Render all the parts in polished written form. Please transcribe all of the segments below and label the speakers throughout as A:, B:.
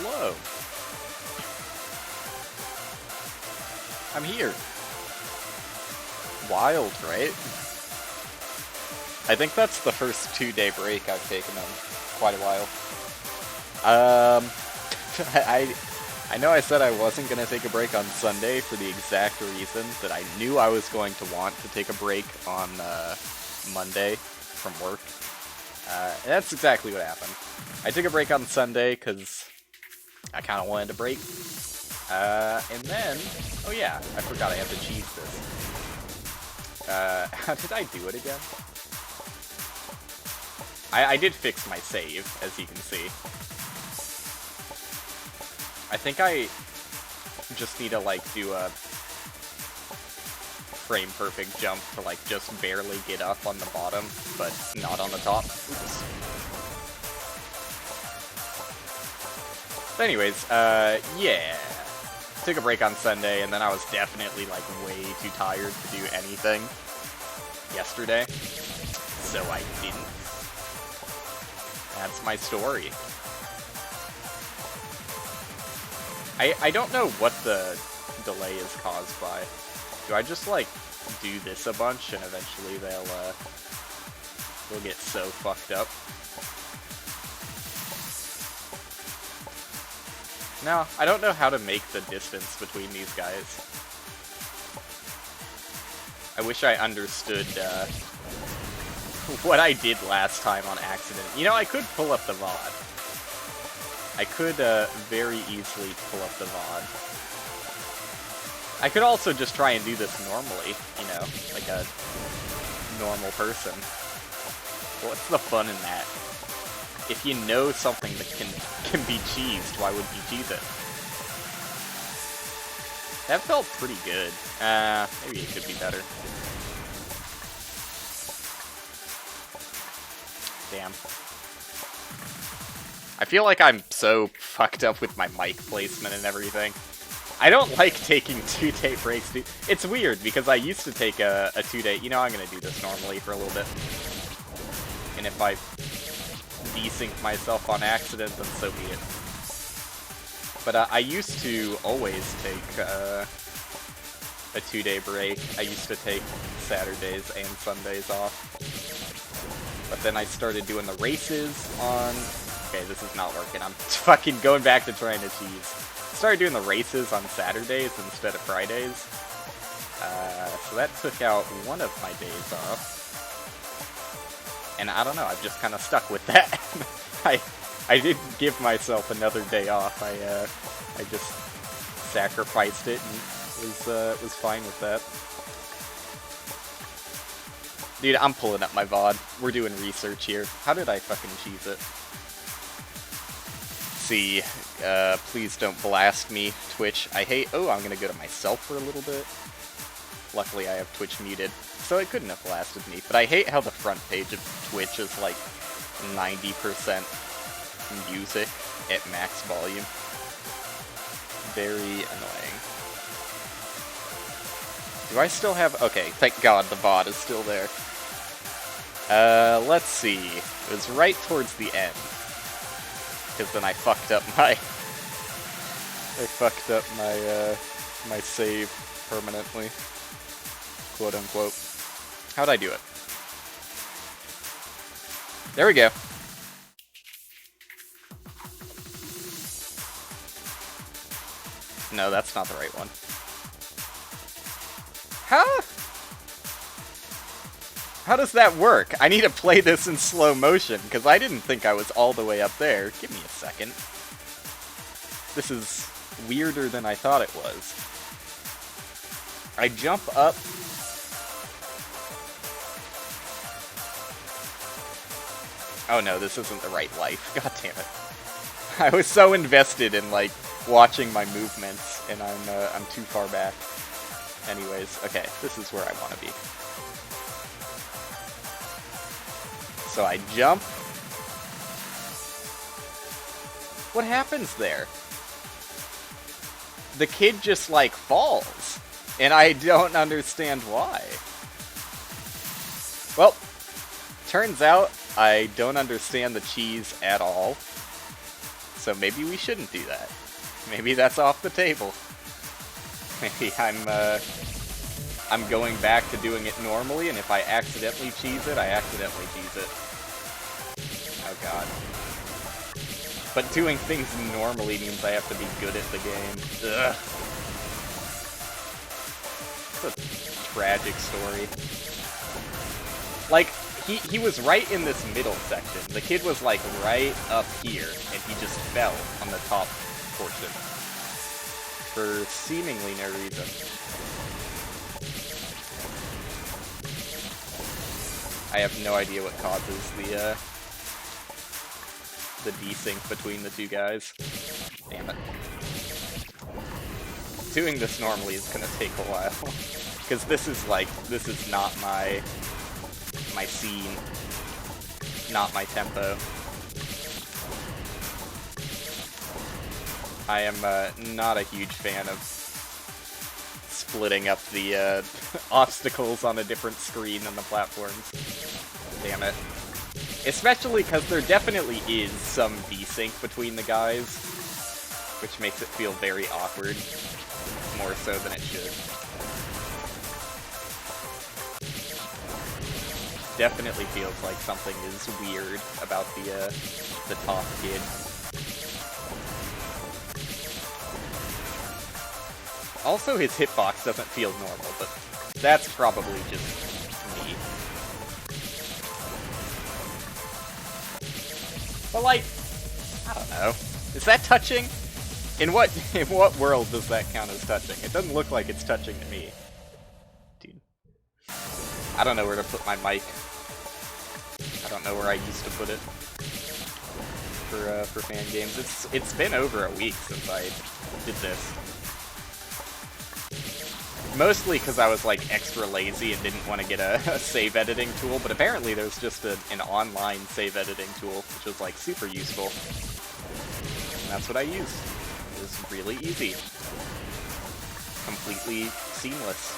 A: Hello. I'm here. Wild, right? I think that's the first 2-day break I've taken in quite a while. I know I said I wasn't going to take a break on Sunday for the exact reason that I knew I was going to want to take a break on Monday from work. And that's exactly what happened. I took a break on Sunday because I kind of wanted a break. And then, oh yeah, I forgot I have to cheese this. How did I do it again? I did fix my save, as you can see. I think I just need to, like, do a frame perfect jump to, like, just barely get up on the bottom, but not on the top. Oops. But anyways, yeah. Took a break on Sunday, and then I was definitely, like, way too tired to do anything yesterday. So I didn't. That's my story. I don't know what the delay is caused by. Do I just, like, do this a bunch and eventually they'll get so fucked up? No, I don't know how to make the distance between these guys. I wish I understood, what I did last time on accident. You know, I could pull up the VOD. I could, very easily pull up the VOD. I could also just try and do this normally, you know, like a normal person. What's the fun in that? If you know something that can be cheesed, why would you cheese it? That felt pretty good. Maybe it could be better. Damn. I feel like I'm so fucked up with my mic placement and everything. I don't like taking 2-day breaks, dude. It's weird, because I used to take a 2-day... You know, I'm gonna do this normally for a little bit. And if I desync myself on accident, then so be it. But I used to always take a 2-day break. I used to take Saturdays and Sundays off. But then I started doing the races on... Okay, this is not working. I'm fucking going back to trying to cheese. Started doing the races on Saturdays instead of Fridays. So that took out one of my days off. And I don't know, I've just kind of stuck with that. I didn't give myself another day off. I just sacrificed it and was fine with that. Dude, I'm pulling up my VOD. We're doing research here. How did I fucking cheese it? See, please don't blast me, Twitch. I hate... Oh, I'm gonna go to myself for a little bit. Luckily, I have Twitch muted, so it couldn't have blasted me. But I hate how the front page of Twitch is like 90% music at max volume. Very annoying. Do I still have... Okay, thank God the VOD is still there. Let's see. It was right towards the end. Because then I fucked up my... my save permanently. Quote unquote. How'd I do it? There we go. No, that's not the right one. How does that work? I need to play this in slow motion, because I didn't think I was all the way up there. Give me a second. This is weirder than I thought it was. I jump up. Oh no, this isn't the right life. God damn it. I was so invested in, like, watching my movements, and I'm too far back. Anyways, okay, this is where I want to be. So I jump. What happens there? The kid just, like, falls. And I don't understand why. Well, turns out I don't understand the cheese at all. So maybe we shouldn't do that. Maybe that's off the table. Maybe I'm going back to doing it normally, and if I accidentally cheese it, I accidentally cheese it. Oh god. But doing things normally means I have to be good at the game. Ugh. It's a tragic story. Like, he was right in this middle section. The kid was like right up here, and he just fell on the top portion. For seemingly no reason. I have no idea what causes the desync between the two guys. Damn it. Doing this normally is gonna take a while. Because this is not my scene. Not my tempo. I am not a huge fan of splitting up the obstacles on a different screen than the platforms. Damn it. Especially because there definitely is some desync between the guys, which makes it feel very awkward, more so than it should. Definitely feels like something is weird about the top kid. Also, his hitbox doesn't feel normal, but that's probably just me. But like, I don't know. Is that touching? In what world does that count as touching? It doesn't look like it's touching to me. Dude. I don't know where to put my mic. I don't know where I used to put it for fan games. It's been over a week since I did this. Mostly because I was like extra lazy and didn't want to get a save editing tool, but apparently there's just an online save editing tool, which was like super useful. And that's what I used. It was really easy. Completely seamless.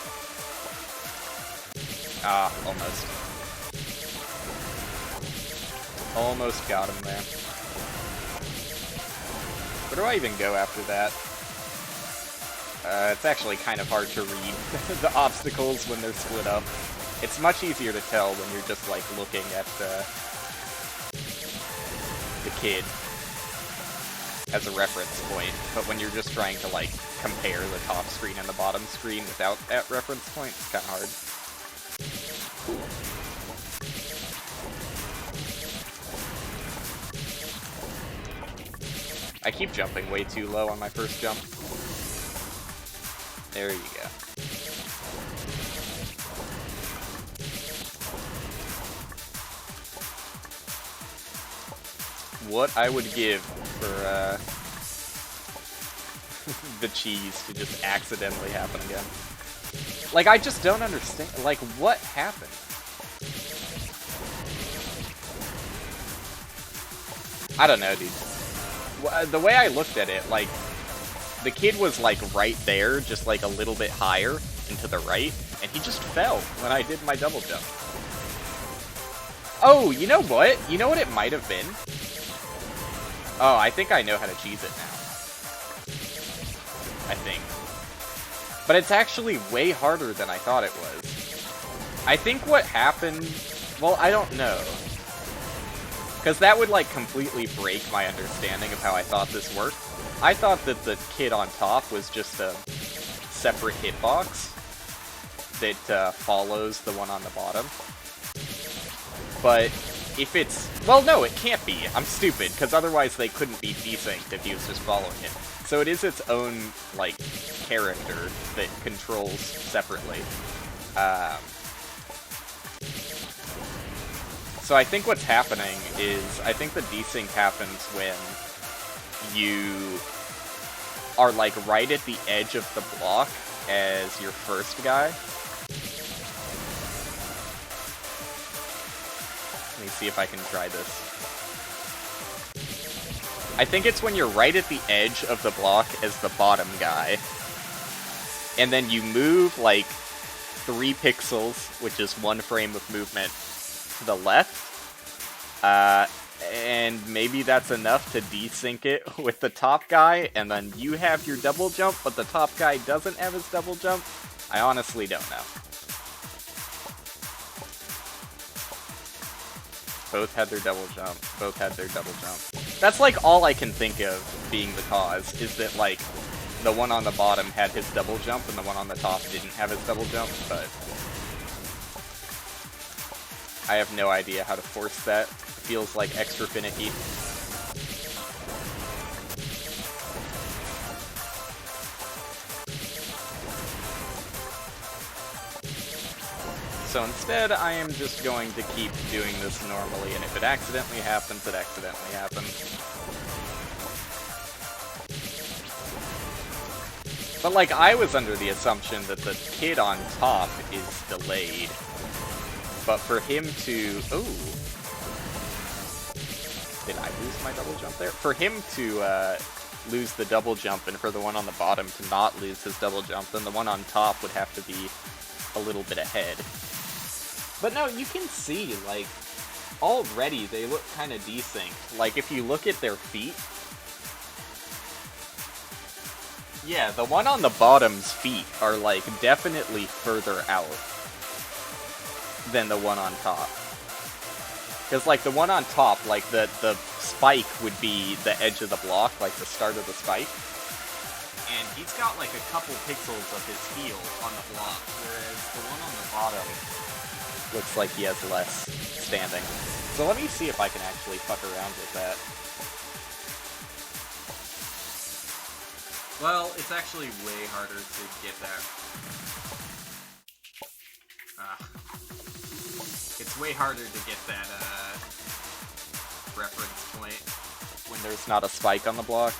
A: Ah, almost. Almost got him there. Where do I even go after that? It's actually kind of hard to read the obstacles when they're split up. It's much easier to tell when you're just, like, looking at the kid as a reference point, but when you're just trying to, like, compare the top screen and the bottom screen without that reference point, it's kind of hard. Cool. I keep jumping way too low on my first jump. There you go. What I would give for the cheese to just accidentally happen again. Like, I just don't understand. Like, what happened? I don't know, dude. The way I looked at it, like, the kid was, like, right there, just, like, a little bit higher and to the right, and he just fell when I did my double jump. Oh, you know what? You know what it might have been? Oh, I think I know how to cheese it now. I think. But it's actually way harder than I thought it was. I think what happened... Well, I don't know. Because that would, like, completely break my understanding of how I thought this worked. I thought that the kid on top was just a separate hitbox that follows the one on the bottom. But if it's... Well, no, it can't be. I'm stupid, because otherwise they couldn't be desynced if he was just following it. So it is its own, like, character that controls separately. So I think what's happening is, I think the desync happens when you are, like, right at the edge of the block as your first guy. Let me see if I can try this. I think it's when you're right at the edge of the block as the bottom guy. And then you move, like, 3 pixels, which is 1 frame of movement, to the left. And maybe that's enough to desync it with the top guy, and then you have your double jump, but the top guy doesn't have his double jump? I honestly don't know. Both had their double jump. Both had their double jump. That's like all I can think of being the cause, is that like the one on the bottom had his double jump and the one on the top didn't have his double jump, but I have no idea how to force that. It feels like extra finicky. So instead, I am just going to keep doing this normally, and if it accidentally happens, it accidentally happens. But like, I was under the assumption that the kid on top is delayed. But for him to... Ooh. Did I lose my double jump there? For him to lose the double jump and for the one on the bottom to not lose his double jump, then the one on top would have to be a little bit ahead. But no, you can see, like, already they look kind of desynced. Like, if you look at their feet... Yeah, the one on the bottom's feet are, like, definitely further out than the one on top. Because, like, the one on top, like, the spike would be the edge of the block, like the start of the spike. And he's got, like, a couple pixels of his heel on the block, whereas the one on the bottom looks like he has less standing. So let me see if I can actually fuck around with that. Well, it's actually way harder to get that. It's way harder to get that reference point when there's not a spike on the block.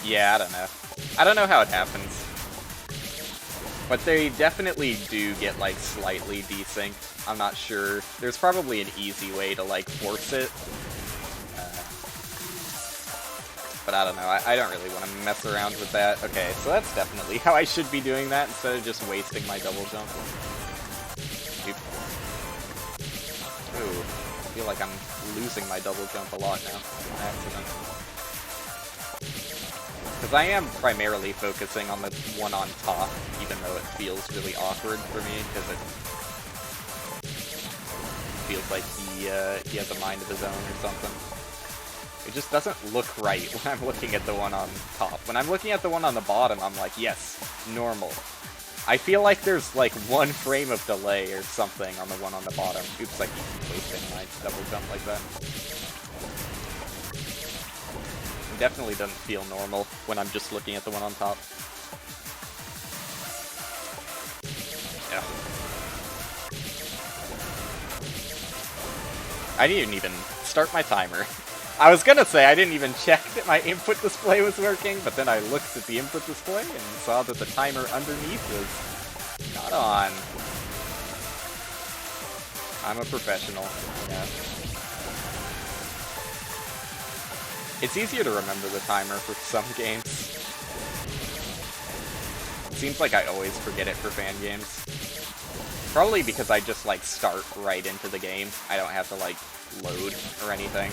A: Yeah, I don't know. I don't know how it happens. But they definitely do get, like, slightly desynced. I'm not sure. There's probably an easy way to, like, force it. But I don't know. I don't really want to mess around with that. Okay, so that's definitely how I should be doing that instead of just wasting my double jump. Oop. Ooh. I feel like I'm losing my double jump a lot now. By accident. Because I am primarily focusing on the one on top, even though it feels really awkward for me, because it feels like he has a mind of his own or something. It just doesn't look right when I'm looking at the one on top. When I'm looking at the one on the bottom, I'm like, yes, normal. I feel like there's like 1 frame of delay or something on the one on the bottom. Oops, I keep posting my double jump like that. It definitely doesn't feel normal when I'm just looking at the one on top. Yeah. I didn't even start my timer. I was gonna say I didn't even check that my input display was working, but then I looked at the input display and saw that the timer underneath was not on. I'm a professional, yeah. It's easier to remember the timer for some games. It seems like I always forget it for fan games. Probably because I just, like, start right into the game. I don't have to, like, load or anything.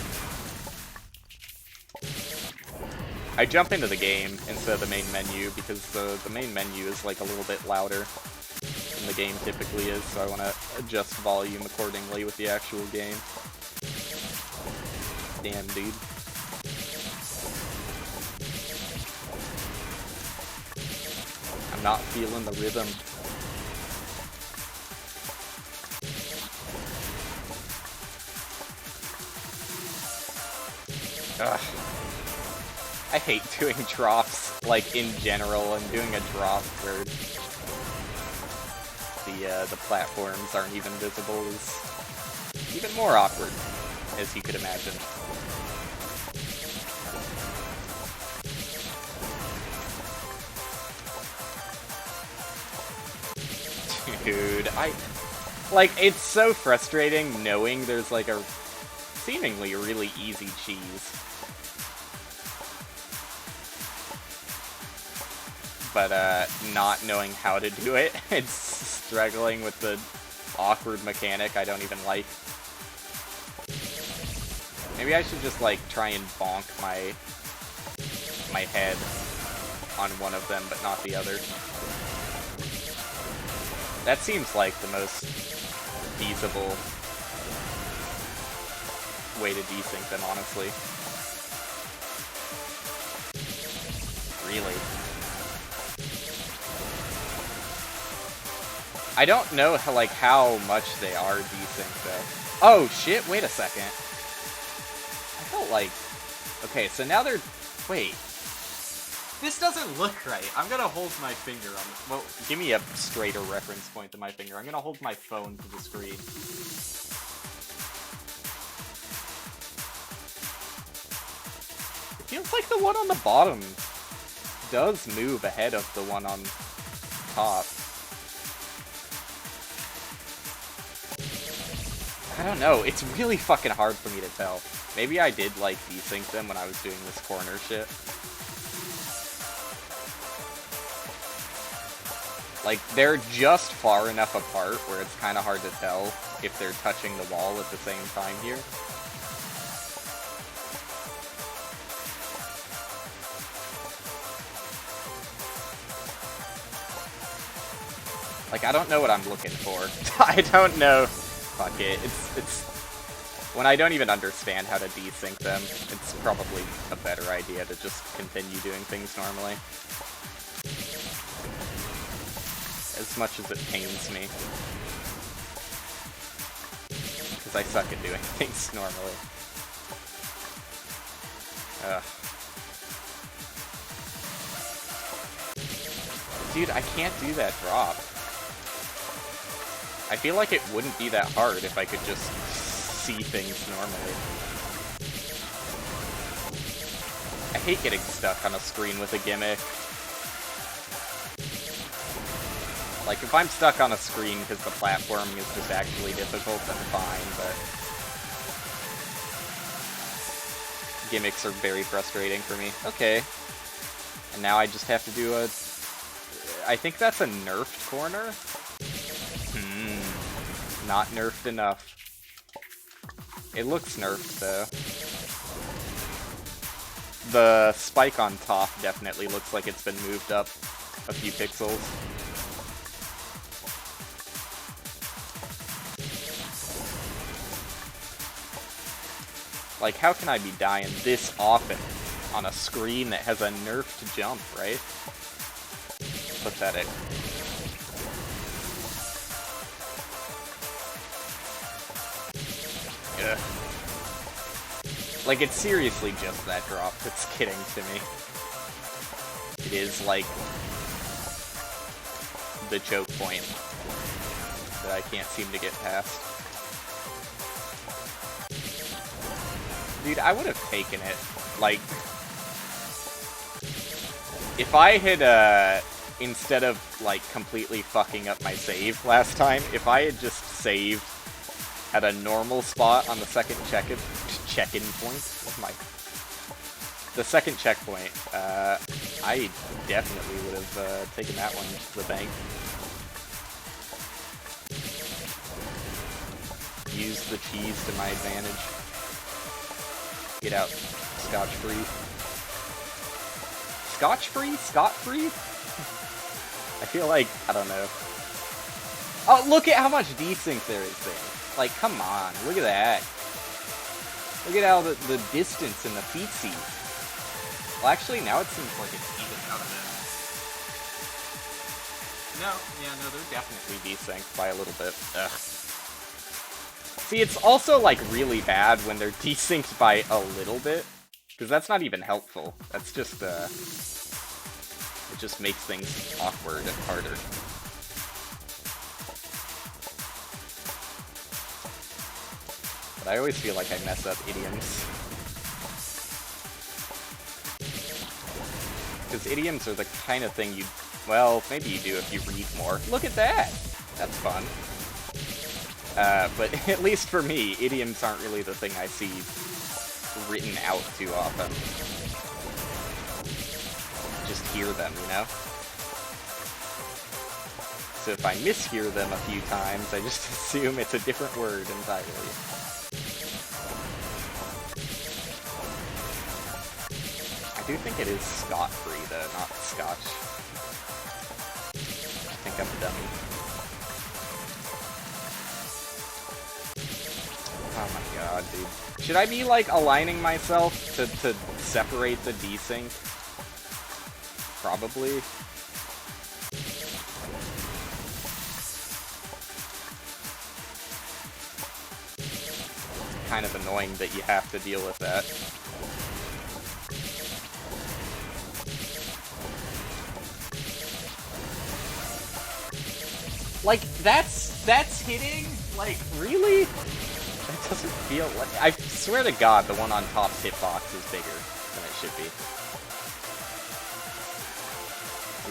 A: I jump into the game instead of the main menu because the main menu is like a little bit louder than the game typically is, so I want to adjust volume accordingly with the actual game. Damn, dude. I'm not feeling the rhythm. Ugh. I hate doing drops, like, in general, and doing a drop where the platforms aren't even visible is even more awkward, as you could imagine. Dude, like, it's so frustrating knowing there's, like, a seemingly really easy cheese. But, not knowing how to do it. It's struggling with the awkward mechanic I don't even like. Maybe I should just, like, try and bonk my head on one of them, but not the other. That seems like the most feasible way to desync them, honestly. Really. I don't know how much they are desynced though. Oh shit, wait a second. I felt like... Okay, so now they're... Wait. This doesn't look right. I'm gonna hold my finger on... Well, give me a straighter reference point than my finger. I'm gonna hold my phone to the screen. It feels like the one on the bottom does move ahead of the one on top. I don't know, it's really fucking hard for me to tell. Maybe I did, like, desync them when I was doing this corner shit. Like, they're just far enough apart where it's kind of hard to tell if they're touching the wall at the same time here. Like, I don't know what I'm looking for. I don't know. Fuck it. It's... When I don't even understand how to desync them, it's probably a better idea to just continue doing things normally. As much as it pains me. Because I suck at doing things normally. Ugh. Dude, I can't do that drop. I feel like it wouldn't be that hard if I could just see things normally. I hate getting stuck on a screen with a gimmick. Like, if I'm stuck on a screen because the platforming is just actually difficult, then fine, but... Gimmicks are very frustrating for me. Okay. And now I just have to do a... I think that's a nerfed corner? Not nerfed enough. It looks nerfed, though. The spike on top definitely looks like it's been moved up a few pixels. Like, how can I be dying this often on a screen that has a nerfed jump, right? Pathetic. Ugh. Like, it's seriously just that drop that's getting to me. It is, like, the choke point that I can't seem to get past. Dude, I would have taken it. Like, if I had, instead of, like, completely fucking up my save last time, if I had just saved at a normal spot on the second check-in point, the second checkpoint, I definitely would have taken that one to the bank. Use the cheese to my advantage. Get out scotch-free. Scotch-free? Scot-free? I feel like, I don't know. Oh, look at how much desync there is there. Like, come on, look at that. Look at how the distance and the feetsies. Well, actually, now it seems like it's even out of it. No, they're definitely desynced by a little bit. Ugh. See, it's also, like, really bad when they're desynced by a little bit, because that's not even helpful. That's just, it just makes things awkward and harder. But I always feel like I mess up idioms. Because idioms are the kind of thing you... Well, maybe you do if you read more. Look at that! That's fun. But at least for me, idioms aren't really the thing I see written out too often. Just hear them, you know? so if I mishear them a few times, I just assume it's a different word entirely. I do think it is scot-free, though, not scotch. I think I'm a dummy. Oh my god, dude. Should I be, like, aligning myself to separate the desync? Probably. Kind of annoying that you have to deal with that. Like, that's hitting? Like, really? That doesn't feel like... I swear to God, the one on top's hitbox is bigger than it should be.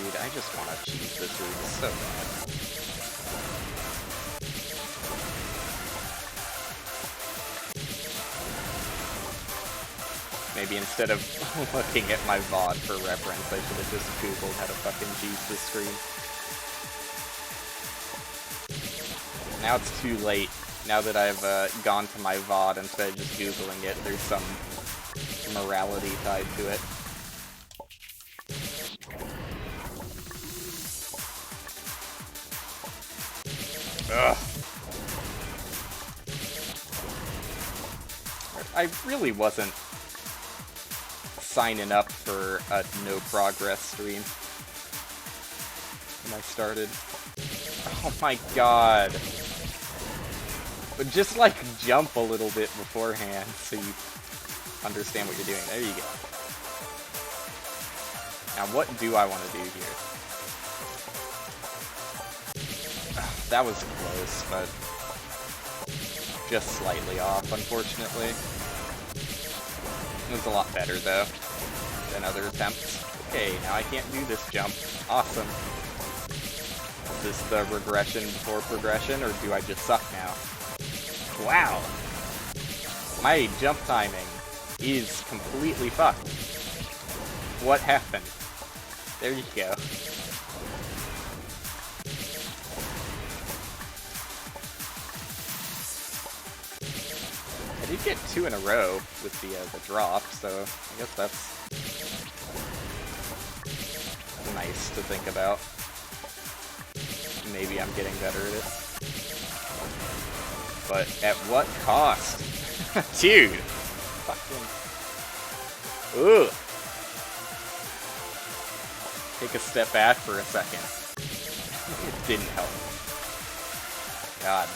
A: Dude, I just want to cheese this room so bad. Maybe instead of looking at my VOD for reference, I should have just Googled how to fucking cheese this screen. Now it's too late. Now that I've gone to my VOD instead of just Googling it, there's some morality tied to it. Ugh. I really wasn't signing up for a no progress stream when I started. Oh my god. But just like jump a little bit beforehand so you understand what you're doing. There you go. Now what do I want to do here? That was close, but just slightly off, unfortunately. It was a lot better, though, than other attempts. Okay, now I can't do this jump. Awesome. Is this the regression before progression, or do I just suck now? Wow! My jump timing is completely fucked. What happened? There you go. I did get 2 in a row with the drop, so I guess that's nice to think about. Maybe I'm getting better at it. But at what cost? Dude! Fucking... Ugh! Take a step back for a second. It didn't help. God.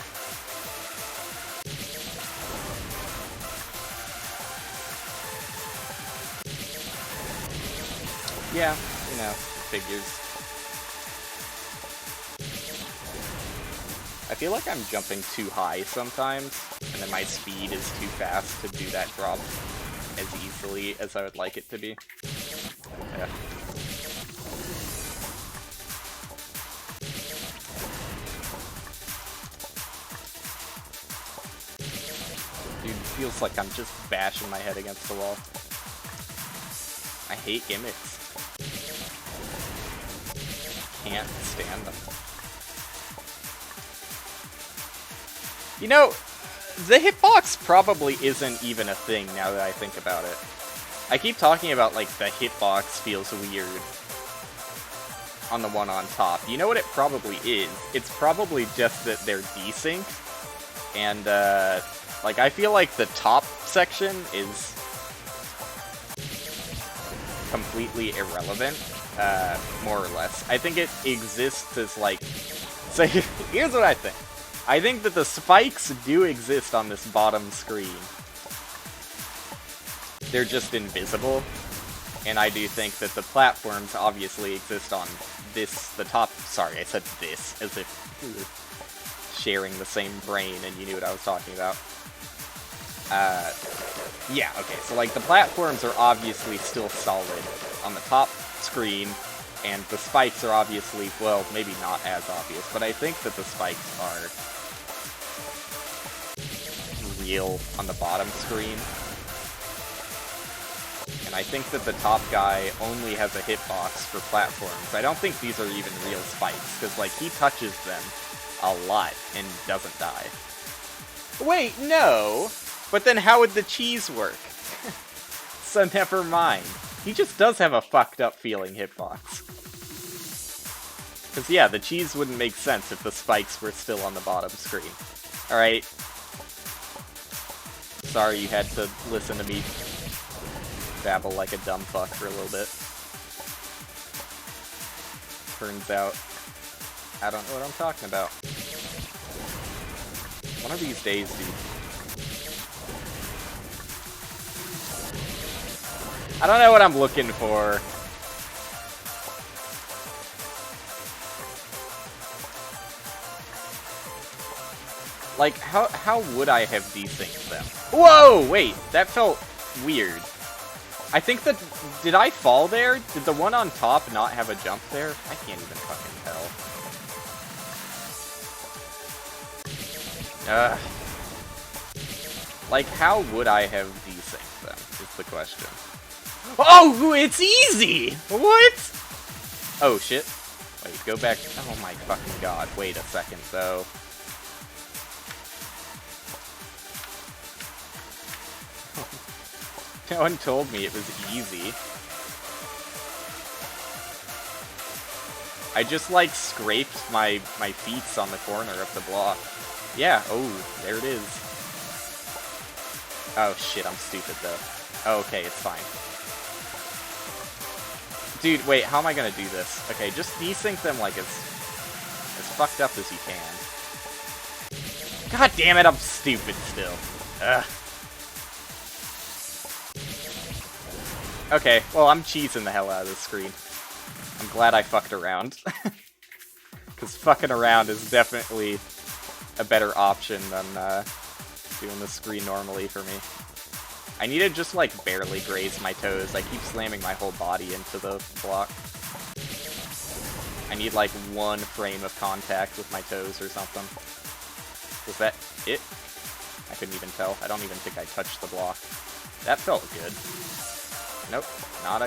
A: Yeah, you know, figures. I feel like I'm jumping too high sometimes, and then my speed is too fast to do that drop as easily as I would like it to be. Yeah. Dude, feels like I'm just bashing my head against the wall. I hate gimmicks. Can't stand them. You know, the hitbox probably isn't even a thing now that I think about it. I keep talking about, like, the hitbox feels weird on the one on top. You know what it probably is? It's probably just that they're desynced, and, like, I feel like the top section is completely irrelevant, more or less. I think it exists as, like... So, here's what I think. I think that the spikes do exist on this bottom screen. They're just invisible. And I do think that the platforms obviously exist on this, the top... Sorry, I said this, as if we were sharing the same brain and you knew what I was talking about. Yeah, okay, so like the platforms are obviously still solid on the top screen, and the spikes are obviously, well, maybe not as obvious, but I think that the spikes are real on the bottom screen. And I think that the top guy only has a hitbox for platforms. I don't think these are even real spikes, because, like, he touches them a lot and doesn't die. Wait, no! But then how would the cheese work? So never mind. He just does have a fucked up feeling hitbox. Because, yeah, the cheese wouldn't make sense if the spikes were still on the bottom screen. Alright. Sorry you had to listen to me babble like a dumb fuck for a little bit. Turns out, I don't know what I'm talking about. One of these days, dude. I don't know what I'm looking for. Like, how would I have desynced them? Whoa! Wait, that felt weird. I think that... Did I fall there? Did the one on top not have a jump there? I can't even fucking tell. Like, how would I have desynced them, is the question. Oh, it's easy! What? Oh, shit. Wait, go back... Oh my fucking god. Wait a second, though. No one told me it was easy. I just, like, scraped my feet on the corner of the block. Yeah, oh, there it is. Oh, shit, I'm stupid, though. Oh, okay, it's fine. Dude, wait, how am I gonna do this? Okay, just desync them, like, as fucked up as you can. God damn it, I'm stupid still. Ugh. Okay, well, I'm cheesing the hell out of this screen. I'm glad I fucked around. Because fucking around is definitely a better option than doing the screen normally for me. I need to just, like, barely graze my toes. I keep slamming my whole body into the block. I need, like, 1 frame of contact with my toes or something. Was that it? I couldn't even tell. I don't even think I touched the block. That felt good. Nope, not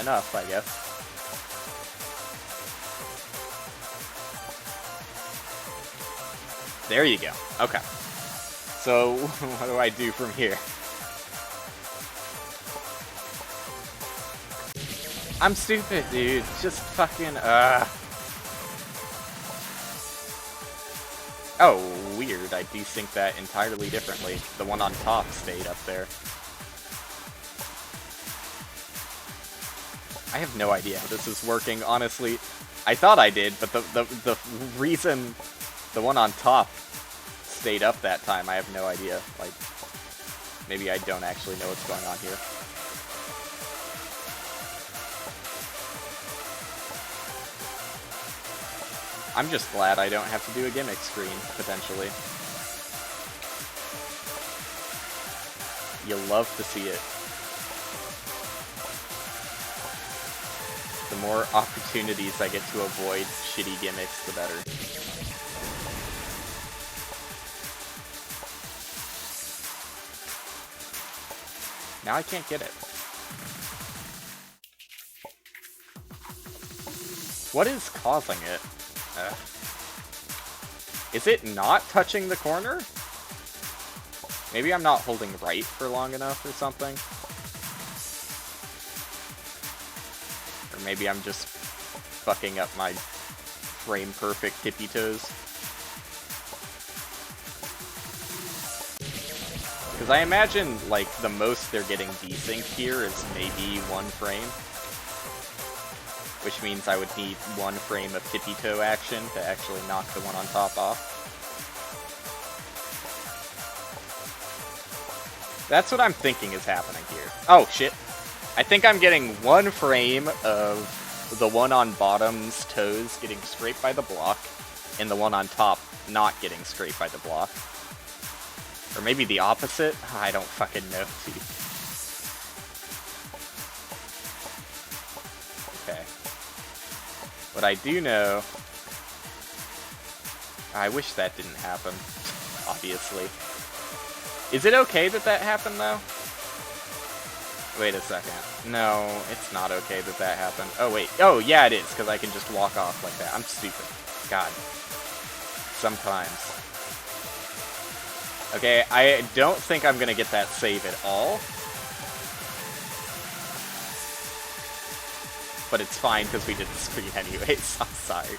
A: enough, I guess. There you go. Okay. So, what do I do from here? I'm stupid, dude. Just fucking, Oh, weird. I desynced that entirely differently. The one on top stayed up there. I have no idea how this is working, honestly. I thought I did, but the reason the one on top stayed up that time, I have no idea. Like, maybe I don't actually know what's going on here. I'm just glad I don't have to do a gimmick screen, potentially. You'll love to see it. The more opportunities I get to avoid shitty gimmicks, the better. Now I can't get it. What is causing it? Is it not touching the corner? Maybe I'm not holding right for long enough or something. Or maybe I'm just fucking up my frame-perfect tippy toes. Because I imagine, like, the most they're getting desynced here is maybe 1 frame. Which means I would need 1 frame of tippy toe action to actually knock the one on top off. That's what I'm thinking is happening here. Oh, shit. I think I'm getting 1 frame of the one on bottom's toes getting scraped by the block, and the one on top not getting scraped by the block. Or maybe the opposite? I don't fucking know, dude. Okay. What I do know... I wish that didn't happen, obviously. Is it okay that that happened, though? Wait a second. No, it's not okay that that happened. Oh, wait. Oh, yeah, it is, because I can just walk off like that. I'm stupid. God. Sometimes. Okay, I don't think I'm gonna get that save at all. But it's fine, because we did the screen anyways. I'm sorry.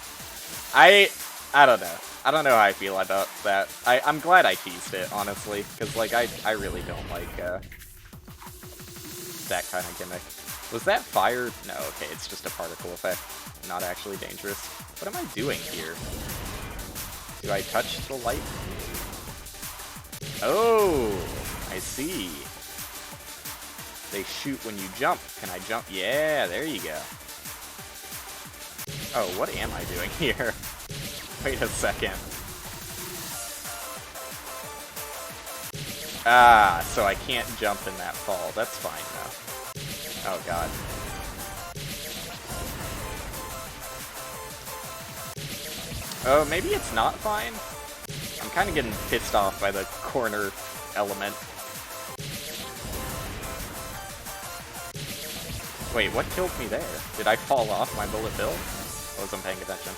A: I don't know. I don't know how I feel about that. I'm glad I teased it, honestly, because, like, I really don't like, that kind of gimmick. Was that fire? No, okay, it's just a particle effect. Not actually dangerous. What am I doing here? Do I touch the light? Oh, I see. They shoot when you jump. Can I jump? Yeah, there you go. Oh, what am I doing here? Wait a second. Ah, so I can't jump in that fall. That's fine, though. Oh, God. Oh, maybe it's not fine? I'm kind of getting pissed off by the corner element. Wait, what killed me there? Did I fall off my bullet bill? I wasn't paying attention.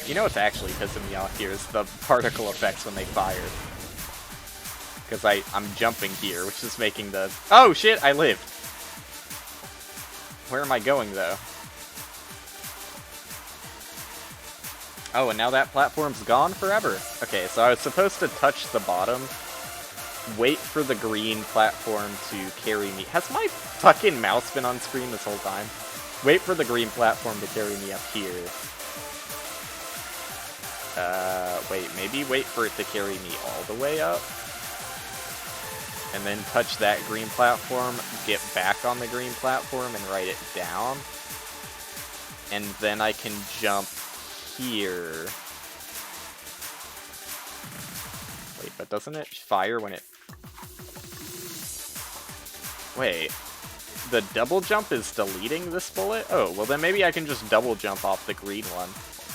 A: You know what's actually pissing me off here is the particle effects when they fire. Because I'm jumping here, which is making the... Oh, shit, I lived! Where am I going, though? Oh, and now that platform's gone forever. Okay, so I was supposed to touch the bottom, wait for the green platform to carry me... Has my fucking mouse been on screen this whole time? Wait for the green platform to carry me up here. Wait, maybe wait for it to carry me all the way up? And then touch that green platform, get back on the green platform, and write it down. And then I can jump here. Wait, but doesn't it fire when it... Wait, the double jump is deleting this bullet? Oh, well then maybe I can just double jump off the green one.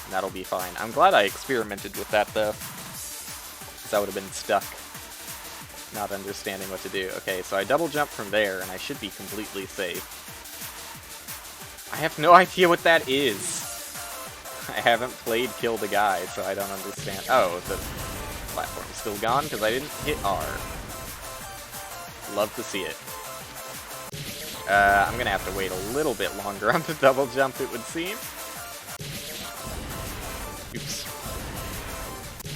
A: And that'll be fine. I'm glad I experimented with that, though. Because I would have been stuck, not understanding what to do. Okay, so I double jump from there, and I should be completely safe. I have no idea what that is. I haven't played Kill the Guy, so I don't understand. Oh, the platform's still gone because I didn't hit R. Love to see it. I'm gonna have to wait a little bit longer on the double jump, it would seem. Oops.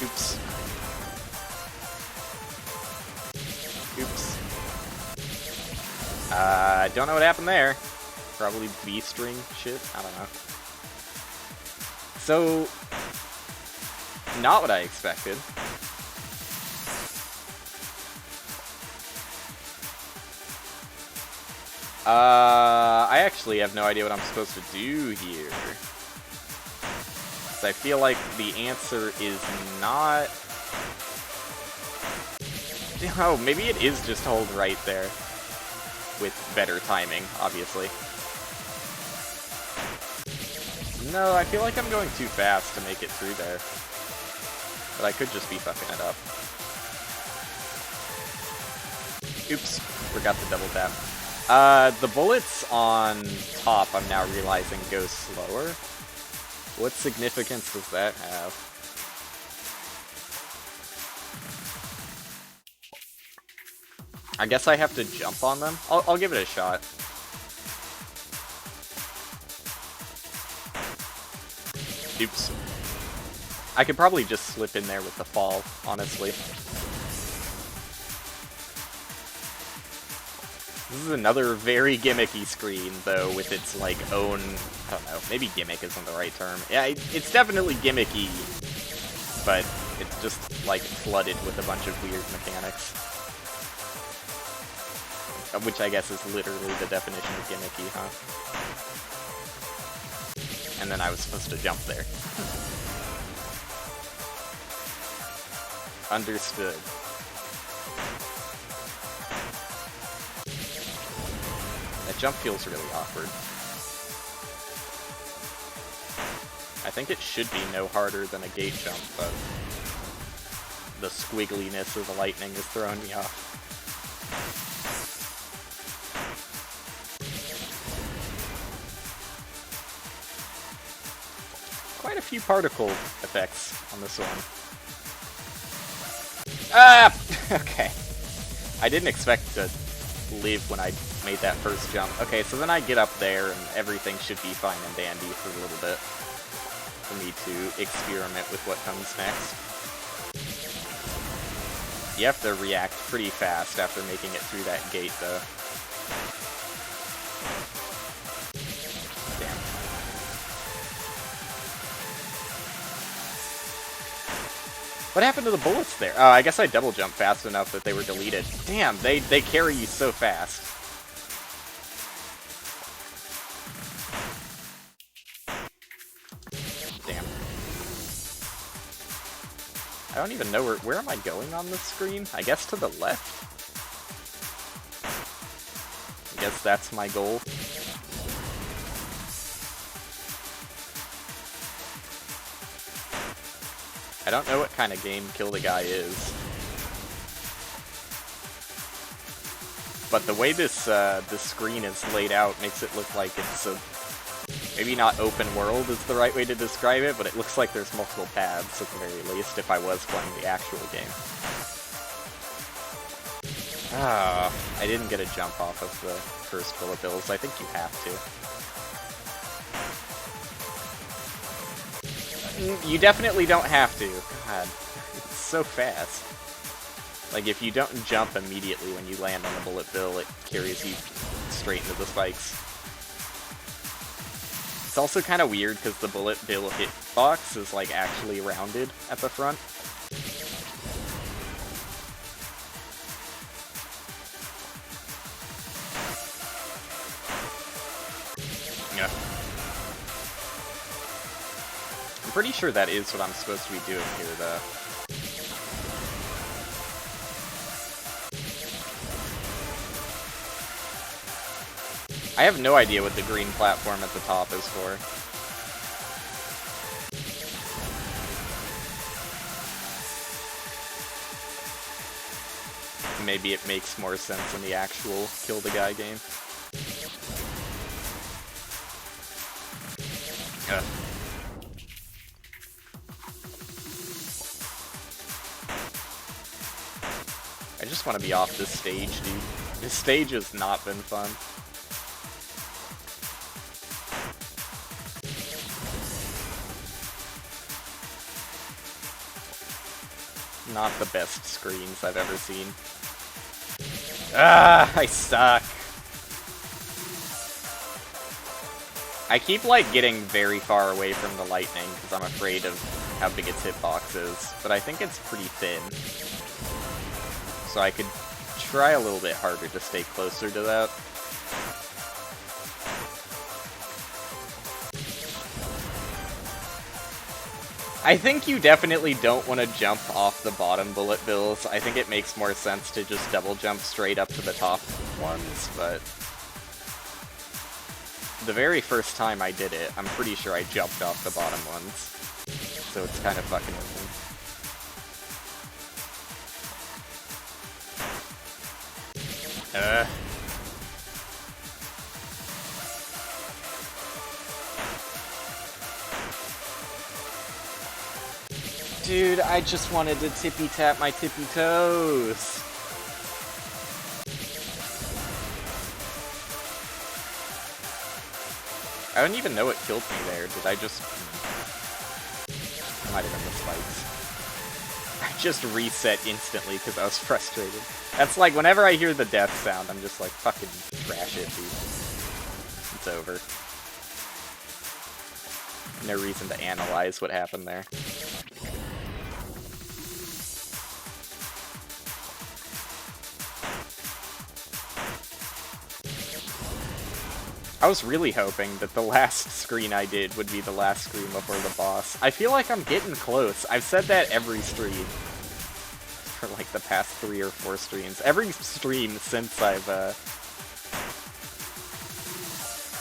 A: Oops. Oops. I don't know what happened there. Probably V-string shit? I don't know. So, not what I expected. I actually have no idea what I'm supposed to do here. I feel like the answer is not... Oh, maybe it is just hold right there. With better timing, obviously. No, I feel like I'm going too fast to make it through there. But I could just be fucking it up. Oops, forgot the double tap. The bullets on top, I'm now realizing, go slower. What significance does that have? I guess I have to jump on them? I'll give it a shot. Oops. I could probably just slip in there with the fall, honestly. This is another very gimmicky screen, though, with its, like, own... I don't know, maybe gimmick isn't the right term. Yeah, it's definitely gimmicky, but it's just, like, flooded with a bunch of weird mechanics. Which I guess is literally the definition of gimmicky, huh? And then I was supposed to jump there. Understood. That jump feels really awkward. I think it should be no harder than a gate jump, but... the squiggliness of the lightning is throwing me off. Quite a few particle effects on this one. Ah! Okay. I didn't expect to live when I made that first jump. Okay, so then I get up there and everything should be fine and dandy for a little bit. For me to experiment with what comes next. You have to react pretty fast after making it through that gate, though. Damn. What happened to the bullets there? Oh, I guess I double jumped fast enough that they were deleted. Damn, they carry you so fast. Damn. I don't even know where am I going on this screen? I guess to the left? I guess that's my goal. I don't know what kind of game Kill the Guy is. But the way this screen is laid out makes it look like it's a... Maybe not open world is the right way to describe it, but it looks like there's multiple paths at the very least if I was playing the actual game. Ah, I didn't get a jump off of the first bullet bills. I think you have to. You definitely don't have to. God, it's so fast. Like, if you don't jump immediately when you land on the bullet bill, it carries you straight into the spikes. It's also kind of weird because the bullet bill hitbox is like actually rounded at the front. Yeah. I'm pretty sure that is what I'm supposed to be doing here, though. I have no idea what the green platform at the top is for. Maybe it makes more sense in the actual Kill the Guy game. Ugh. I just want to be off this stage, dude. This stage has not been fun. Not the best screens I've ever seen. Ah, I suck. I keep, like, getting very far away from the lightning because I'm afraid of how big its hitbox is, but I think it's pretty thin. So I could try a little bit harder to stay closer to that. I think you definitely don't want to jump off the bottom bullet bills. I think it makes more sense to just double jump straight up to the top ones, but... The very first time I did it, I'm pretty sure I jumped off the bottom ones. So it's kind of fucking open. Dude, I just wanted to tippy tap my tippy toes. I don't even know what killed me there. Did I just... Might have been the spikes. I just reset instantly because I was frustrated. That's like, whenever I hear the death sound, I'm just like, fucking trash it, dude. It's over. No reason to analyze what happened there. I was really hoping that the last screen I did would be the last screen before the boss. I feel like I'm getting close. I've said that every stream. For like the past 3 or 4 streams. Every stream since I've,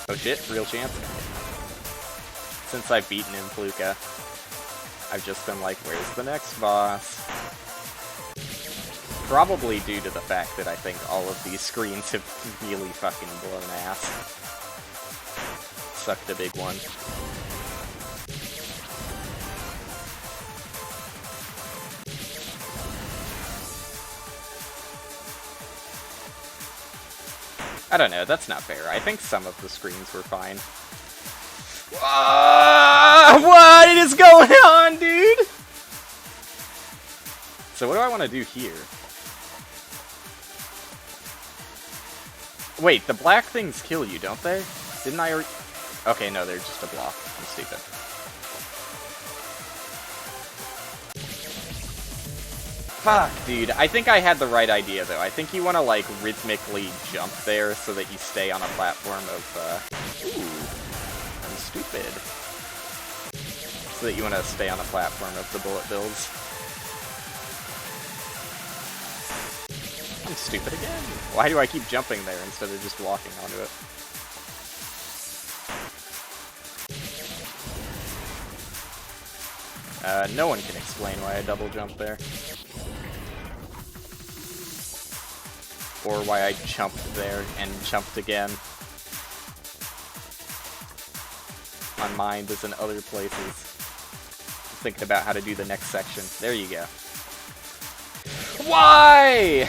A: Oh shit, real chance. Since I've beaten Impluka, I've just been like, where's the next boss? Probably due to the fact that I think all of these screens have really fucking blown ass. Sucked a big one. I don't know, that's not fair. I think some of the screens were fine. What is going on, dude? So what do I want to do here? Wait, the black things kill you, don't they? Didn't I already... Okay, no, they're just a block. I'm stupid. Fuck, dude. I think I had the right idea, though. I think you want to, like, rhythmically jump there so that you stay on a platform of, Ooh. I'm stupid. So that you want to stay on a platform of the bullet bills. I'm stupid again. Why do I keep jumping there instead of just walking onto it? No one can explain why I double jump there. Or why I jumped there and jumped again. My mind is in other places. Thinking about how to do the next section. There you go. Why?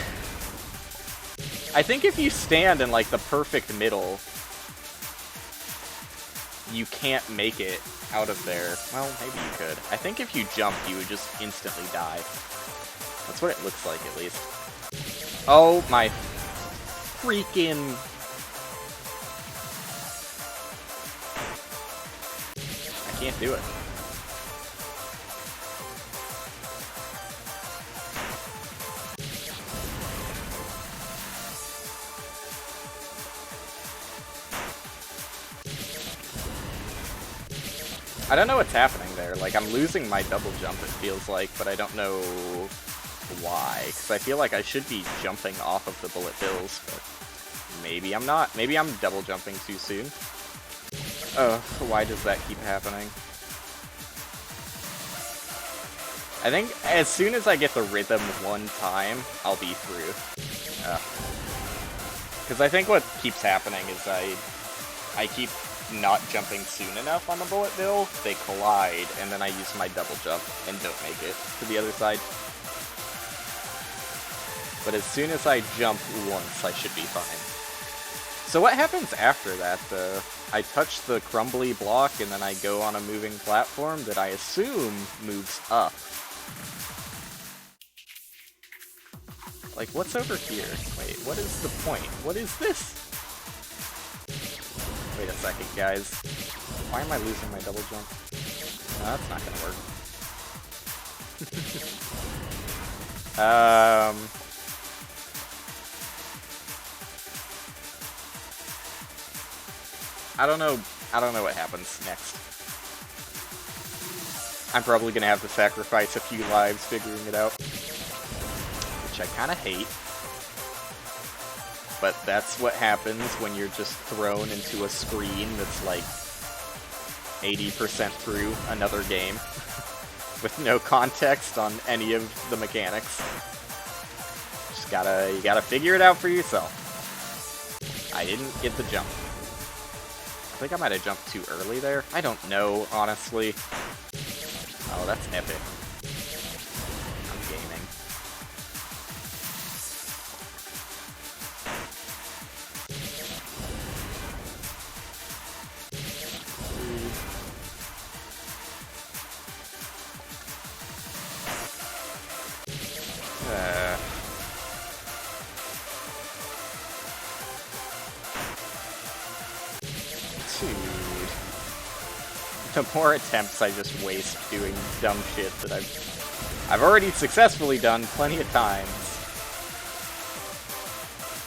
A: I think if you stand in, like, the perfect middle, you can't make it out of there. Well, maybe you could. I think if you jumped, you would just instantly die. That's what it looks like, at least. Oh, my freaking... I can't do it. I don't know what's happening there. Like, I'm losing my double jump, it feels like, but I don't know why. Because I feel like I should be jumping off of the bullet bills, but maybe I'm not. Maybe I'm double jumping too soon. Oh, why does that keep happening? I think as soon as I get the rhythm one time, I'll be through. Because I think what keeps happening is I keep not jumping soon enough on the bullet bill, they collide, and then I use my double jump and don't make it to the other side. But as soon as I jump once, I should be fine. So what happens after that, though? I touch the crumbly block, and then I go on a moving platform that I assume moves up. Like, what's over here? Wait, what is the point? What is this? Wait a second, guys. Why am I losing my double jump? No, that's not gonna work. I don't know what happens next. I'm probably gonna have to sacrifice a few lives figuring it out. Which I kinda hate. But that's what happens when you're just thrown into a screen that's like 80% through another game with no context on any of the mechanics. Just you gotta figure it out for yourself. I didn't get the jump. I think I might have jumped too early there. I don't know, honestly. Oh, that's epic. I'm gaming. Dude. The more attempts I just waste doing dumb shit that I've already successfully done plenty of times.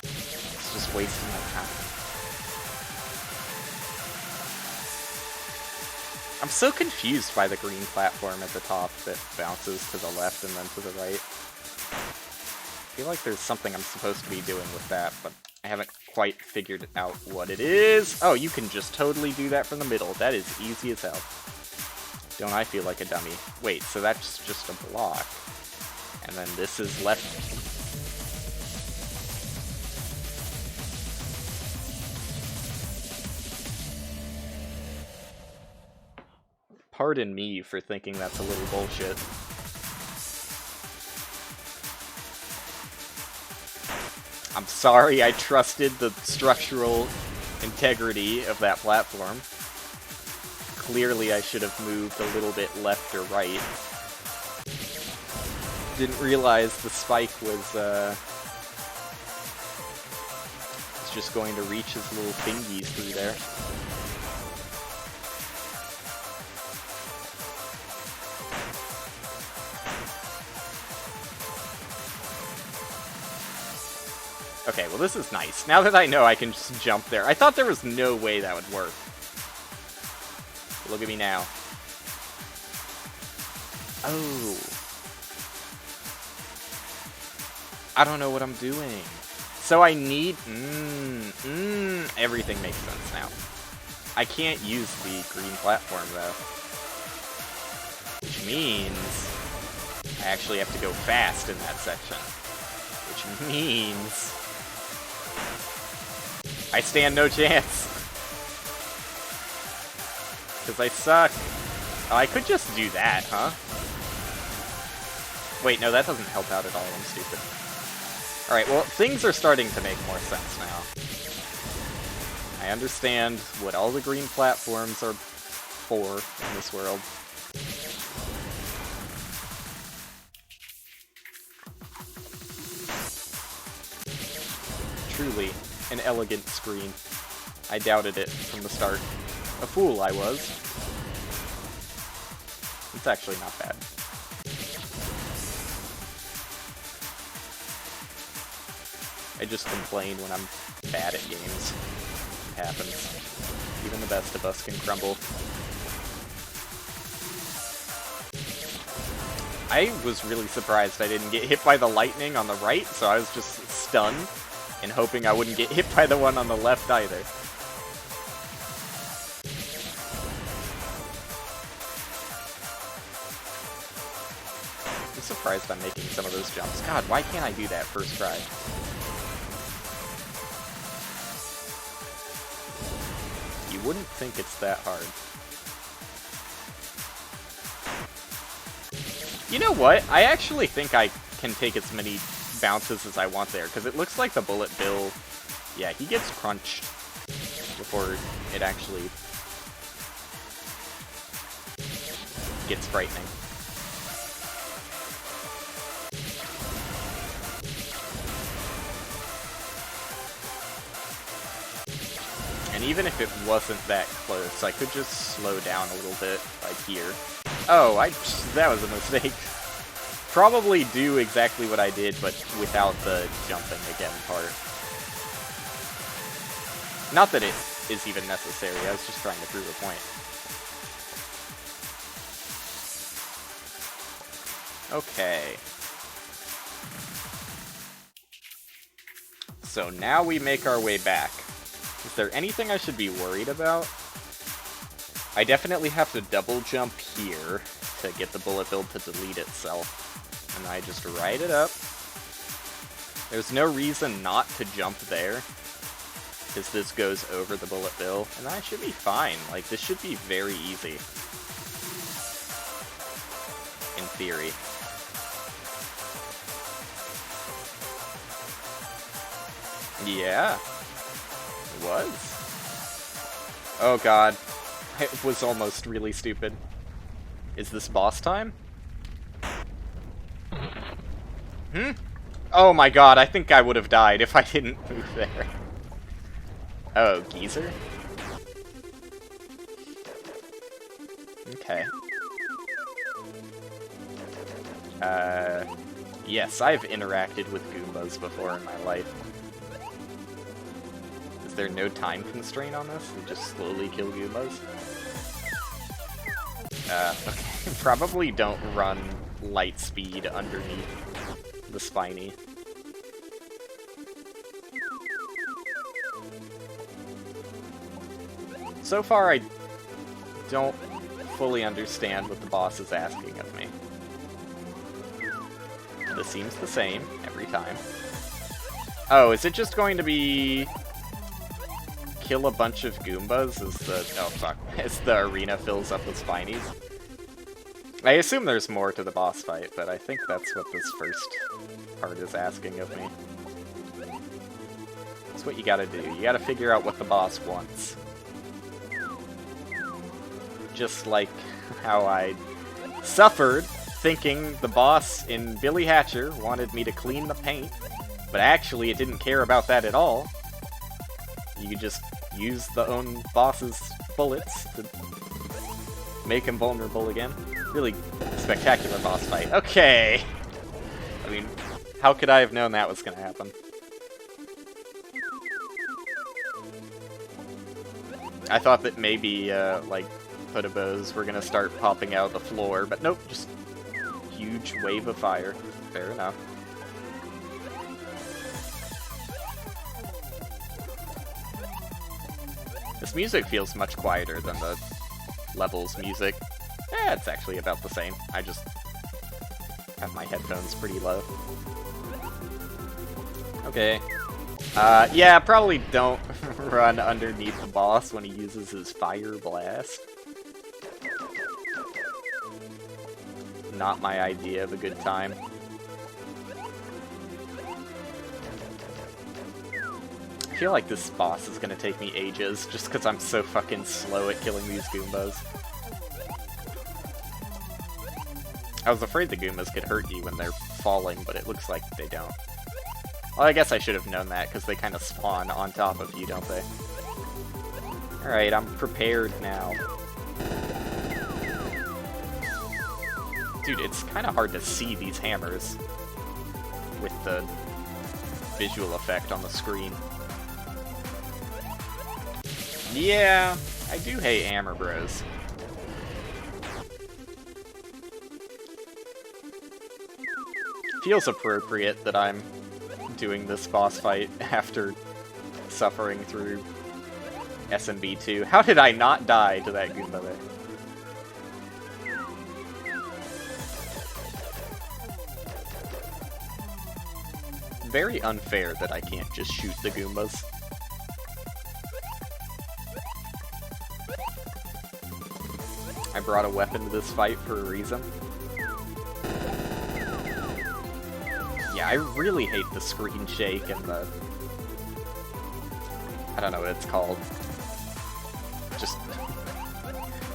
A: It's just wasting my time. I'm so confused by the green platform at the top that bounces to the left and then to the right. I feel like there's something I'm supposed to be doing with that, but I haven't quite figured out what it is. Oh, you can just totally do that from the middle. That is easy as hell. Don't I feel like a dummy? Wait, so that's just a block. And then this is left... Pardon me for thinking that's a little bullshit. I'm sorry I trusted the structural integrity of that platform. Clearly I should have moved a little bit left or right. Didn't realize the spike was just going to reach his little fingies through there. Okay, well this is nice. Now that I know I can just jump there. I thought there was no way that would work. Look at me now. Oh. I don't know what I'm doing. So I need... everything makes sense now. I can't use the green platform, though. Which means I actually have to go fast in that section. Which means I stand no chance. Because I suck. Oh, I could just do that, huh? Wait, no, that doesn't help out at all. I'm stupid. Alright, well, things are starting to make more sense now. I understand what all the green platforms are for in this world. Truly, an elegant screen. I doubted it from the start. A fool I was. It's actually not bad. I just complain when I'm bad at games. It happens. Even the best of us can crumble. I was really surprised I didn't get hit by the lightning on the right, so I was just stunned and hoping I wouldn't get hit by the one on the left either. I'm surprised I'm making some of those jumps. God, why can't I do that first try? You wouldn't think it's that hard. You know what? I actually think I can take as many bounces as I want there, because it looks like the bullet bill... Yeah, he gets crunched before it actually gets frightening. And even if it wasn't that close, I could just slow down a little bit, like here. Oh, that was a mistake. Probably do exactly what I did, but without the jumping again part. Not that it is even necessary, I was just trying to prove a point. Okay. So now we make our way back. Is there anything I should be worried about? I definitely have to double jump here to get the bullet bill to delete itself. And I just ride it up. There's no reason not to jump there, because this goes over the bullet bill, and I should be fine. Like, this should be very easy. In theory. Yeah. It was. Oh god. It was almost really stupid. Is this boss time? Oh my god, I think I would have died if I didn't move there. Oh, geezer? Okay. Yes, I've interacted with Goombas before in my life. Is there no time constraint on this? We just slowly kill Goombas? Okay. Probably don't run light speed underneath the spiny. So far, I don't fully understand what the boss is asking of me. This seems the same every time. Oh, is it just going to be... kill a bunch of Goombas as the... oh, fuck. As the arena fills up with spinies? I assume there's more to the boss fight, but I think that's what this first part is asking of me. That's what you gotta do. You gotta figure out what the boss wants. Just like how I suffered thinking the boss in Billy Hatcher wanted me to clean the paint, but actually it didn't care about that at all. You could just use the own boss's bullets to make him vulnerable again. Really spectacular boss fight. Okay! I mean, how could I have known that was gonna happen? I thought that maybe, like, Puttabos were gonna start popping out of the floor, but nope, just huge wave of fire. Fair enough. This music feels much quieter than the levels music. It's actually about the same. I just have my headphones pretty low. Okay. Yeah, probably don't run underneath the boss when he uses his fire blast. Not my idea of a good time. I feel like this boss is gonna take me ages, just because I'm so fucking slow at killing these Goombas. I was afraid the Goombas could hurt you when they're falling, but it looks like they don't. Well, I guess I should have known that, because they kind of spawn on top of you, don't they? Alright, I'm prepared now. Dude, it's kind of hard to see these hammers with the visual effect on the screen. Yeah, I do hate hammer bros. Feels appropriate that I'm doing this boss fight after suffering through SMB 2. How did I not die to that Goomba there? Very unfair that I can't just shoot the Goombas. I brought a weapon to this fight for a reason. Yeah, I really hate the screen shake and the... I don't know what it's called. Just...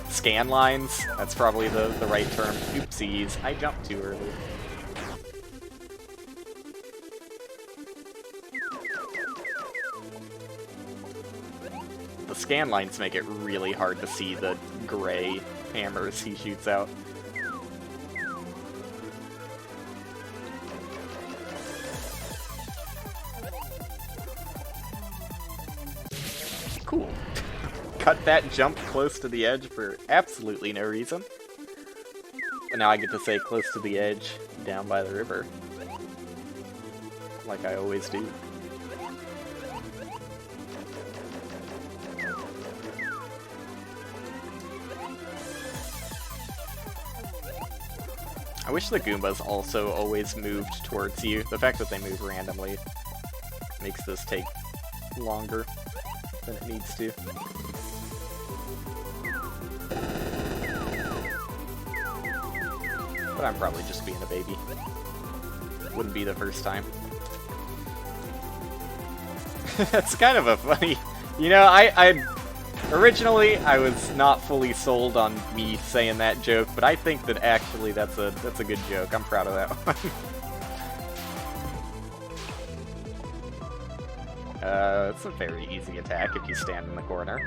A: scan lines? That's probably the right term. Oopsies, I jumped too early. The scan lines make it really hard to see the gray hammers he shoots out. Cool. Cut that jump close to the edge for absolutely no reason. And now I get to say close to the edge, down by the river. Like I always do. I wish the Goombas also always moved towards you. The fact that they move randomly makes this take longer than it needs to. But I'm probably just being a baby. Wouldn't be the first time. That's kind of a funny... You know, originally, I was not fully sold on me saying that joke, but I think that actually that's a good joke. I'm proud of that one. It's a very easy attack if you stand in the corner.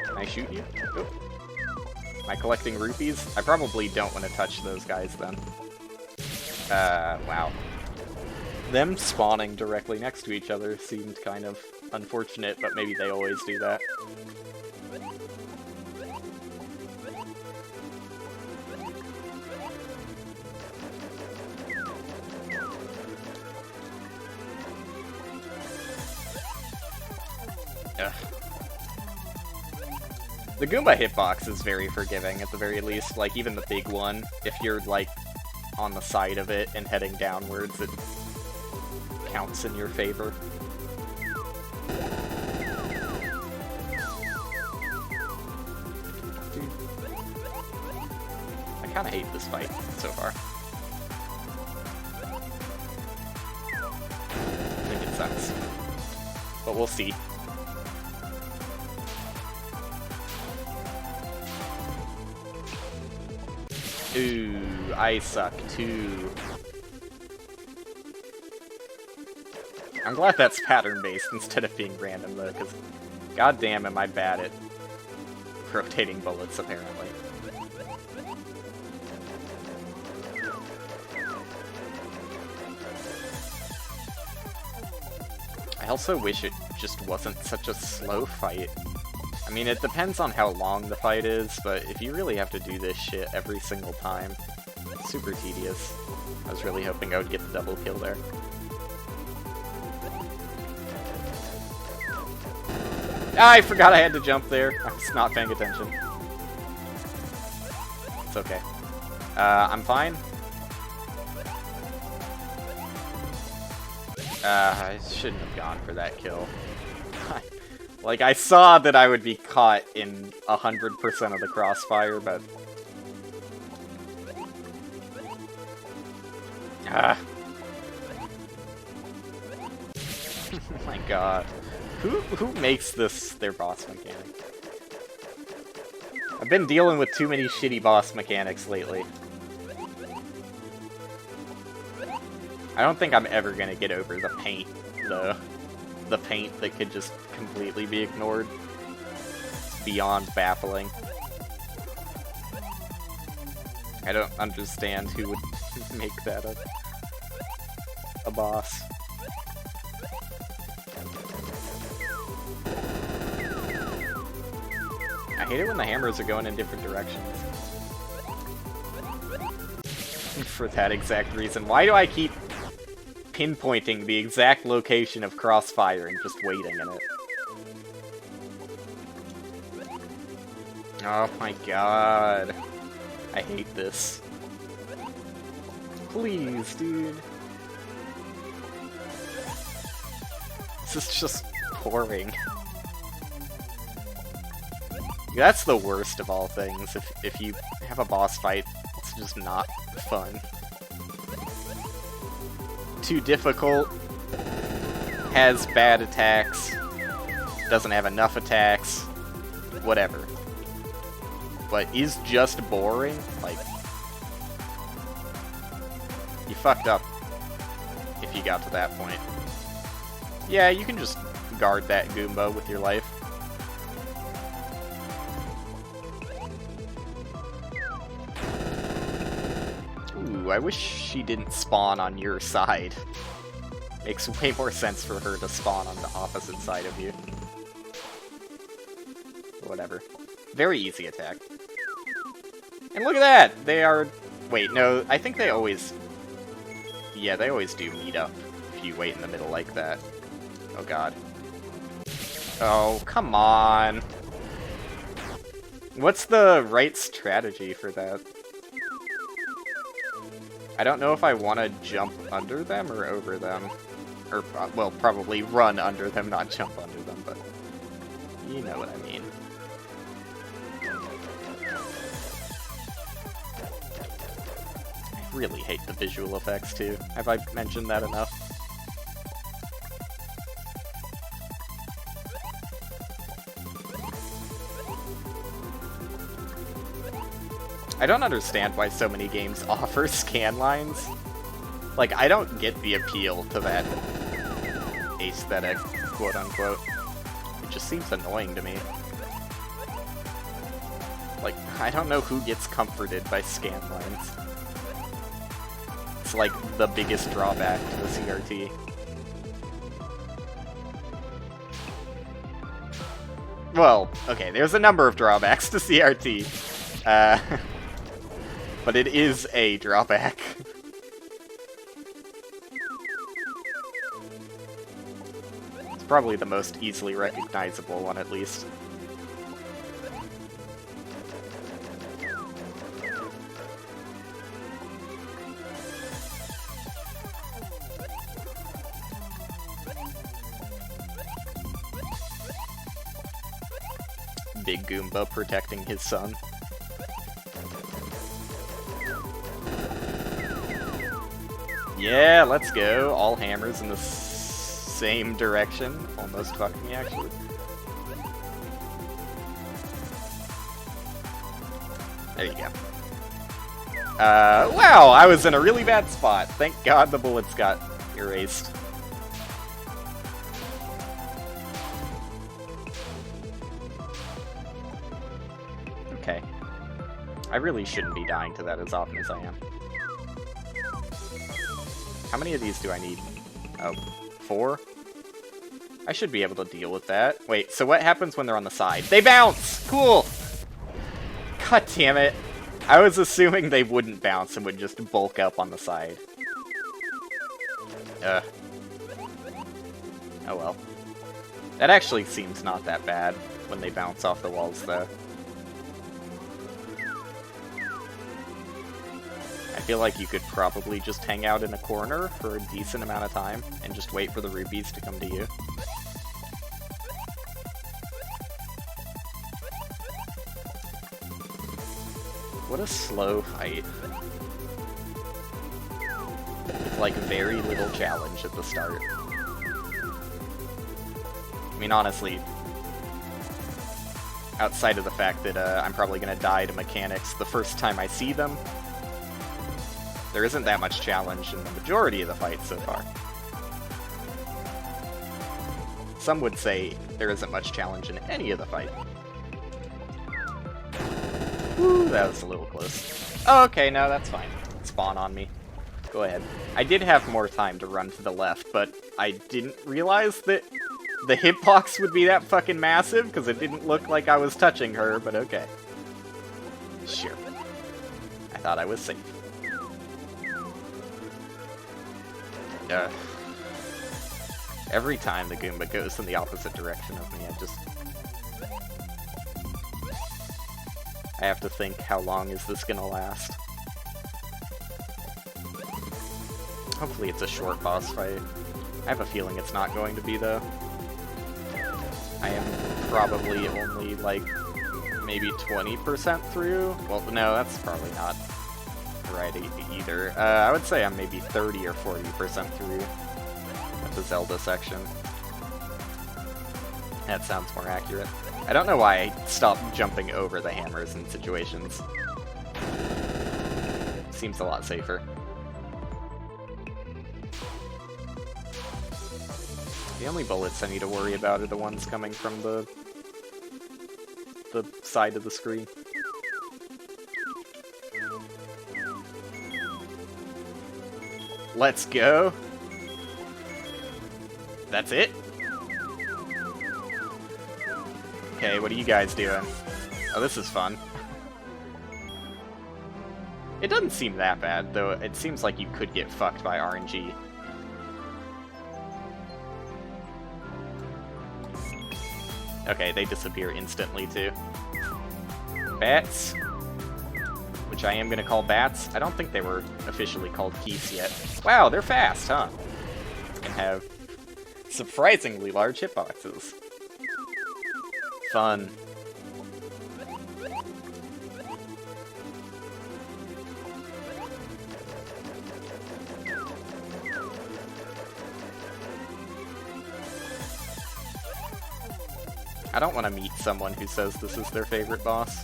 A: Can I shoot you? Oop. Am I collecting rupees? I probably don't want to touch those guys then. Wow. Them spawning directly next to each other seemed kind of unfortunate, but maybe they always do that. Ugh. The Goomba hitbox is very forgiving, at the very least. Like, even the big one, if you're, like, on the side of it and heading downwards, it counts in your favor. Like, kind of hate this fight so far. I think it sucks. But we'll see. Ooh, I suck too. I'm glad that's pattern-based instead of being random, though, because goddamn am I bad at rotating bullets, apparently. I also wish it just wasn't such a slow fight. I mean, it depends on how long the fight is, but if you really have to do this shit every single time, it's super tedious. I was really hoping I would get the double kill there. Ah, I forgot I had to jump there. I was not paying attention. It's okay. I'm fine. I shouldn't have gone for that kill. Like, I saw that I would be caught in 100% of the crossfire, but... Ah. Oh my god. Who makes this their boss mechanic? I've been dealing with too many shitty boss mechanics lately. I don't think I'm ever gonna get over the paint, though. The paint that could just completely be ignored. It's beyond baffling. I don't understand who would make that a boss. I hate it when the hammers are going in different directions. For that exact reason. Why do I keep pinpointing the exact location of crossfire and just waiting in it? Oh my god. I hate this. Please, dude. This is just boring. That's the worst of all things. If you have a boss fight, it's just not fun. Too difficult, has bad attacks, doesn't have enough attacks, whatever. But is just boring? Like, you fucked up if you got to that point. Yeah, you can just guard that Goomba with your life. Ooh, I wish she didn't spawn on your side. Makes way more sense for her to spawn on the opposite side of you. Whatever. Very easy attack. And look at that! They are... Wait, no, I think they always... Yeah, they always do meet up if you wait in the middle like that. Oh god. Oh, come on! What's the right strategy for that? I don't know if I want to jump under them or over them. Or, well, probably run under them, not jump under them, but... You know what I mean. I really hate the visual effects, too. Have I mentioned that enough? I don't understand why so many games offer scan lines. Like, I don't get the appeal to that aesthetic, quote-unquote. It just seems annoying to me. Like, I don't know who gets comforted by scan lines. It's like the biggest drawback to the CRT. Well, okay, there's a number of drawbacks to CRT. But it is a drawback. It's probably the most easily recognizable one, at least. Big Goomba protecting his son. Yeah, let's go. All hammers in the same direction. Almost fucked me, actually. There you go. Wow, I was in a really bad spot. Thank God the bullets got erased. Okay. I really shouldn't be dying to that as often as I am. How many of these do I need? Oh, 4? I should be able to deal with that. Wait, so what happens when they're on the side? They bounce! Cool! God damn it. I was assuming they wouldn't bounce and would just bulk up on the side. Oh well. That actually seems not that bad when they bounce off the walls, though. I feel like you could probably just hang out in a corner for a decent amount of time and just wait for the rupees to come to you. What a slow fight. With, like, very little challenge at the start. I mean, honestly, outside of the fact that I'm probably gonna die to mechanics the first time I see them, there isn't that much challenge in the majority of the fights so far. Some would say there isn't much challenge in any of the fight. Woo, that was a little close. Oh, okay, no, that's fine. Spawn on me. Go ahead. I did have more time to run to the left, but I didn't realize that the hitbox would be that fucking massive, because it didn't look like I was touching her, but okay. Sure. I thought I was safe. Every time the Goomba goes in the opposite direction of me, I have to think, how long is this gonna last? Hopefully it's a short boss fight. I have a feeling it's not going to be, though. I am probably only, like, maybe 20% through? Well, no, that's probably not right either. I would say I'm maybe 30 or 40% through with the Zelda section. That sounds more accurate. I don't know why I stopped jumping over the hammers in situations. Seems a lot safer. The only bullets I need to worry about are the ones coming from the side of the screen. Let's go! That's it? Okay, what are you guys doing? Oh, this is fun. It doesn't seem that bad, though it seems like you could get fucked by RNG. Okay, they disappear instantly, too. Bats. Which I am gonna call bats. I don't think they were officially called geese yet. Wow, they're fast, huh? And have surprisingly large hitboxes. Fun. I don't want to meet someone who says this is their favorite boss.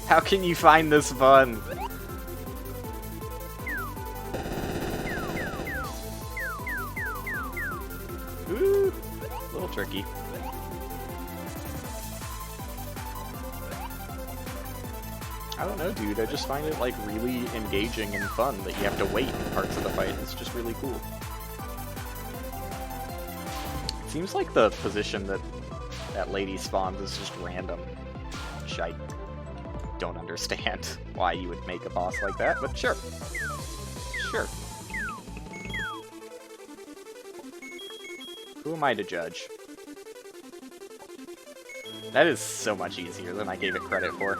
A: How can you find this fun? Ooh, a little tricky. I don't know, dude. I just find it, like, really engaging and fun that you have to wait in parts of the fight. It's just really cool. It seems like the position that that lady spawns is just random, which I don't understand why you would make a boss like that, but sure. Sure. Who am I to judge? That is so much easier than I gave it credit for.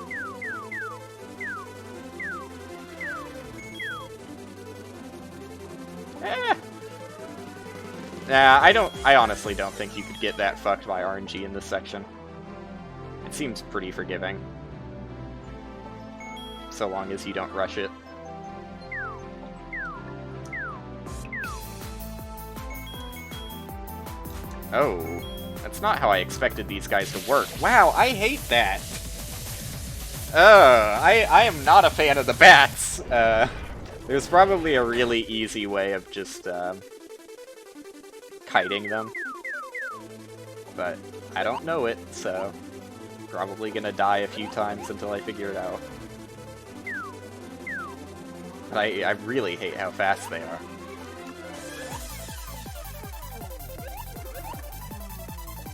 A: Nah, I honestly don't think you could get that fucked by RNG in this section. It seems pretty forgiving. so long as you don't rush it. Oh, that's not how I expected these guys to work. Wow, I hate that! I am not a fan of the bats! There's probably a really easy way of just, kiting them. But I don't know it, so probably gonna die a few times until I figure it out. But I really hate how fast they are.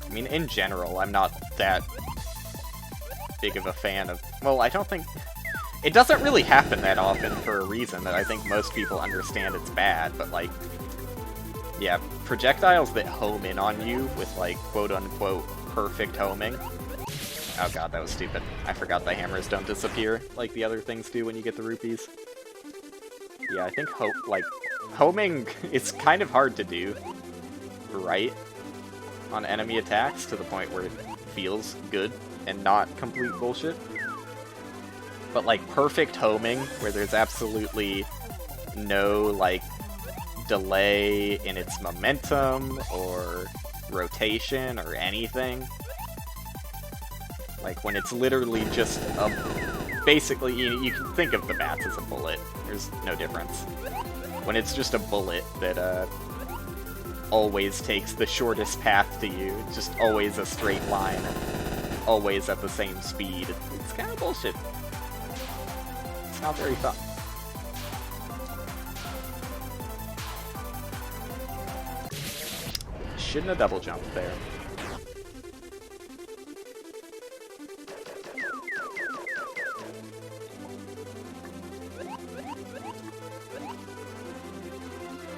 A: I mean, in general, I'm not that big of a fan of... Well, I don't think... It doesn't really happen that often for a reason that I think most people understand it's bad, but, like... Yeah, projectiles that home in on you with, like, quote-unquote perfect homing... Oh god, that was stupid. I forgot the hammers don't disappear like the other things do when you get the rupees. Yeah, I think homing is kind of hard to do, right? On enemy attacks to the point where it feels good and not complete bullshit. But like perfect homing, where there's absolutely no like delay in its momentum or rotation or anything. Like when it's literally just basically you can think of the bats as a bullet. There's no difference. When it's just a bullet that always takes the shortest path to you. It's just always a straight line, always at the same speed. It's kind of bullshit. It's not very fun. Shouldn't have double jumped there.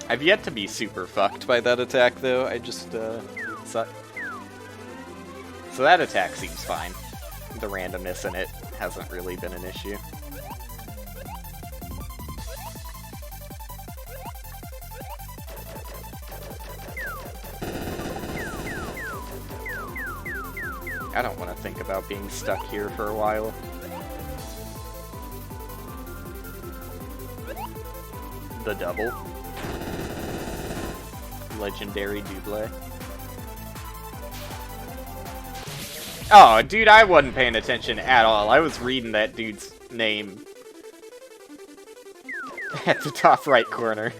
A: I've yet to be super fucked by that attack, though. I just, So that attack seems fine. The randomness in it hasn't really been an issue. I don't want to think about being stuck here for a while. The double. Legendary double. Oh, dude, I wasn't paying attention at all. I was reading that dude's name at the top right corner.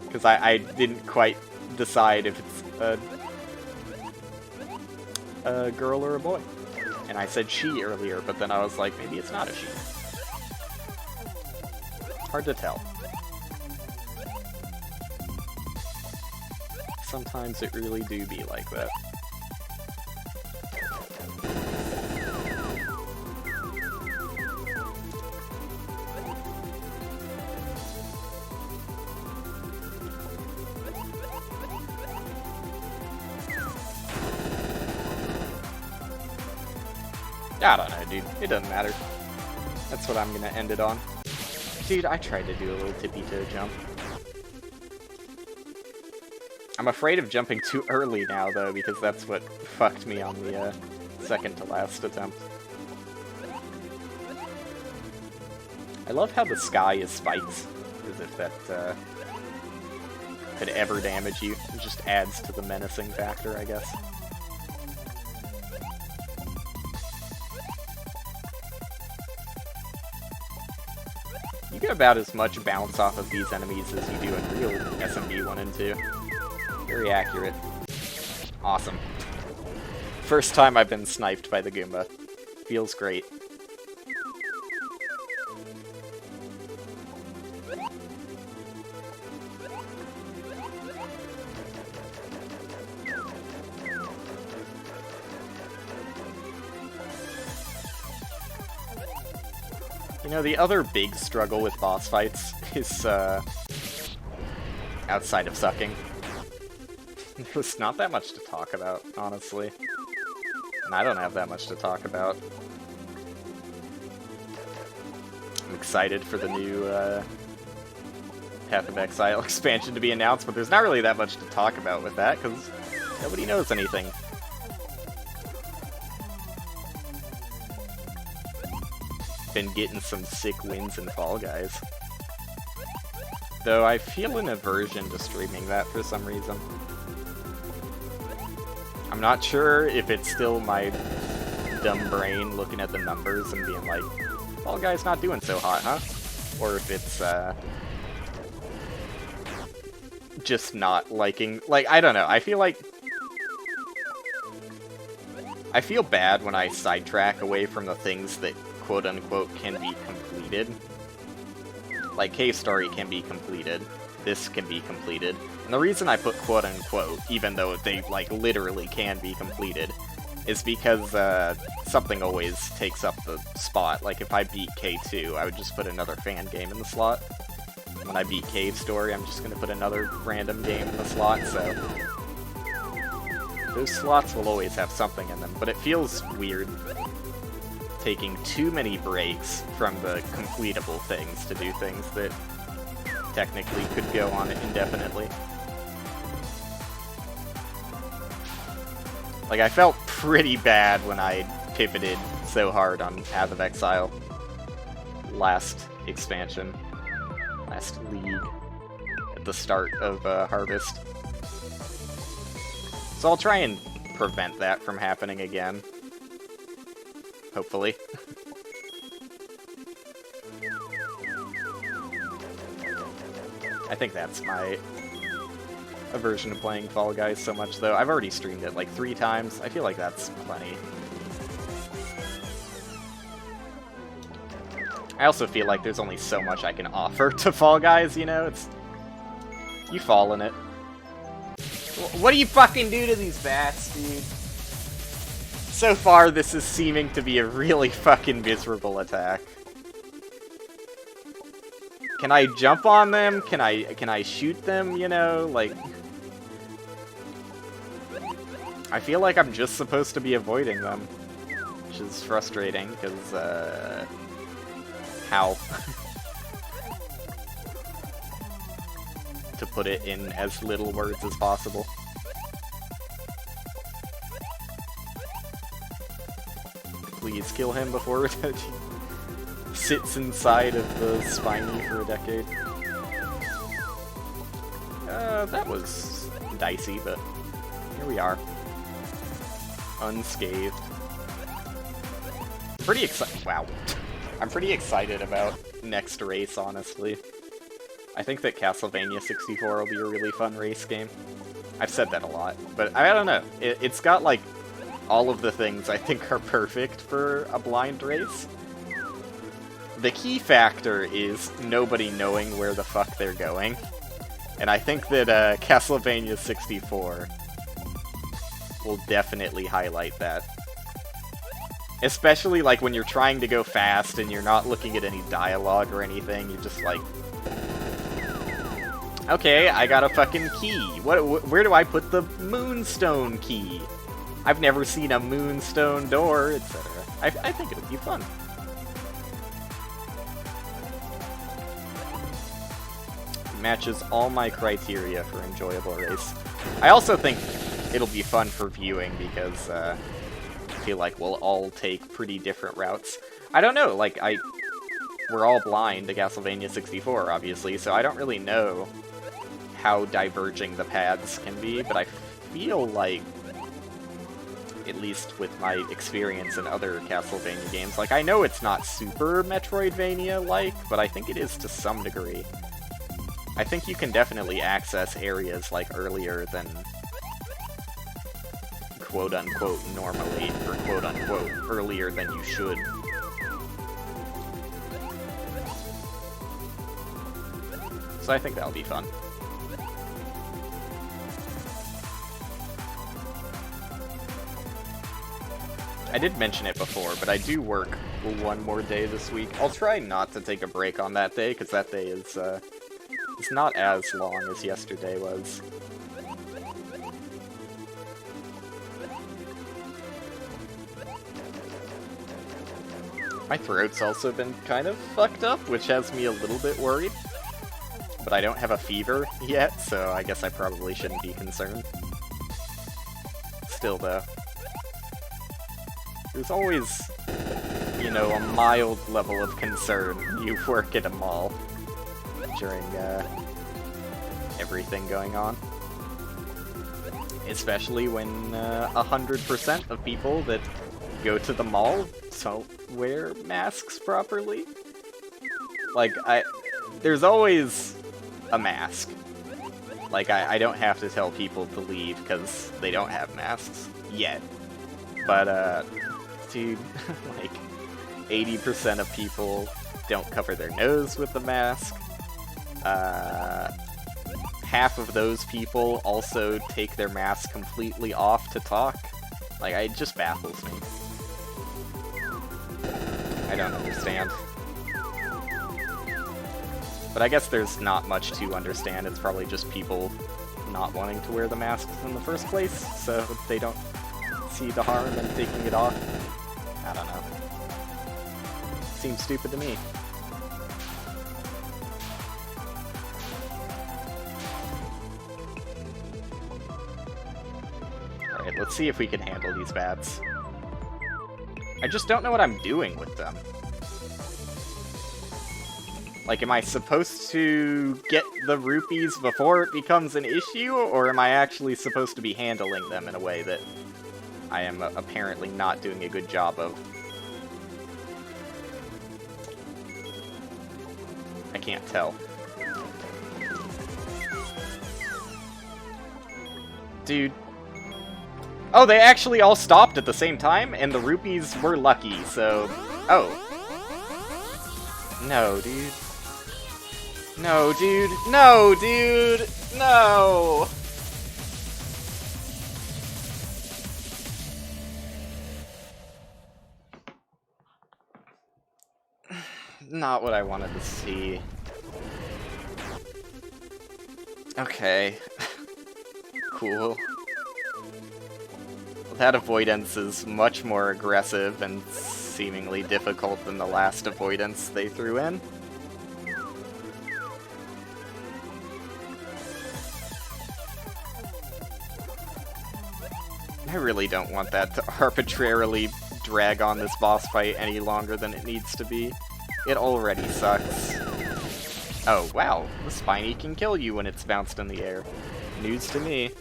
A: Because I didn't quite decide if it's a girl or a boy. And I said she earlier, but then I was like, maybe it's not a she. Hard to tell. Sometimes it really do be like that. I don't know, dude. It doesn't matter. That's what I'm gonna end it on. Dude, I tried to do a little tippy-toe jump. I'm afraid of jumping too early now, though, because that's what fucked me on the second-to-last attempt. I love how the sky is spikes, as if that could ever damage you. It just adds to the menacing factor, I guess. You get about as much bounce off of these enemies as you do in real SMB 1 and 2. Very accurate. Awesome. First time I've been sniped by the Goomba. Feels great. You know, the other big struggle with boss fights is, outside of sucking. There's not that much to talk about, honestly. And I don't have that much to talk about. I'm excited for the new, Path of Exile expansion to be announced, but there's not really that much to talk about with that, because nobody knows anything. been getting some sick wins in Fall Guys. Though I feel an aversion to streaming that for some reason. I'm not sure if it's still my dumb brain looking at the numbers and being like, Fall Guys not doing so hot, huh? Or if it's, just not liking, like, I don't know, I feel bad when I sidetrack away from the things that quote-unquote can be completed. Like, Cave Story can be completed, this can be completed, and the reason I put quote-unquote, even though they, like, literally can be completed, is because, something always takes up the spot. Like, if I beat K2, I would just put another fan game in the slot. When I beat Cave Story, I'm just gonna put another random game in the slot, so... those slots will always have something in them, but it feels weird taking too many breaks from the completable things to do things that technically could go on indefinitely. Like, I felt pretty bad when I pivoted so hard on Path of Exile last expansion, last league, at the start of Harvest. So I'll try and prevent that from happening again. Hopefully. I think that's my aversion to playing Fall Guys so much, though. I've already streamed it like 3 times. I feel like that's plenty. I also feel like there's only so much I can offer to Fall Guys, you know? It's... you fall in it. What do you fucking do to these bats, dude? So far, this is seeming to be a really fucking miserable attack. Can I jump on them? Can I shoot them, you know? Like... I feel like I'm just supposed to be avoiding them. Which is frustrating, because, how? To put it in as little words as possible. Please kill him before he sits inside of the spiny for a decade. That was dicey, but here we are. Unscathed. Pretty excited. Wow. I'm pretty excited about next race, honestly. I think that Castlevania 64 will be a really fun race game. I've said that a lot, but I don't know. It's got, like, all of the things I think are perfect for a blind race. The key factor is nobody knowing where the fuck they're going. And I think that Castlevania 64 will definitely highlight that. Especially, like, when you're trying to go fast and you're not looking at any dialogue or anything, you're just like... okay, I got a fucking key. Where do I put the Moonstone key? I've never seen a Moonstone door, etc. I think it'll be fun. Matches all my criteria for enjoyable race. I also think it'll be fun for viewing because I feel like we'll all take pretty different routes. I don't know, like, we're all blind to Castlevania 64, obviously, so I don't really know how diverging the paths can be, but I feel like, at least with my experience in other Castlevania games, like, I know it's not super Metroidvania-like, but I think it is to some degree. I think you can definitely access areas, like, earlier than quote-unquote normally, or quote-unquote earlier than you should. So I think that'll be fun. I did mention it before, but I do work one more day this week. I'll try not to take a break on that day, because that day is, it's not as long as yesterday was. My throat's also been kind of fucked up, which has me a little bit worried. But I don't have a fever yet, so I guess I probably shouldn't be concerned. Still, though. There's always, you know, a mild level of concern. You work at a mall during everything going on. Especially when 100% of people that go to the mall don't wear masks properly. Like, there's always a mask. Like, I don't have to tell people to leave because they don't have masks yet. But, dude, like, 80% of people don't cover their nose with the mask. Half of those people also take their mask completely off to talk. Like, it just baffles me. I don't understand. But I guess there's not much to understand. It's probably just people not wanting to wear the masks in the first place, so they don't see the harm in taking it off. I don't know. Seems stupid to me. Alright, let's see if we can handle these bats. I just don't know what I'm doing with them. Like, am I supposed to get the rupees before it becomes an issue, or am I actually supposed to be handling them in a way that I am apparently not doing a good job of? I can't tell. Dude. Oh, they actually all stopped at the same time, and the rupees were lucky, so... Oh. No, dude. No, dude. No, dude! No! Not what I wanted to see. Okay. Cool. That avoidance is much more aggressive and seemingly difficult than the last avoidance they threw in. I really don't want that to arbitrarily drag on this boss fight any longer than it needs to be. It already sucks. Oh, wow. The Spiny can kill you when it's bounced in the air. News to me.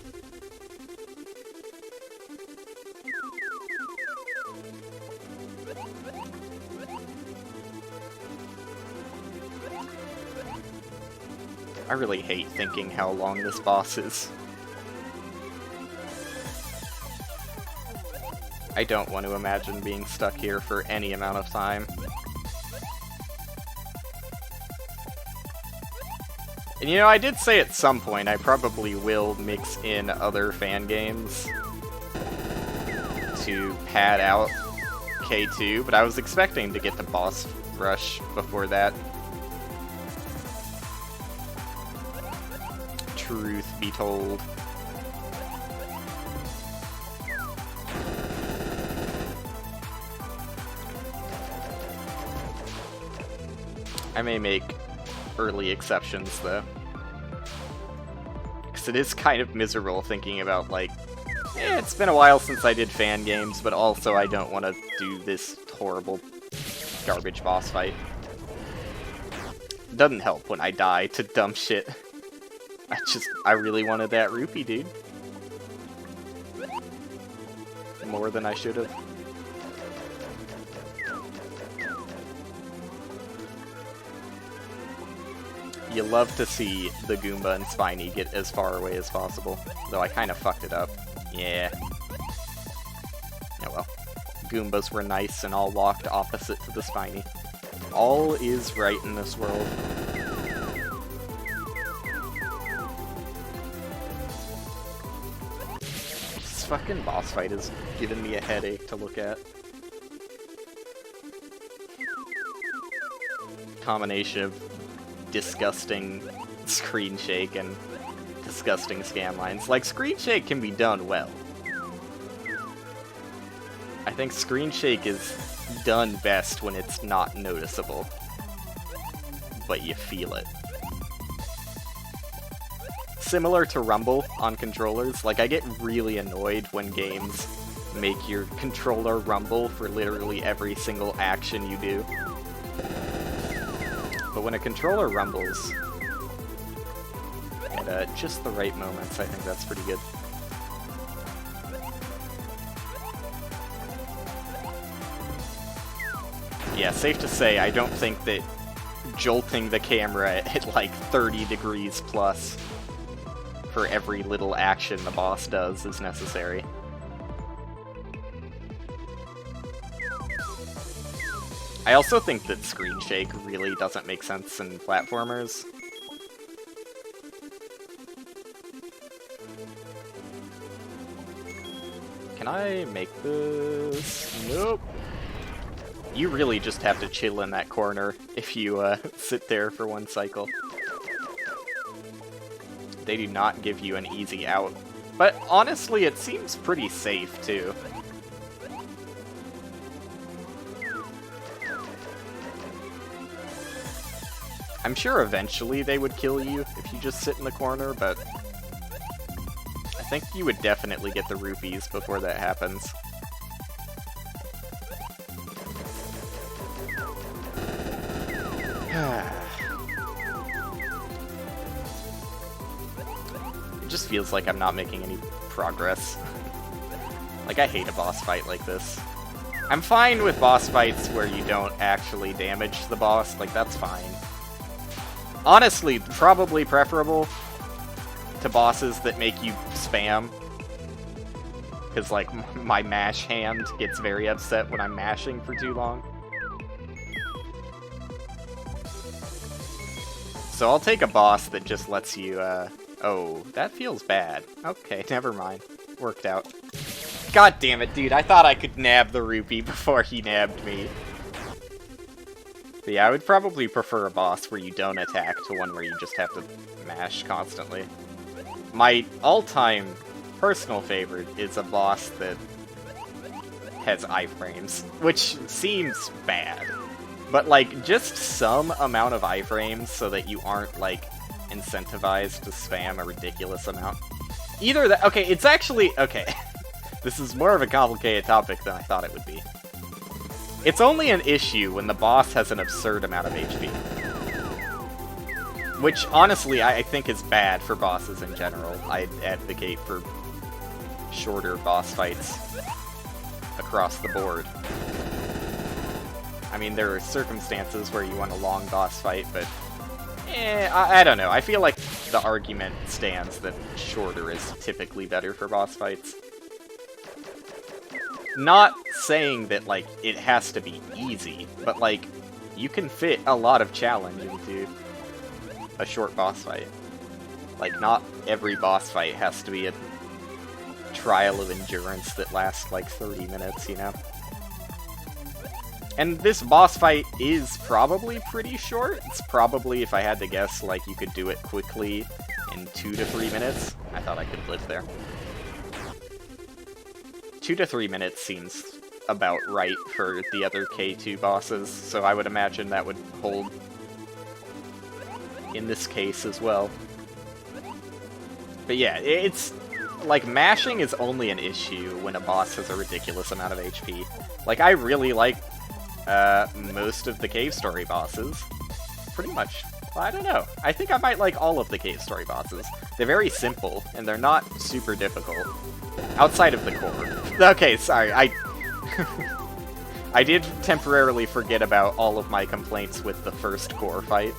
A: I really hate thinking how long this boss is. I don't want to imagine being stuck here for any amount of time. And you know, I did say at some point I probably will mix in other fan games to pad out K2, but I was expecting to get to boss rush before that. Truth be told. I may make early exceptions, though. Because it is kind of miserable thinking about, like, it's been a while since I did fan games, but also I don't want to do this horrible garbage boss fight. It doesn't help when I die to dumb shit. I really wanted that rupee, dude. More than I should have. You love to see the Goomba and Spiny get as far away as possible. Though I kind of fucked it up. Yeah. Oh well. Goombas were nice and all walked opposite to the Spiny. All is right in this world. This fucking boss fight is giving me a headache to look at. Combination of disgusting screen shake and disgusting scan lines. Like, screen shake can be done well. I think screen shake is done best when it's not noticeable, but you feel it. Similar to Rumble on controllers, like, I get really annoyed when games make your controller rumble for literally every single action you do. But when a controller rumbles at just the right moments, I think that's pretty good. Yeah, safe to say, I don't think that jolting the camera at like 30 degrees plus for every little action the boss does is necessary. I also think that screen shake really doesn't make sense in platformers. Can I make this? Nope. You really just have to chill in that corner if you sit there for one cycle. They do not give you an easy out. But honestly, it seems pretty safe, too. I'm sure eventually they would kill you if you just sit in the corner, but I think you would definitely get the rupees before that happens. It just feels like I'm not making any progress. Like, I hate a boss fight like this. I'm fine with boss fights where you don't actually damage the boss, like, that's fine. Honestly, probably preferable to bosses that make you spam. Because, like, my mash hand gets very upset when I'm mashing for too long. So I'll take a boss that just lets you, oh, that feels bad. Okay, never mind. Worked out. God damn it, dude, I thought I could nab the rupee before he nabbed me. But yeah, I would probably prefer a boss where you don't attack to one where you just have to mash constantly. My all-time personal favorite is a boss that has iframes, which seems bad. But, like, just some amount of iframes so that you aren't, like, incentivized to spam a ridiculous amount. Either that... Okay, it's actually... Okay. This is more of a complicated topic than I thought it would be. It's only an issue when the boss has an absurd amount of HP. Which, honestly, I think is bad for bosses in general. I advocate for shorter boss fights across the board. I mean, there are circumstances where you want a long boss fight, but I don't know. I feel like the argument stands that shorter is typically better for boss fights. Not saying that, like, it has to be easy, but, like, you can fit a lot of challenge into a short boss fight. Like, not every boss fight has to be a trial of endurance that lasts, like, 30 minutes, you know? And this boss fight is probably pretty short. It's probably, if I had to guess, like, you could do it quickly in 2 to 3 minutes. I thought I could live there. 2 to 3 minutes seems about right for the other K2 bosses, so I would imagine that would hold in this case as well. But yeah, it's... like, mashing is only an issue when a boss has a ridiculous amount of HP. Like, I really like most of the Cave Story bosses. Pretty much. Well, I don't know. I think I might like all of the Cave Story bosses. They're very simple, and they're not super difficult. Outside of the core. Okay, sorry, I did temporarily forget about all of my complaints with the first core fight.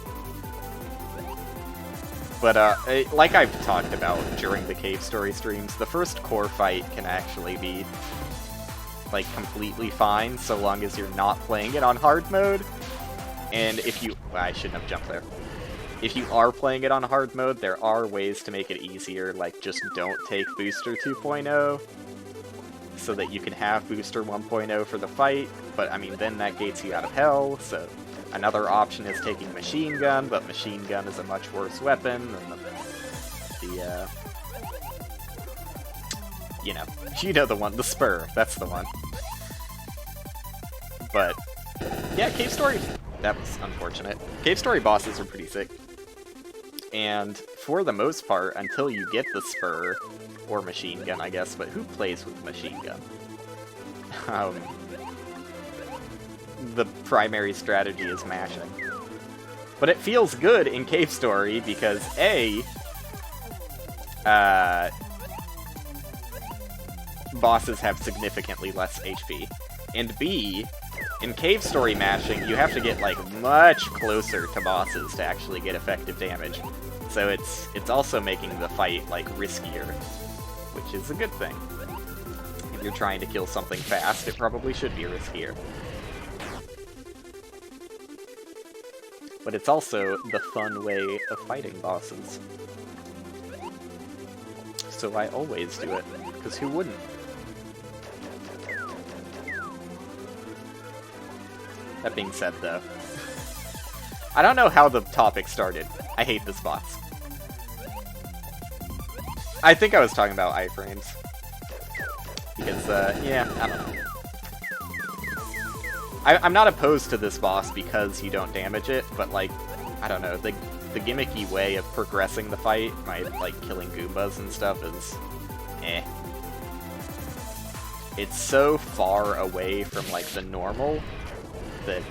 A: But, like I've talked about during the Cave Story streams, the first core fight can actually be, like, completely fine, so long as you're not playing it on hard mode. And if you... well, I shouldn't have jumped there. If you are playing it on hard mode, there are ways to make it easier, like just don't take Booster 2.0, so that you can have Booster 1.0 for the fight, but I mean, then that gates you out of hell, so another option is taking Machine Gun, but Machine Gun is a much worse weapon than the you know the one, the Spur, that's the one. But, yeah, Cave Story, that was unfortunate. Cave Story bosses are pretty sick. And for the most part, until you get the Spur, or Machine Gun, I guess, but who plays with Machine Gun? the primary strategy is mashing. But it feels good in Cave Story because A, bosses have significantly less HP, and B, in Cave Story mashing, you have to get, like, much closer to bosses to actually get effective damage. So it's also making the fight, like, riskier, which is a good thing. If you're trying to kill something fast, it probably should be riskier. But it's also the fun way of fighting bosses. So I always do it, because who wouldn't? That being said, though, I don't know how the topic started. I hate this boss. I think I was talking about iframes. Because, yeah, I don't know. I'm not opposed to this boss because you don't damage it, but, like, I don't know, the gimmicky way of progressing the fight, by, like, killing Goombas and stuff is, eh. It's so far away from, like, the normal that,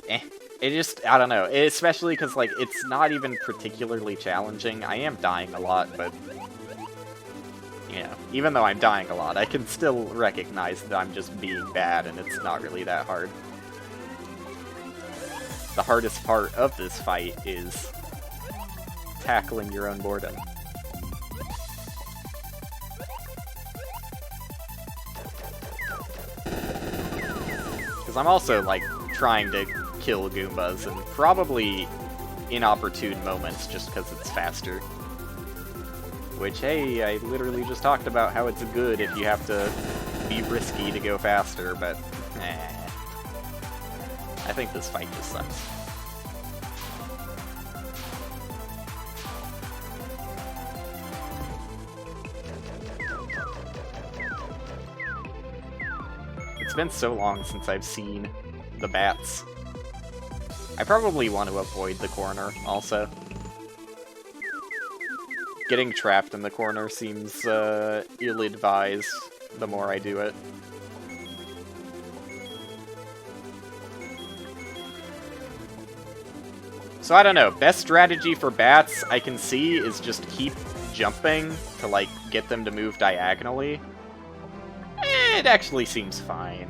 A: it just, I don't know, especially because, like, it's not even particularly challenging. I am dying a lot, but, you know, even though I'm dying a lot, I can still recognize that I'm just being bad, and it's not really that hard. The hardest part of this fight is tackling your own boredom. Because I'm also, like, trying to kill Goombas, and probably inopportune moments just because it's faster. Which, hey, I literally just talked about how it's good if you have to be risky to go faster, but, I think this fight just sucks. It's been so long since I've seen the bats. I probably want to avoid the corner, also. Getting trapped in the corner seems ill-advised the more I do it. So I don't know, best strategy for bats I can see is just keep jumping to, like, get them to move diagonally. It actually seems fine.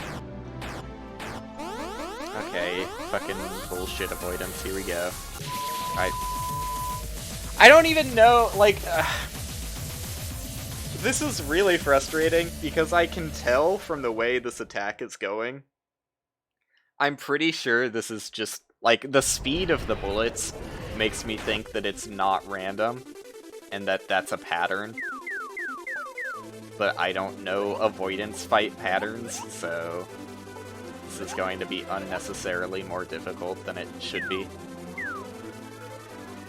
A: Okay, fucking bullshit avoidance, here we go. Alright. I don't even know, like, this is really frustrating, because I can tell from the way this attack is going. I'm pretty sure this is just, like, the speed of the bullets makes me think that it's not random, and that that's a pattern. But I don't know avoidance fight patterns, so this is going to be unnecessarily more difficult than it should be.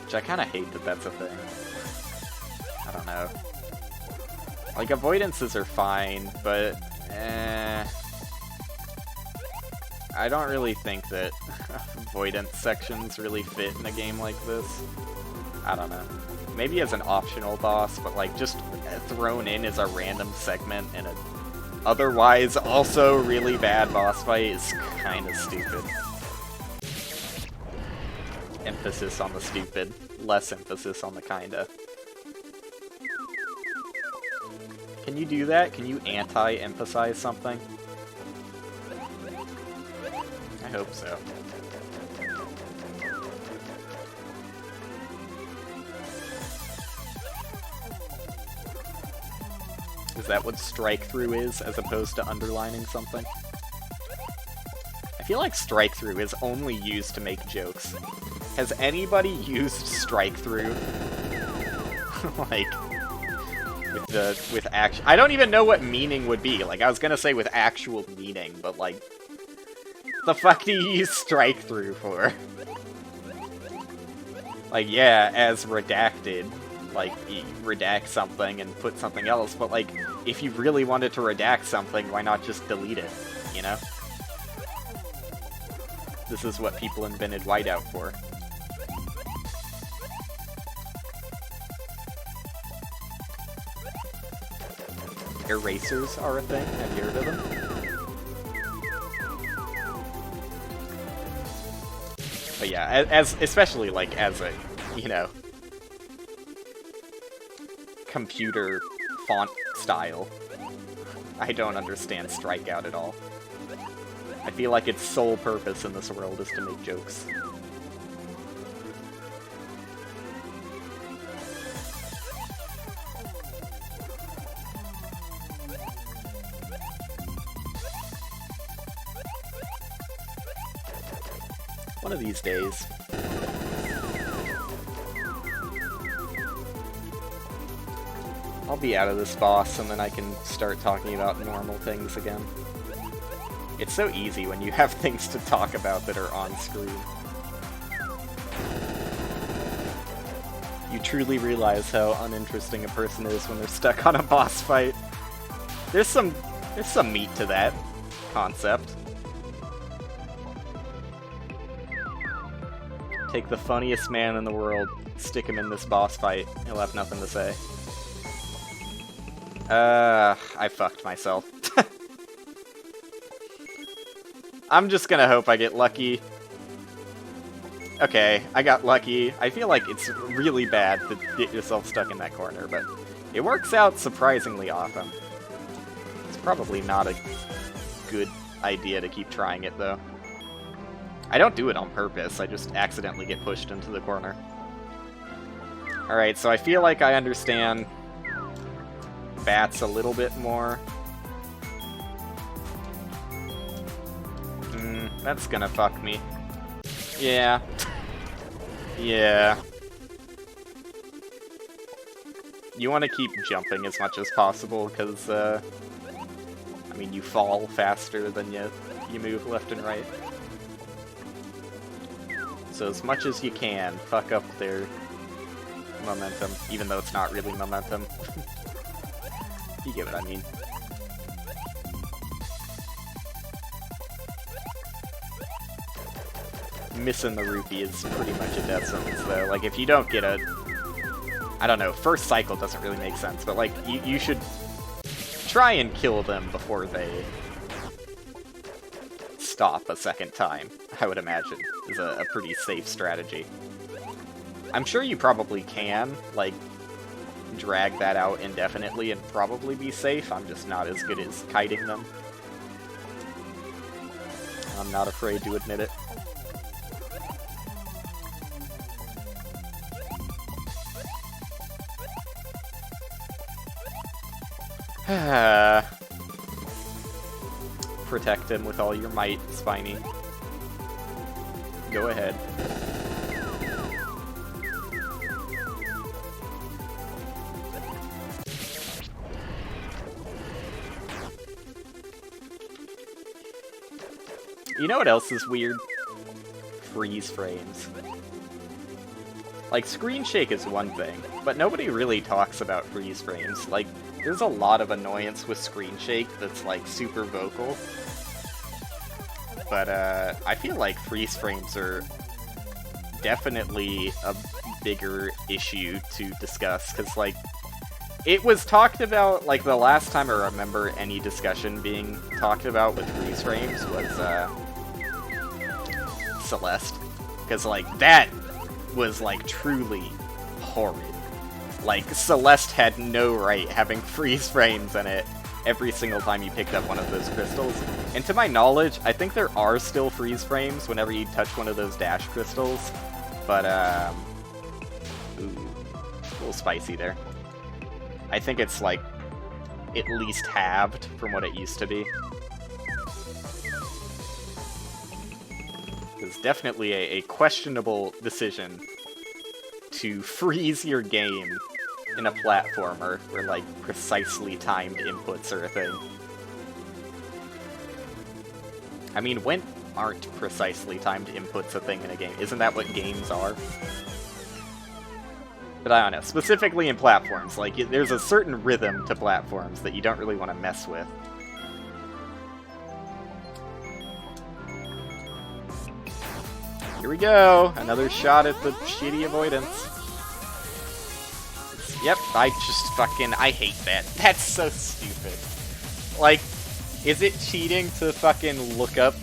A: Which I kind of hate that that's a thing. I don't know. Like, avoidances are fine, but, I don't really think that avoidance sections really fit in a game like this. I don't know. Maybe as an optional boss, but, like, just thrown in as a random segment in a otherwise also really bad boss fight is kind of stupid. Emphasis on the stupid, less emphasis on the kinda. Can you do that? Can you anti-emphasize something? I hope so. Is that what strike through is, as opposed to underlining something? I feel like strike through is only used to make jokes. Has anybody used strike through? Like, with action. I don't even know what meaning would be. Like, I was gonna say with actual meaning, but, like, the fuck do you use strike through for? Like, yeah, as redacted, like, you redact something and put something else, but, like, if you really wanted to redact something, why not just delete it, you know? This is what people invented whiteout for. erasers are a thing. Have you heard of them? But yeah, especially like as a, you know, computer font style, I don't understand Strikeout at all. I feel like its sole purpose in this world is to make jokes. One of these days. I'll be out of this boss, and then I can start talking about normal things again. It's so easy when you have things to talk about that are on screen. You truly realize how uninteresting a person is when they're stuck on a boss fight. There's some meat to that concept. Take the funniest man in the world, stick him in this boss fight, he'll have nothing to say. I fucked myself. I'm just gonna hope I get lucky. Okay, I got lucky. I feel like it's really bad to get yourself stuck in that corner, but it works out surprisingly often. It's probably not a good idea to keep trying it, though. I don't do it on purpose, I just accidentally get pushed into the corner. Alright, so I feel like I understand bats a little bit more. That's gonna fuck me. Yeah. Yeah. You want to keep jumping as much as possible, because, I mean, you fall faster than you move left and right. So as much as you can, fuck up their momentum, even though it's not really momentum. You get what I mean. Missing the rupee is pretty much a death sentence, though. Like, if you don't get a... I don't know, first cycle doesn't really make sense, but, like, you should try and kill them before they stop a second time, I would imagine, is a pretty safe strategy. I'm sure you probably can, like, drag that out indefinitely and probably be safe. I'm just not as good as kiting them. I'm not afraid to admit it. Protect him with all your might, Spiny. Go ahead. You know what else is weird? Freeze frames. Like, screen shake is one thing, but nobody really talks about freeze frames. Like, there's a lot of annoyance with screen shake that's, like, super vocal. But, I feel like freeze frames are definitely a bigger issue to discuss, because, like, it was talked about, like, the last time I remember any discussion being talked about with freeze frames was, Celeste. Because, like, that was, like, truly horrid. Like, Celeste had no right having freeze frames in it every single time you picked up one of those crystals. And to my knowledge, I think there are still freeze frames whenever you touch one of those dash crystals. But, ooh, a little spicy there. I think it's, like, at least halved from what it used to be. It's definitely a questionable decision to freeze your game in a platformer where, like, precisely timed inputs are a thing. I mean, when aren't precisely timed inputs a thing in a game? Isn't that what games are? But I don't know. Specifically in platforms, like, there's a certain rhythm to platforms that you don't really want to mess with. Here we go! Another shot at the shitty avoidance. Yep, I just fucking, I hate that. That's so stupid. Like, is it cheating to fucking look up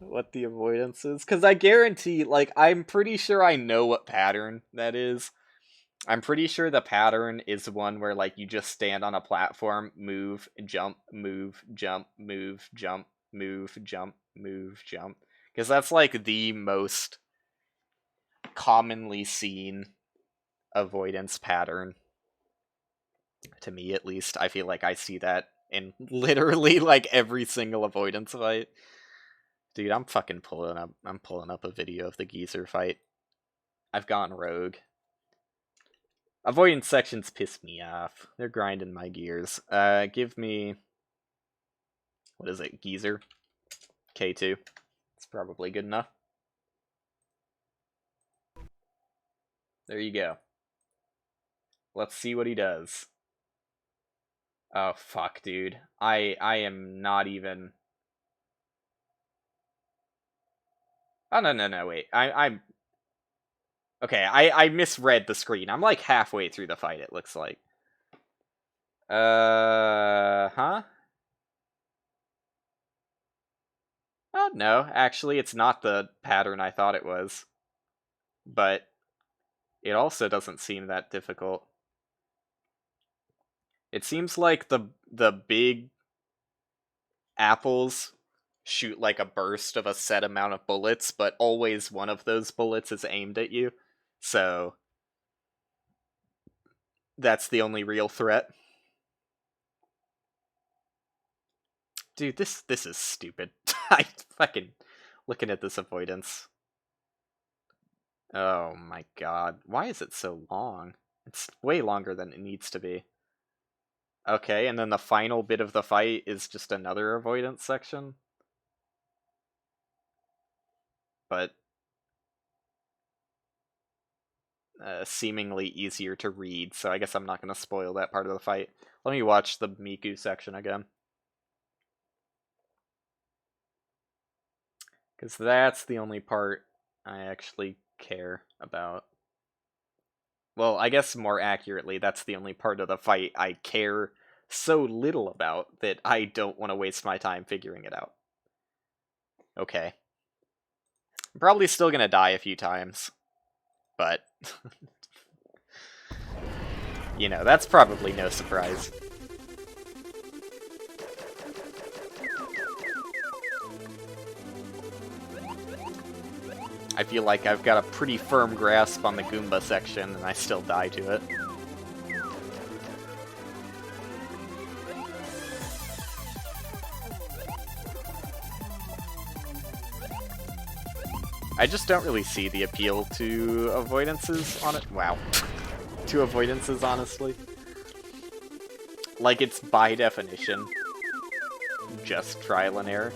A: what the avoidance is? Because I guarantee, like, I'm pretty sure I know what pattern that is. I'm pretty sure the pattern is one where, like, you just stand on a platform, move, jump, move, jump, move, jump, move, jump, move, jump. Because that's, like, the most commonly seen avoidance pattern. To me, at least. I feel like I see that in literally, like, every single avoidance fight. Dude, I'm pulling up a video of the geezer fight. I've gone rogue. Avoidance sections piss me off. They're grinding my gears. Give me... What is it? Geezer? K2. It's probably good enough. There you go. Let's see what he does. Oh, fuck, dude. I am not even... Oh, no, wait. I'm... Okay, I misread the screen. I'm like halfway through the fight, it looks like. Huh? Oh, no. Actually, it's not the pattern I thought it was. But it also doesn't seem that difficult. It seems like the big apples shoot like a burst of a set amount of bullets, but always one of those bullets is aimed at you. So that's the only real threat. Dude, this is stupid. I fucking looking at this avoidance. Oh my god. Why is it so long? It's way longer than it needs to be. Okay, and then the final bit of the fight is just another avoidance section. But seemingly easier to read, so I guess I'm not going to spoil that part of the fight. Let me watch the Miku section again. Because that's the only part I actually care about. Well, I guess more accurately, that's the only part of the fight I care so little about that I don't want to waste my time figuring it out. Okay. I'm probably still going to die a few times, but... you know, that's probably no surprise. I feel like I've got a pretty firm grasp on the Goomba section, and I still die to it. I just don't really see the appeal to avoidances on it. Wow. To avoidances, honestly. Like, it's by definition just trial and error.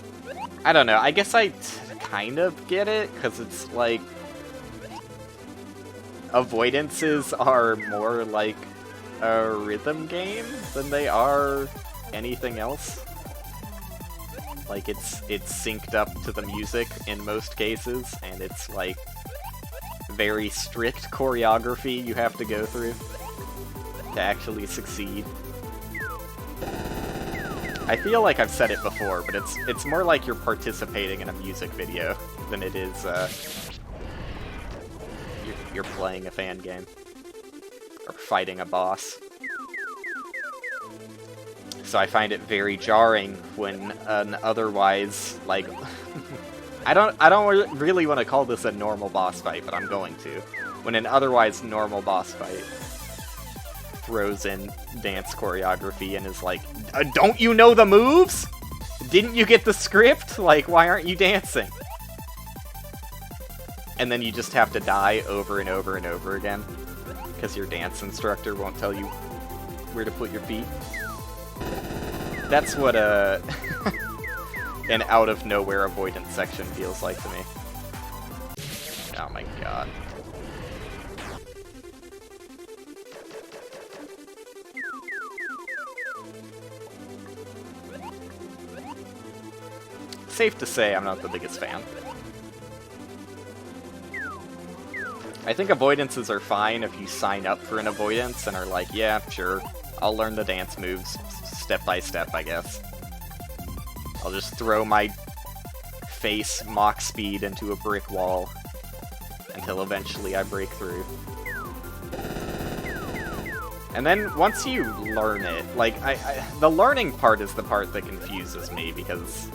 A: I don't know, I guess I kind of get it, because it's like... avoidances are more like a rhythm game than they are anything else. Like, it's synced up to the music in most cases, and it's like very strict choreography you have to go through to actually succeed. I feel like I've said it before, but it's more like you're participating in a music video than it is you're playing a fan game or fighting a boss. So I find it very jarring when an otherwise, like, I don't really want to call this a normal boss fight, but I'm going to. When an otherwise normal boss fight throws in dance choreography and is like, don't you know the moves? Didn't you get the script? Like, why aren't you dancing? And then you just have to die over and over and over again because your dance instructor won't tell you where to put your feet. That's what an out-of-nowhere avoidance section feels like to me. Oh my god. Safe to say I'm not the biggest fan. I think avoidances are fine if you sign up for an avoidance and are like, yeah, sure, I'll learn the dance moves step by step, I guess. I'll just throw my face Mach speed into a brick wall until eventually I break through. And then once you learn it, like, the learning part is the part that confuses me, because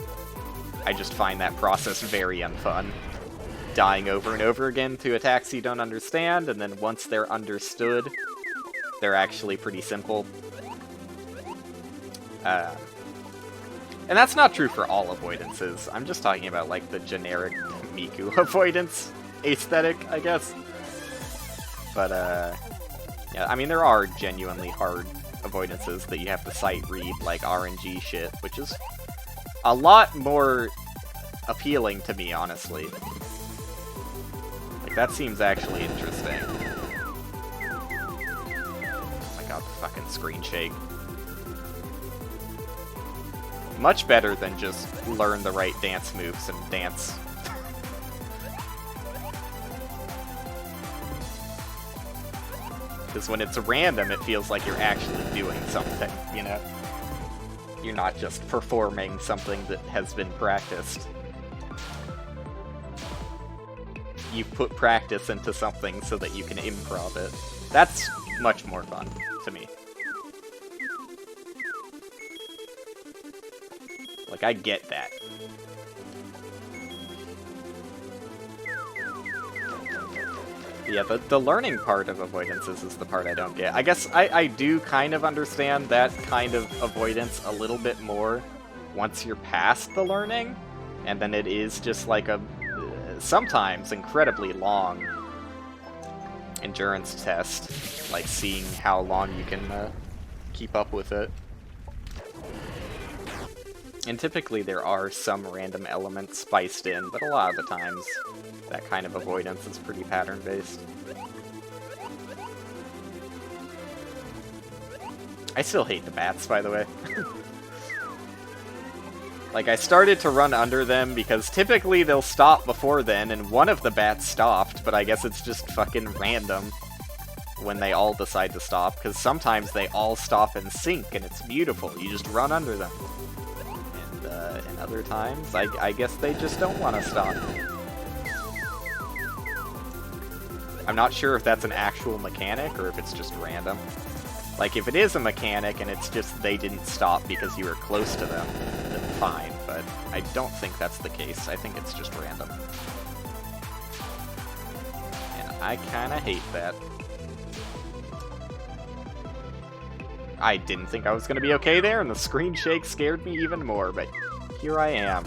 A: I just find that process very unfun. Dying over and over again to attacks you don't understand, and then once they're understood, they're actually pretty simple. And that's not true for all avoidances. I'm just talking about, like, the generic Miku avoidance aesthetic, I guess. But, yeah, I mean, there are genuinely hard avoidances that you have to sight read, like RNG shit, which is a lot more appealing to me, honestly. Like, that seems actually interesting. Oh my god, the fucking screen shake. Much better than just learn the right dance moves and dance. Because when it's random, it feels like you're actually doing something, you know? You're not just performing something that has been practiced. You put practice into something so that you can improv it. That's much more fun to me. Like, I get that. Yeah, the learning part of avoidances is the part I don't get. I guess I do kind of understand that kind of avoidance a little bit more once you're past the learning, and then it is just like a sometimes incredibly long endurance test, like seeing how long you can keep up with it. And typically there are some random elements spiced in, but a lot of the times that kind of avoidance is pretty pattern-based. I still hate the bats, by the way. Like, I started to run under them because typically they'll stop before then, and one of the bats stopped, but I guess it's just fucking random when they all decide to stop, because sometimes they all stop in sync, and it's beautiful. You just run under them. And other times, I guess they just don't want to stop. I'm not sure if that's an actual mechanic, or if it's just random. Like, if it is a mechanic, and it's just they didn't stop because you were close to them, then fine, but I don't think that's the case. I think it's just random. And I kinda hate that. I didn't think I was gonna be okay there, and the screen shake scared me even more, but here I am.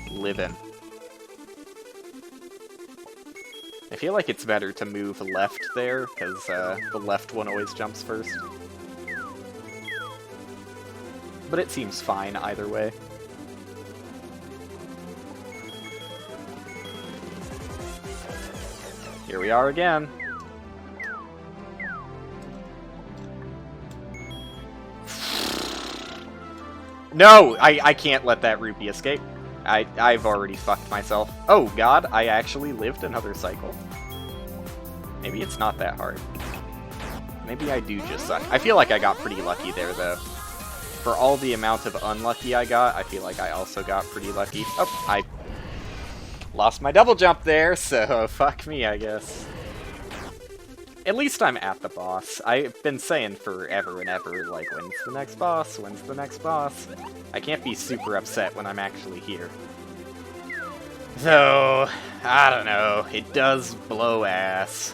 A: Living. I feel like it's better to move left there, because the left one always jumps first. But it seems fine either way. Here we are again. No! I can't let that rupee escape. I've already fucked myself. Oh god, I actually lived another cycle. Maybe it's not that hard. Maybe I do just suck. I feel like I got pretty lucky there, though. For all the amount of unlucky I got, I feel like I also got pretty lucky. Oh, I lost my double jump there, so fuck me, I guess. At least I'm at the boss. I've been saying forever and ever, like, when's the next boss? When's the next boss? I can't be super upset when I'm actually here. Though, I don't know, it does blow ass.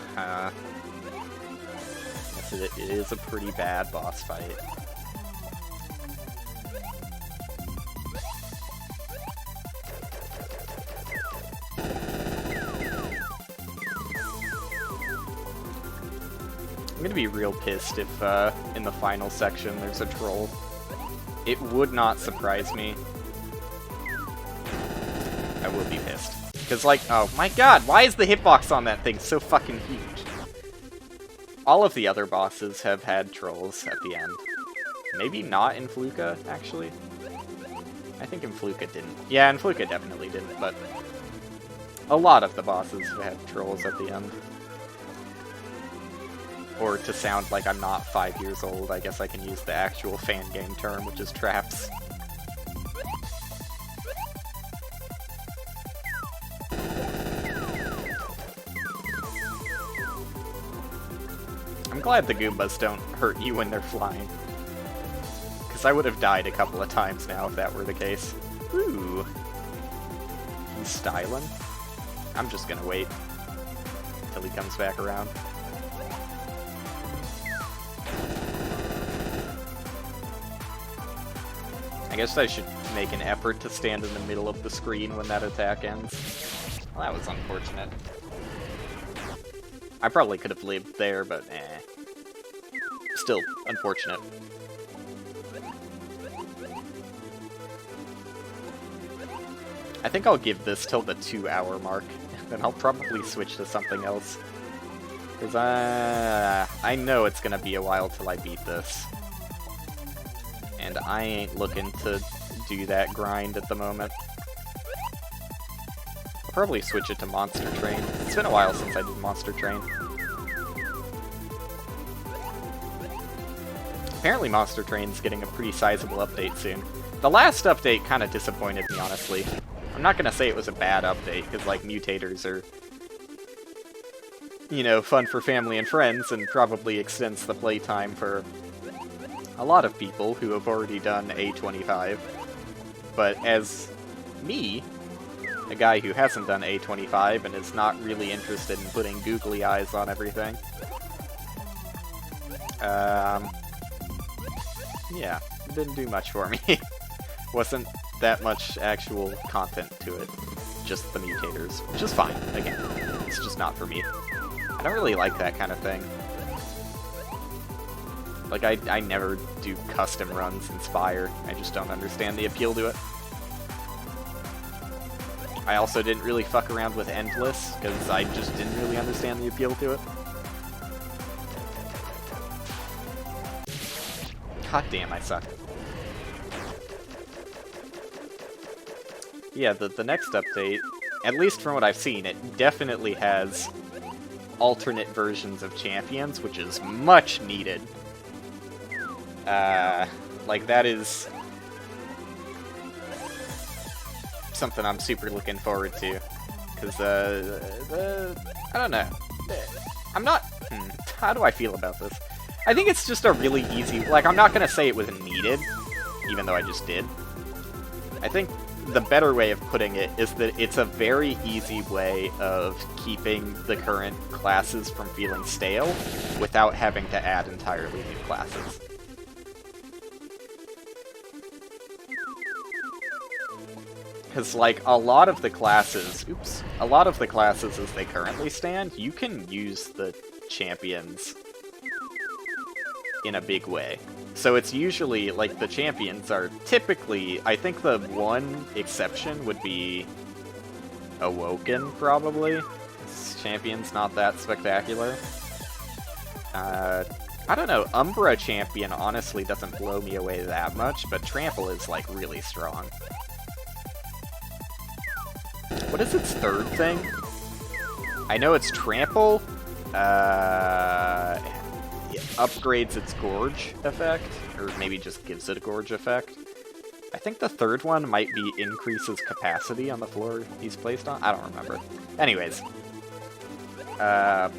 A: Yes, it is a pretty bad boss fight. I'm gonna be real pissed if, in the final section there's a troll. It would not surprise me. I will be pissed. Because, like, oh my god, why is the hitbox on that thing so fucking huge? All of the other bosses have had trolls at the end. Maybe not in Fluka, actually. I think in Fluka didn't. Yeah, in Fluka definitely didn't, but A lot of the bosses have had trolls at the end. Or to sound like I'm not 5 years old, I guess I can use the actual fan game term, which is traps. I'm glad the Goombas don't hurt you when they're flying. Because I would have died a couple of times now if that were the case. Ooh. He's styling. I'm just gonna wait till he comes back around. I guess I should make an effort to stand in the middle of the screen when that attack ends. Well, that was unfortunate. I probably could have lived there, but eh. Still, unfortunate. I think I'll give this till the 2-hour mark, then I'll probably switch to something else. Because I know it's gonna be a while till I beat this. And I ain't looking to do that grind at the moment. I'll probably switch it to Monster Train. It's been a while since I did Monster Train. Apparently Monster Train's getting a pretty sizable update soon. The last update kind of disappointed me, honestly. I'm not gonna say it was a bad update, because, like, mutators are, you know, fun for family and friends, and probably extends the playtime for a lot of people who have already done A25. But as me, a guy who hasn't done A25 and is not really interested in putting googly eyes on everything, yeah, didn't do much for me. Wasn't that much actual content to it. Just the mutators, which is fine. Again, it's just not for me. I don't really like that kind of thing. Like, I never do custom runs in Spire. I just don't understand the appeal to it. I also didn't really fuck around with Endless, because I just didn't really understand the appeal to it. God damn, I suck. Yeah, the next update, at least from what I've seen, it definitely has alternate versions of champions, which is much needed. Like, that is something I'm super looking forward to. Because, I don't know. I'm not... how do I feel about this? I think it's just a really easy... Like, I'm not gonna say it was needed, even though I just did. I think the better way of putting it is that it's a very easy way of keeping the current classes from feeling stale without having to add entirely new classes. Because, like, a lot of the classes as they currently stand, you can use the champions in a big way. So it's usually, like, the champions are typically, I think the one exception would be Awoken, probably. This champion's not that spectacular. I don't know, Umbra champion honestly doesn't blow me away that much, but Trample is, like, really strong. What is its third thing? I know it's Trample. It upgrades its Gorge effect, or maybe just gives it a Gorge effect. I think the third one might be increases capacity on the floor he's placed on. I don't remember. Anyways.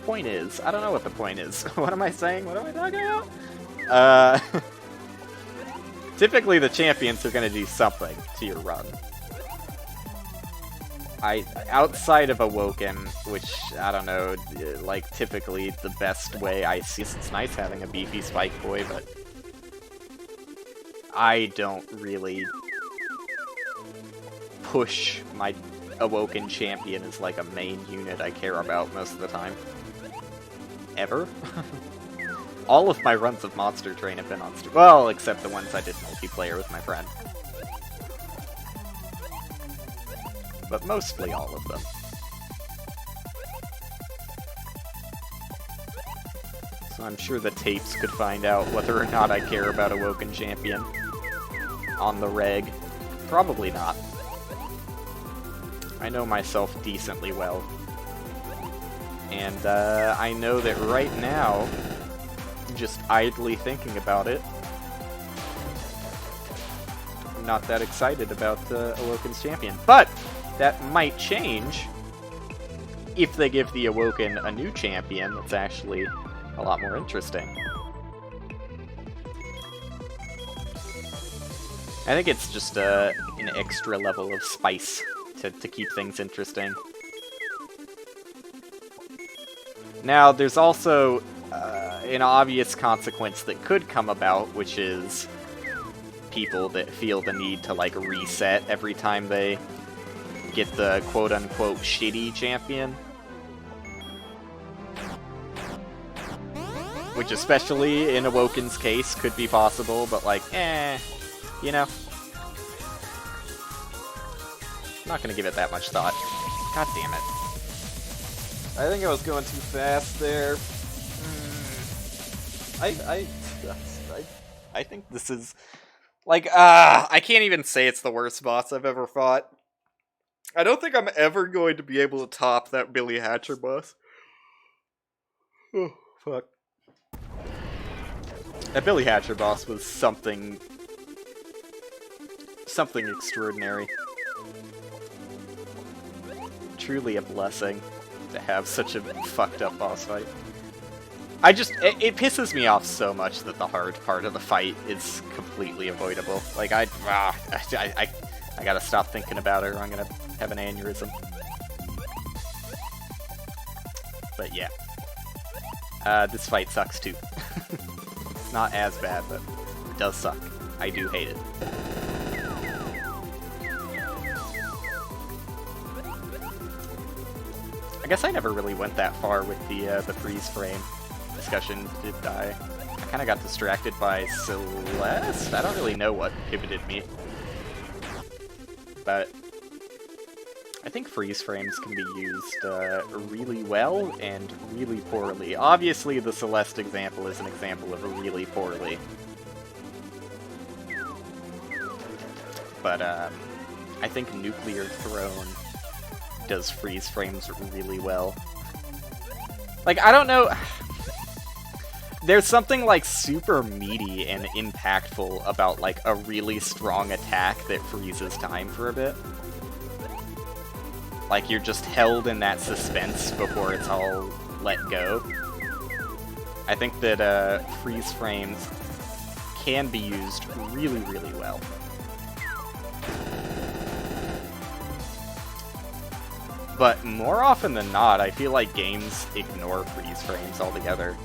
A: Point is, I don't know what the point is. What am I saying? What am I talking about? Typically the champions are going to do something to your run. Outside of Awoken, which, I don't know, like, typically the best way I see it, it's nice having a beefy Spike Boy, but I don't really push my Awoken champion as, like, a main unit I care about most of the time. Ever? All of my runs of Monster Train have been on well, except the ones I did multiplayer with my friend. But mostly all of them. So I'm sure the tapes could find out whether or not I care about Awoken Champion on the reg. Probably not. I know myself decently well. And I know that right now, just idly thinking about it, I'm not that excited about Awoken's champion. But that might change if they give the Awoken a new champion that's actually a lot more interesting. I think it's just an extra level of spice to keep things interesting. Now, there's also an obvious consequence that could come about, which is people that feel the need to, like, reset every time they get the quote-unquote shitty champion. Which, especially in Awoken's case, could be possible, but, like, you know. I'm not gonna give it that much thought. God damn it. I think I was going too fast there. I think this is... Like, I can't even say it's the worst boss I've ever fought. I don't think I'm ever going to be able to top that Billy Hatcher boss. Oh, fuck. That Billy Hatcher boss was something extraordinary. Truly a blessing to have such a fucked up boss fight. It pisses me off so much that the hard part of the fight is completely avoidable. Like, I gotta stop thinking about it or I'm gonna have an aneurysm. But yeah. This fight sucks too. It's not as bad, but it does suck. I do hate it. I guess I never really went that far with the freeze frame discussion, did I? I kind of got distracted by Celeste? I don't really know what pivoted me. But I think freeze frames can be used really well and really poorly. Obviously, the Celeste example is an example of really poorly. But I think Nuclear Throne does freeze frames really well. Like, I don't know... There's something, like, super meaty and impactful about, like, a really strong attack that freezes time for a bit. Like, you're just held in that suspense before it's all let go. I think that freeze frames can be used really, really well. But more often than not, I feel like games ignore freeze frames altogether.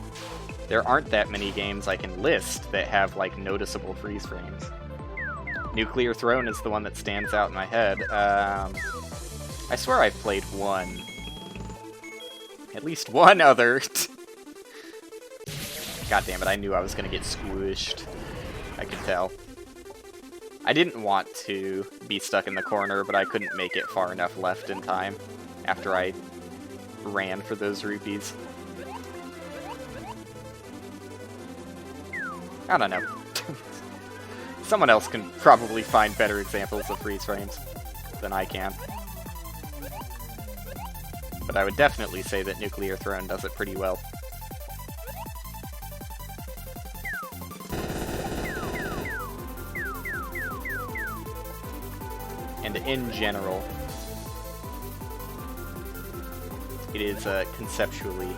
A: There aren't that many games I can list that have, like, noticeable freeze frames. Nuclear Throne is the one that stands out in my head. I swear I've played one. At least one other. God damn it, I knew I was gonna get squished. I could tell. I didn't want to be stuck in the corner, but I couldn't make it far enough left in time after I ran for those rupees. I don't know. Someone else can probably find better examples of freeze frames than I can. But I would definitely say that Nuclear Throne does it pretty well. And in general, it is conceptually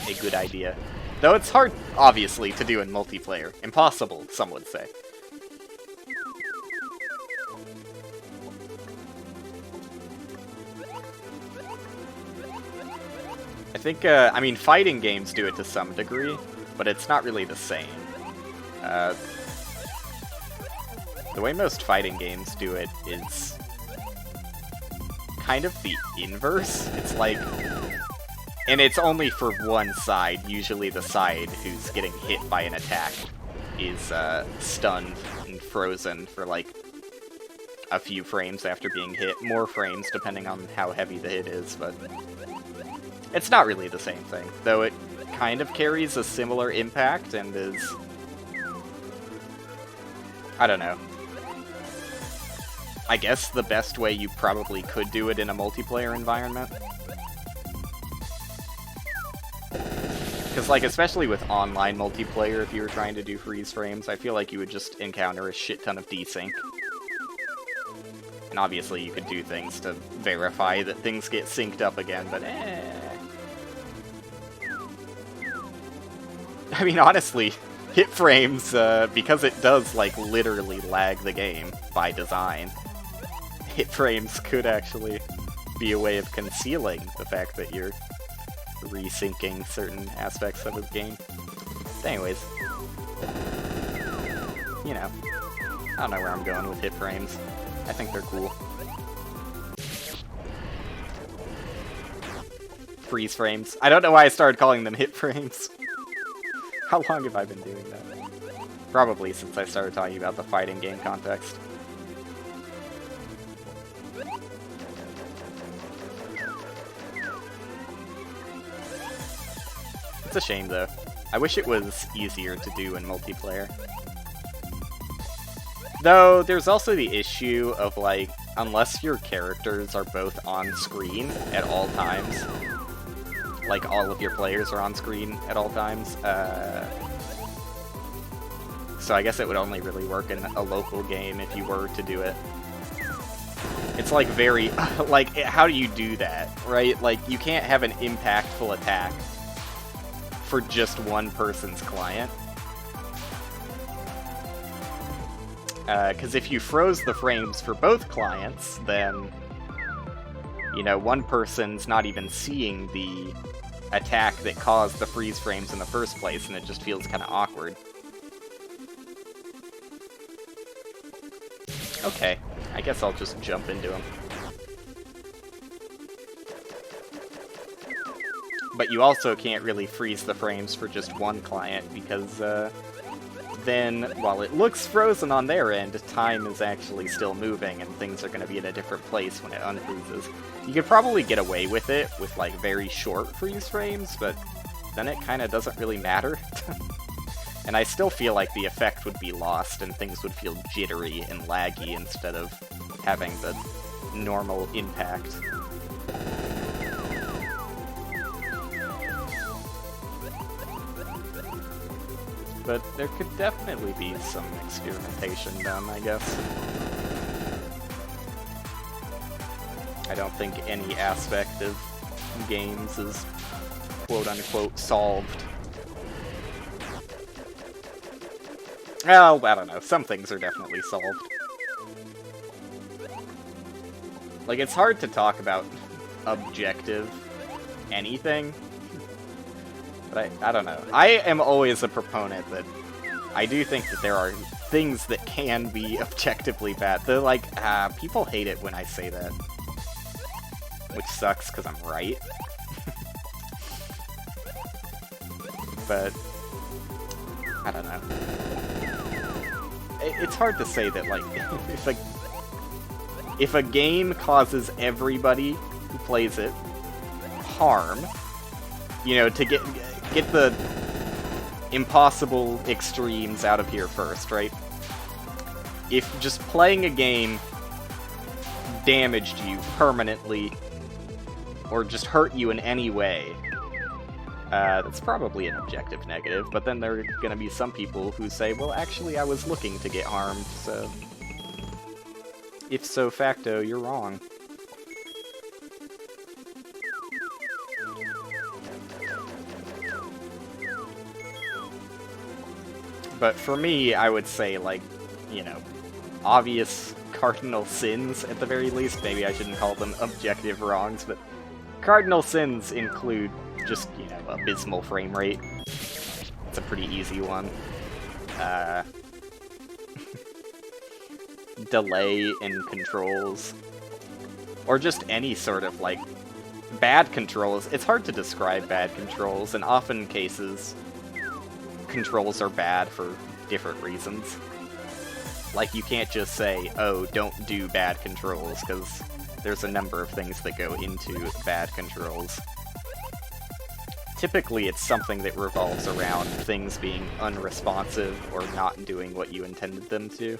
A: a good idea. Though it's hard, obviously, to do in multiplayer. Impossible, some would say. I think, I mean, fighting games do it to some degree, but it's not really the same. The way most fighting games do it is kind of the inverse. It's like... And it's only for one side. Usually the side who's getting hit by an attack is stunned and frozen for, like, a few frames after being hit. More frames, depending on how heavy the hit is, but... It's not really the same thing, though it kind of carries a similar impact and is... I don't know. I guess the best way you probably could do it in a multiplayer environment. Because, like, especially with online multiplayer, if you were trying to do freeze frames, I feel like you would just encounter a shit ton of desync. And obviously you could do things to verify that things get synced up again, but I mean, honestly, hit frames, because it does, like, literally lag the game by design, hit frames could actually be a way of concealing the fact that you're resyncing certain aspects of a game. But anyways, you know, I don't know where I'm going with hit frames. I think they're cool. Freeze frames. I don't know why I started calling them hit frames. How long have I been doing that? Probably since I started talking about the fighting game context. It's a shame, though. I wish it was easier to do in multiplayer. Though, there's also the issue of, like, unless your characters are both on screen at all times, like, all of your players are on screen at all times, so I guess it would only really work in a local game if you were to do it. It's, like, very, like, how do you do that, right? Like, you can't have an impactful attack for just one person's client. Because if you froze the frames for both clients, then, you know, one person's not even seeing the attack that caused the freeze frames in the first place, and it just feels kind of awkward. Okay, I guess I'll just jump into them. But you also can't really freeze the frames for just one client, because, then, while it looks frozen on their end, time is actually still moving, and things are going to be in a different place when it unfreezes. You could probably get away with it with, like, very short freeze frames, but then it kind of doesn't really matter. And I still feel like the effect would be lost, and things would feel jittery and laggy instead of having the normal impact. But there could definitely be some experimentation done, I guess. I don't think any aspect of games is quote-unquote solved. Oh, I don't know. Some things are definitely solved. Like, it's hard to talk about objective anything. But I don't know. I am always a proponent that I do think that there are things that can be objectively bad. They're like, people hate it when I say that. Which sucks, because I'm right. But, I don't know. It's hard to say that, like, if a game causes everybody who plays it harm, you know, to get the impossible extremes out of here first, right? If just playing a game damaged you permanently, or just hurt you in any way, that's probably an objective negative, but then there are gonna be some people who say, well, actually, I was looking to get harmed, so if so facto, you're wrong. But for me, I would say, like, you know, obvious cardinal sins, at the very least. Maybe I shouldn't call them objective wrongs, but cardinal sins include just, you know, abysmal frame rate. It's a pretty easy one. Delay in controls. Or just any sort of, like, bad controls. It's hard to describe bad controls, and often cases controls are bad for different reasons. Like, you can't just say, oh, don't do bad controls, because there's a number of things that go into bad controls. Typically, it's something that revolves around things being unresponsive or not doing what you intended them to.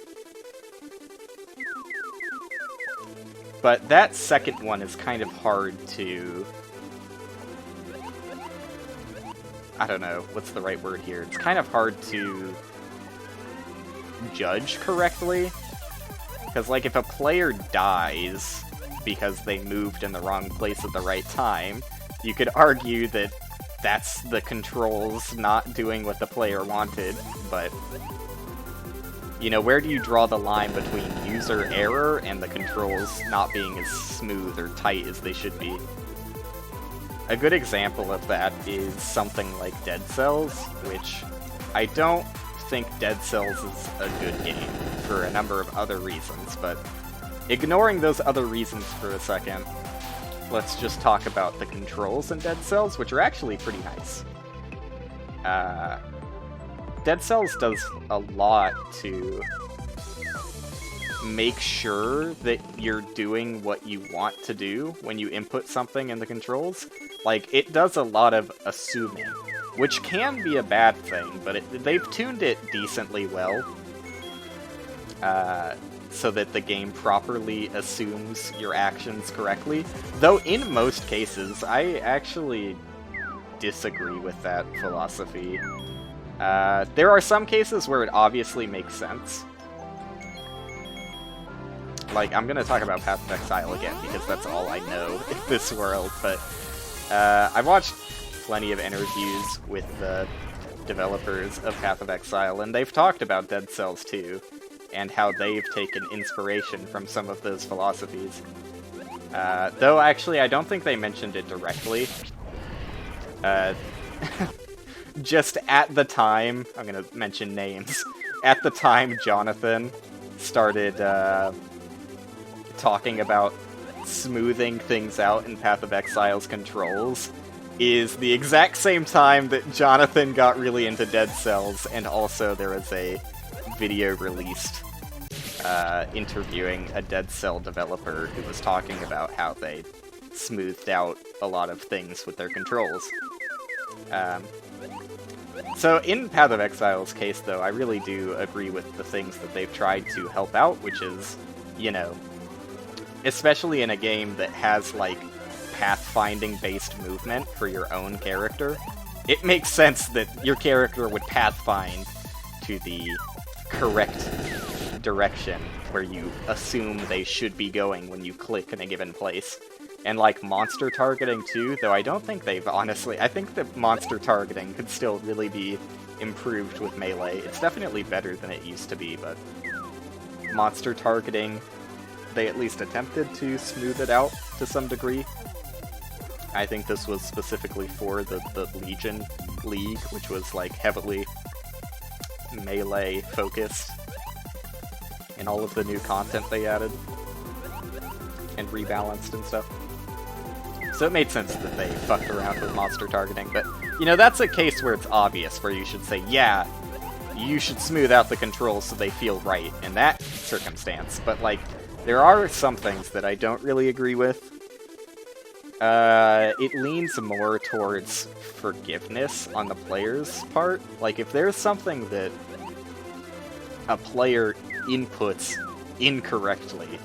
A: But that second one is kind of hard to... I don't know, what's the right word here? It's kind of hard to judge correctly. Because, like, if a player dies because they moved in the wrong place at the right time, you could argue that that's the controls not doing what the player wanted, but... You know, where do you draw the line between user error and the controls not being as smooth or tight as they should be? A good example of that is something like Dead Cells, which I don't think Dead Cells is a good game for a number of other reasons, but ignoring those other reasons for a second, let's just talk about the controls in Dead Cells, which are actually pretty nice. Dead Cells does a lot to make sure that you're doing what you want to do when you input something in the controls. Like, it does a lot of assuming, which can be a bad thing, but they've tuned it decently well, so that the game properly assumes your actions correctly. Though in most cases, I actually disagree with that philosophy. There are some cases where it obviously makes sense. Like, I'm gonna talk about Path of Exile again, because that's all I know in this world, but I've watched plenty of interviews with the developers of Path of Exile, and they've talked about Dead Cells 2, and how they've taken inspiration from some of those philosophies. Though, actually, I don't think they mentioned it directly. Just at the time, I'm gonna mention names, at the time Jonathan started talking about smoothing things out in Path of Exile's controls, is the exact same time that Jonathan got really into Dead Cells, and also there was a video released interviewing a Dead Cell developer who was talking about how they smoothed out a lot of things with their controls. So in Path of Exile's case, though, I really do agree with the things that they've tried to help out, which is, you know, especially in a game that has, like, pathfinding-based movement for your own character, it makes sense that your character would pathfind to the correct direction where you assume they should be going when you click in a given place. And, like, monster targeting, too, though I don't think they've honestly... I think that monster targeting could still really be improved with Melee. It's definitely better than it used to be, but... monster targeting, they at least attempted to smooth it out to some degree. I think this was specifically for the Legion League, which was, like, heavily Melee-focused in all of the new content they added and rebalanced and stuff. So it made sense that they fucked around with monster targeting, but, you know, that's a case where it's obvious, where you should say, yeah, you should smooth out the controls so they feel right in that circumstance. But, like, there are some things that I don't really agree with. It leans more towards forgiveness on the player's part. Like, if there's something that a player inputs incorrectly,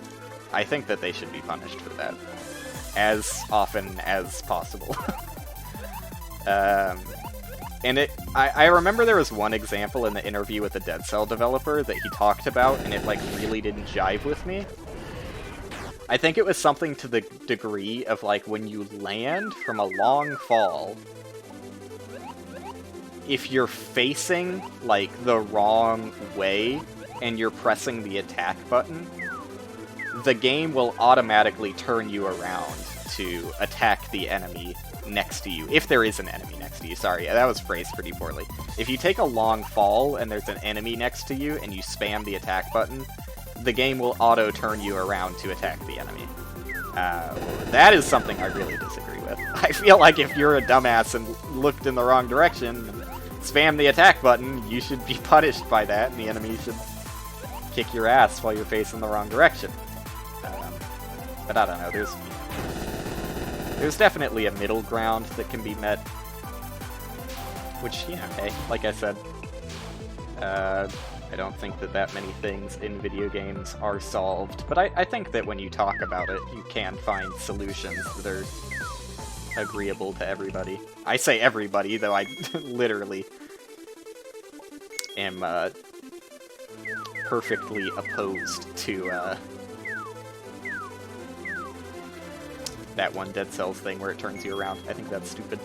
A: I think that they should be punished for that as often as possible. And I remember there was one example in the interview with the Dead Cell developer that he talked about, and it, like, really didn't jive with me. I think it was something to the degree of, like, when you land from a long fall, if you're facing, like, the wrong way and you're pressing the attack button, the game will automatically turn you around to attack the enemy next to you. If there is an enemy next to you, sorry, that was phrased pretty poorly. If you take a long fall and there's an enemy next to you and you spam the attack button, the game will auto-turn you around to attack the enemy. That is something I really disagree with. I feel like if you're a dumbass and looked in the wrong direction and spam the attack button, you should be punished by that, and the enemy should kick your ass while you're facing the wrong direction. But I don't know, there's definitely a middle ground that can be met. Which, you know, hey, like I said, I don't think that that many things in video games are solved, but I think that when you talk about it, you can find solutions that are agreeable to everybody. I say everybody, though I literally am perfectly opposed to that one Dead Cells thing where it turns you around. I think that's stupid.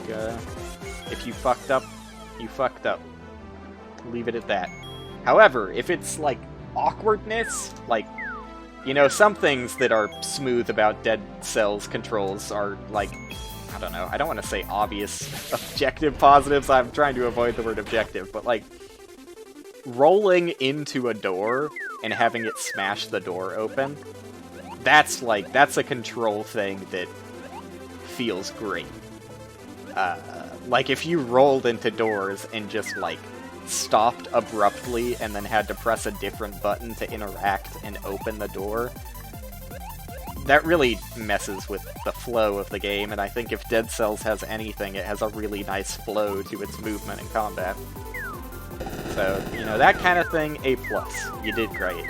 A: If you fucked up, you fucked up. Leave it at that. However, if it's, like, awkwardness, like, you know, some things that are smooth about Dead Cells controls are, like, I don't know, I don't want to say obvious objective positives, I'm trying to avoid the word objective, but, like, rolling into a door and having it smash the door open, that's, like, that's a control thing that feels great. Like, if you rolled into doors and just, like, stopped abruptly and then had to press a different button to interact and open the door, that really messes with the flow of the game, and I think if Dead Cells has anything, it has a really nice flow to its movement and combat. So, you know, that kind of thing, A+. You did great.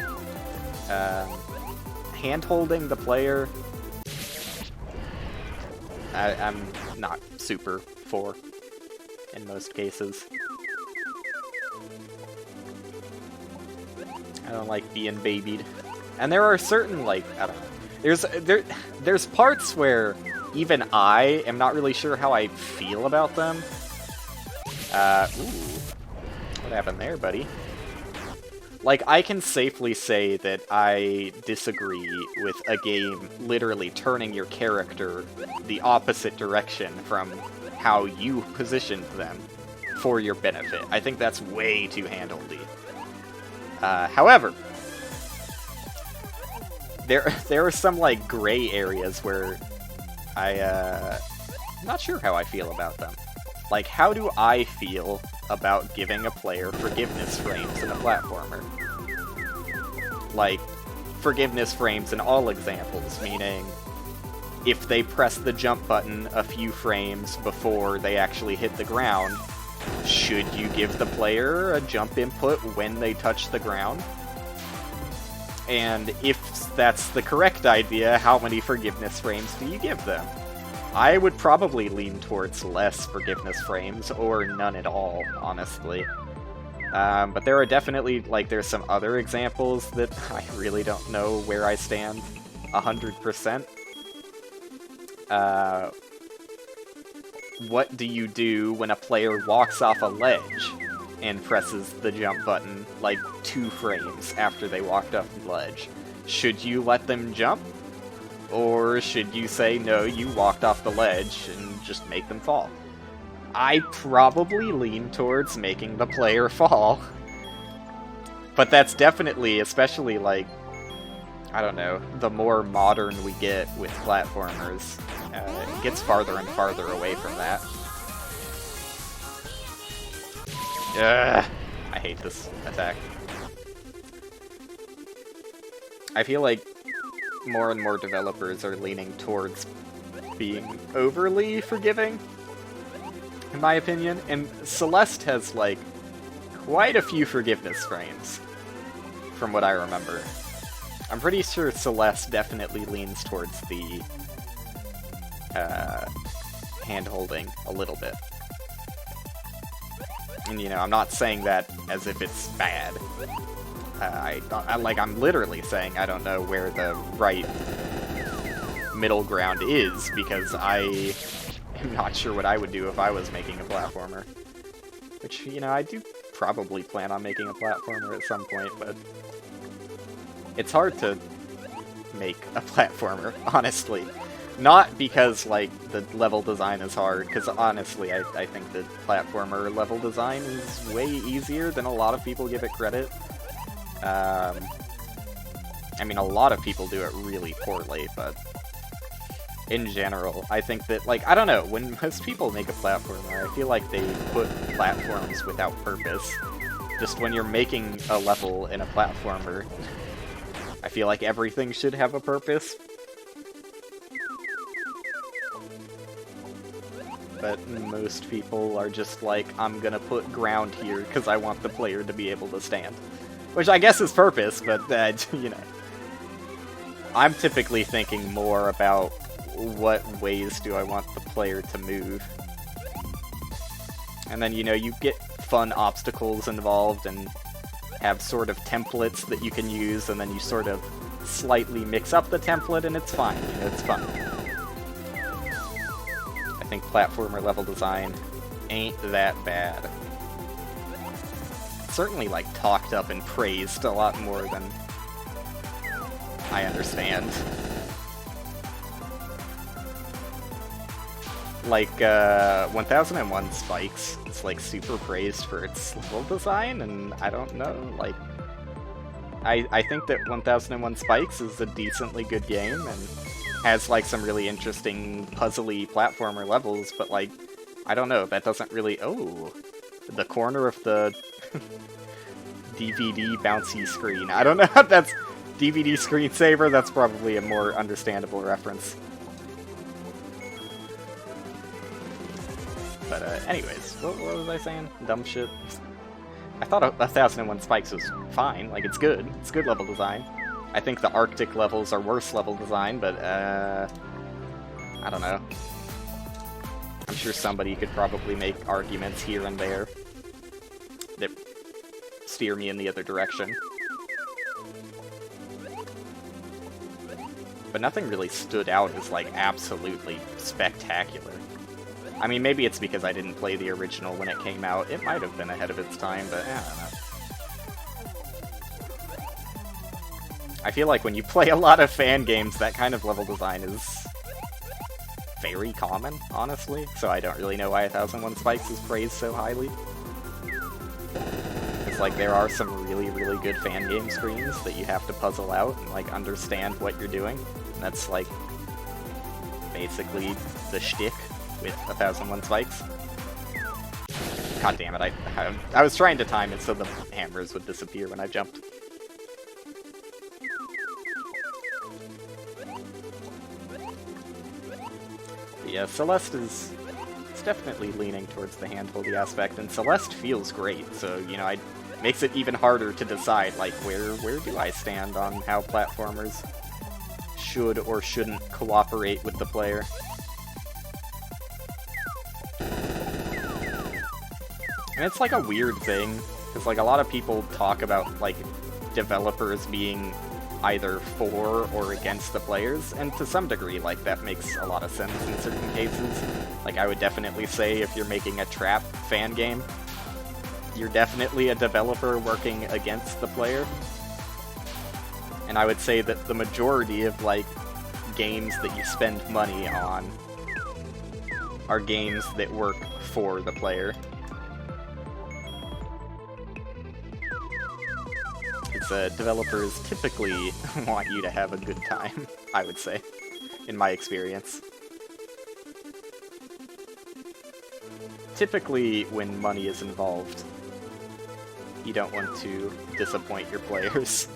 A: Hand-holding the player, I'm not super for, in most cases. I don't like being babied. And there are certain, like, I don't know, there's parts where even I am not really sure how I feel about them. Ooh. What happened there, buddy? Like, I can safely say that I disagree with a game literally turning your character the opposite direction from how you positioned them for your benefit. I think that's way too handholdy. However, there are some, like, gray areas where I'm not sure how I feel about them. Like, how do I feel about giving a player forgiveness frames in a platformer? Like, forgiveness frames in all examples, meaning if they press the jump button a few frames before they actually hit the ground, should you give the player a jump input when they touch the ground? And if that's the correct idea, how many forgiveness frames do you give them? I would probably lean towards less forgiveness frames, or none at all, honestly. But there are definitely, like, there's some other examples that I really don't know where I stand 100%. What do you do when a player walks off a ledge and presses the jump button, like, 2 frames after they walked off the ledge? Should you let them jump? Or should you say, no, you walked off the ledge and just make them fall? I probably lean towards making the player fall. But that's definitely, especially, like, I don't know, the more modern we get with platformers, it gets farther and farther away from that. Ugh, I hate this attack. I feel like more and more developers are leaning towards being overly forgiving, in my opinion, and Celeste has, like, quite a few forgiveness frames, from what I remember. I'm pretty sure Celeste definitely leans towards the hand-holding a little bit. And, you know, I'm not saying that as if it's bad. I'm literally saying I don't know where the right middle ground is, because I am not sure what I would do if I was making a platformer. Which, you know, I do probably plan on making a platformer at some point, but it's hard to make a platformer, honestly. Not because, like, the level design is hard, because honestly, I think that platformer level design is way easier than a lot of people give it credit. I mean, a lot of people do it really poorly, but in general, I think that, like, I don't know, when most people make a platformer, I feel like they put platforms without purpose. Just when you're making a level in a platformer, I feel like everything should have a purpose. But most people are just like, I'm gonna put ground here because I want the player to be able to stand. Which I guess is purpose, but, you know. I'm typically thinking more about what ways do I want the player to move. And then, you know, you get fun obstacles involved and have sort of templates that you can use, and then you sort of slightly mix up the template, and it's fine. You know, it's fun. I think platformer level design ain't that bad. It's certainly, like, talked up and praised a lot more than I understand. Like, 1001 Spikes, it's, like, super praised for its level design, and I don't know, like... I think that 1001 Spikes is a decently good game, and has, like, some really interesting, puzzly platformer levels, but, like, I don't know, that doesn't really... Oh! The corner of the DVD bouncy screen. I don't know if that's DVD screensaver, that's probably a more understandable reference. But, anyways, what was I saying? Dumb shit. I thought 1001 Spikes was fine, like, it's good. It's good level design. I think the Arctic levels are worse level design, but, I don't know. I'm sure somebody could probably make arguments here and there that steer me in the other direction. But nothing really stood out as, like, absolutely spectacular. I mean, maybe it's because I didn't play the original when it came out. It might have been ahead of its time, but I don't know. I feel like when you play a lot of fan games, that kind of level design is very common, honestly. So I don't really know why 1001 Spikes is praised so highly. It's like there are some really, really good fan game screens that you have to puzzle out and, like, understand what you're doing. And that's, like, basically the shtick with 1001 Spikes. God damn it, I was trying to time it so the hammers would disappear when I jumped. But yeah, Celeste is definitely leaning towards the handholdy aspect, and Celeste feels great, so, you know, it makes it even harder to decide, like, where do I stand on how platformers should or shouldn't cooperate with the player. And it's, like, a weird thing, because, like, a lot of people talk about, like, developers being either for or against the players, and to some degree, like, that makes a lot of sense in certain cases. Like, I would definitely say if you're making a trap fan game, you're definitely a developer working against the player. And I would say that the majority of, like, games that you spend money on are games that work for the player. Developers typically want you to have a good time, I would say, in my experience. Typically, when money is involved, you don't want to disappoint your players.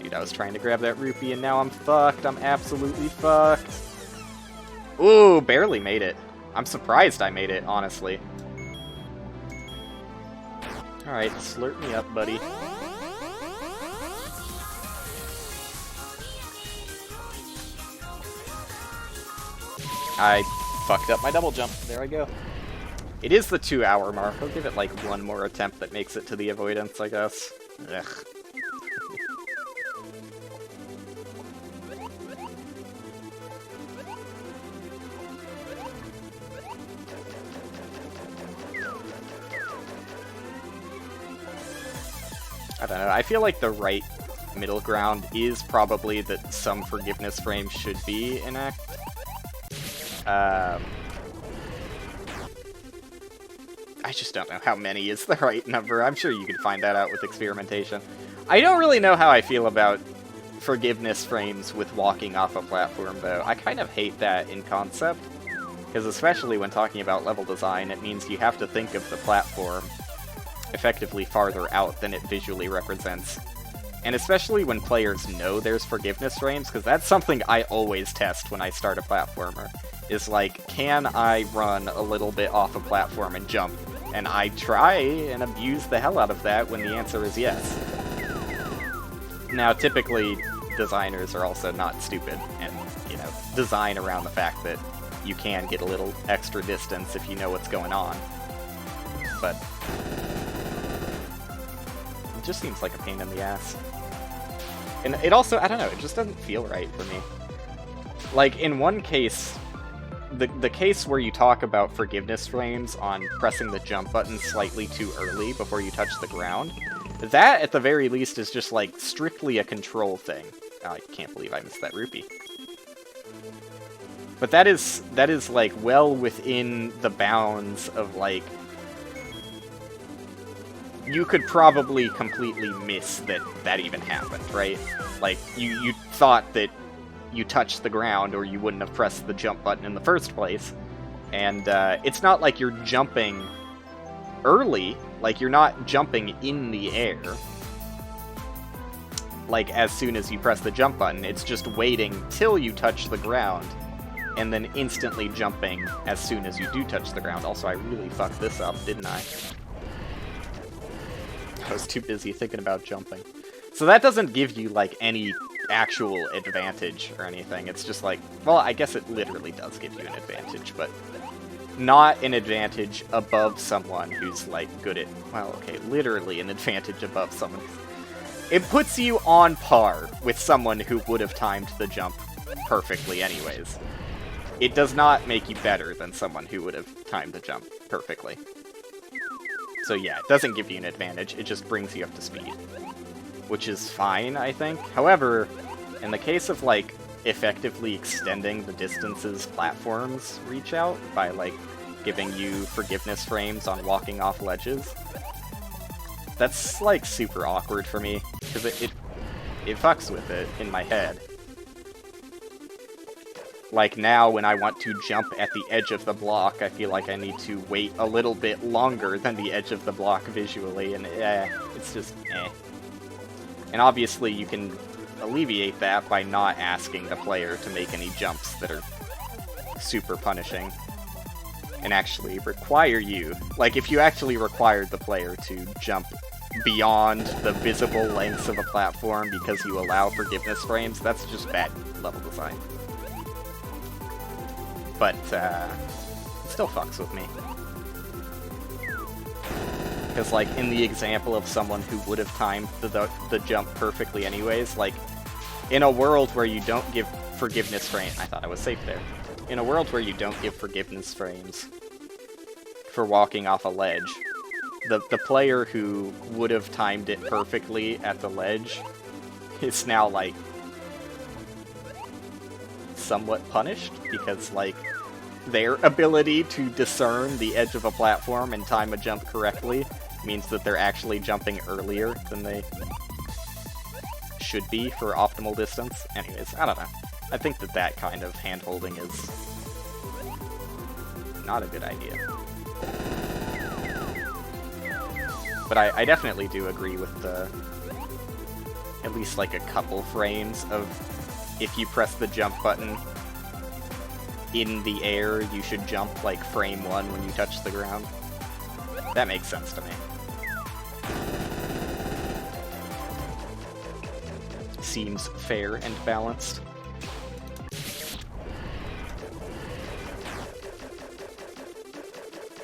A: Dude, I was trying to grab that rupee and now I'm fucked. I'm absolutely fucked. Ooh, barely made it. I'm surprised I made it, honestly. Alright, slurp me up, buddy. I fucked up my double jump. There I go. It is the 2-hour mark. I'll give it, like, one more attempt that makes it to the avoidance, I guess. Ugh. I don't know, I feel like the right middle ground is probably that some forgiveness frames should be enacted. I just don't know how many is the right number. I'm sure you can find that out with experimentation. I don't really know how I feel about forgiveness frames with walking off a platform, though. I kind of hate that in concept, because especially when talking about level design, it means you have to think of the platform effectively farther out than it visually represents. And especially when players know there's forgiveness frames, because that's something I always test when I start a platformer. is like, can I run a little bit off a platform and jump? And I try and abuse the hell out of that when the answer is yes. Now, typically, designers are also not stupid and, you know, design around the fact that you can get a little extra distance if you know what's going on. But it just seems like a pain in the ass. And it also, I don't know, it just doesn't feel right for me. Like, in one case, the case where you talk about forgiveness frames on pressing the jump button slightly too early before you touch the ground, that, at the very least, is just, like, strictly a control thing. Oh, I can't believe I missed that rupee. But that is, like, well within the bounds of, like... You could probably completely miss that even happened, right? Like, you thought that you touched the ground or you wouldn't have pressed the jump button in the first place. And it's not like you're jumping early, like you're not jumping in the air. Like as soon as you press the jump button, it's just waiting till you touch the ground and then instantly jumping as soon as you do touch the ground. Also, I really fucked this up, didn't I? I was too busy thinking about jumping. So that doesn't give you, like, any actual advantage or anything. It's just like, well, I guess it literally does give you an advantage, but not an advantage above someone who's, like, good at, well, okay, literally an advantage above someone. It puts you on par with someone who would have timed the jump perfectly anyways. It does not make you better than someone who would have timed the jump perfectly. So yeah, it doesn't give you an advantage, it just brings you up to speed. Which is fine, I think. However, in the case of, like, effectively extending the distances platforms reach out by, like, giving you forgiveness frames on walking off ledges, that's, like, super awkward for me, because it fucks with it in my head. Like, now, when I want to jump at the edge of the block, I feel like I need to wait a little bit longer than the edge of the block visually, and it's just eh. And obviously you can alleviate that by not asking the player to make any jumps that are super punishing. And actually require you, like if you actually required the player to jump beyond the visible lengths of a platform because you allow forgiveness frames, that's just bad level design. But, it still fucks with me. Because, like, in the example of someone who would have timed the jump perfectly anyways, like, in a world where you don't give forgiveness frames... I thought I was safe there. In a world where you don't give forgiveness frames for walking off a ledge, the player who would have timed it perfectly at the ledge is now, like, somewhat punished, because, like, their ability to discern the edge of a platform and time a jump correctly means that they're actually jumping earlier than they should be for optimal distance. Anyways, I don't know. I think that kind of hand-holding is not a good idea. But I definitely do agree with the at least like a couple frames of if you press the jump button in the air, you should jump like frame 1 when you touch the ground. That makes sense to me. Seems fair and balanced.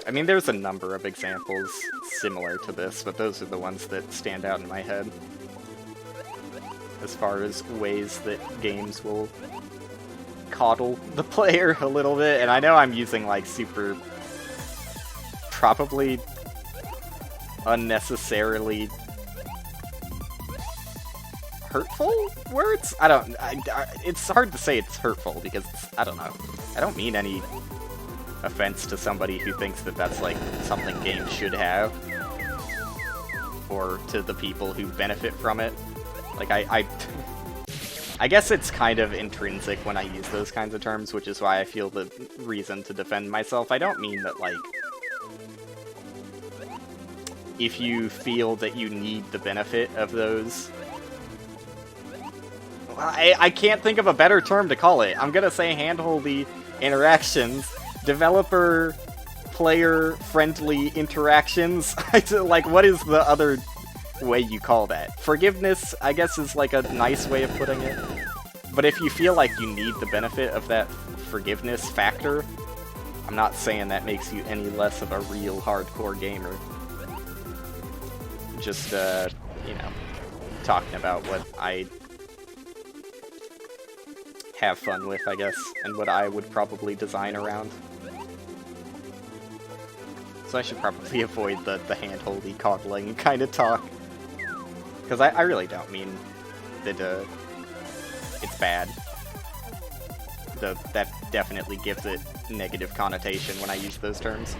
A: I mean, there's a number of examples similar to this, but those are the ones that stand out in my head. As far as ways that games will coddle the player a little bit, and I know I'm using like super probably unnecessarily hurtful words? It's hard to say it's hurtful because I don't know. I don't mean any offense to somebody who thinks that that's like something games should have, or to the people who benefit from it. Like I guess it's kind of intrinsic when I use those kinds of terms, which is why I feel the reason to defend myself. I don't mean that, like, if you feel that you need the benefit of those... Well, I can't think of a better term to call it. I'm gonna say handholdy interactions, developer player friendly interactions. Like, what is the other way you call that? Forgiveness, I guess, is like a nice way of putting it. But if you feel like you need the benefit of that forgiveness factor, I'm not saying that makes you any less of a real hardcore gamer. Just, you know, talking about what I have fun with, I guess, and what I would probably design around. So I should probably avoid the hand-holdy coddling kind of talk. Because I really don't mean that it's bad. That definitely gives it negative connotation when I use those terms.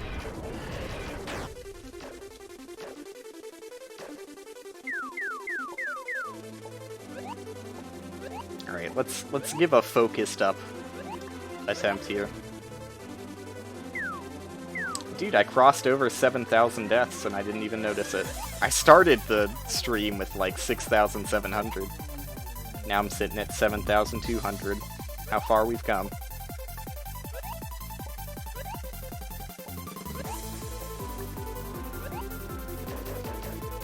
A: Alright, let's give a focused up attempt here. Dude, I crossed over 7,000 deaths and I didn't even notice it. I started the stream with like 6,700. Now I'm sitting at 7,200. How far we've come.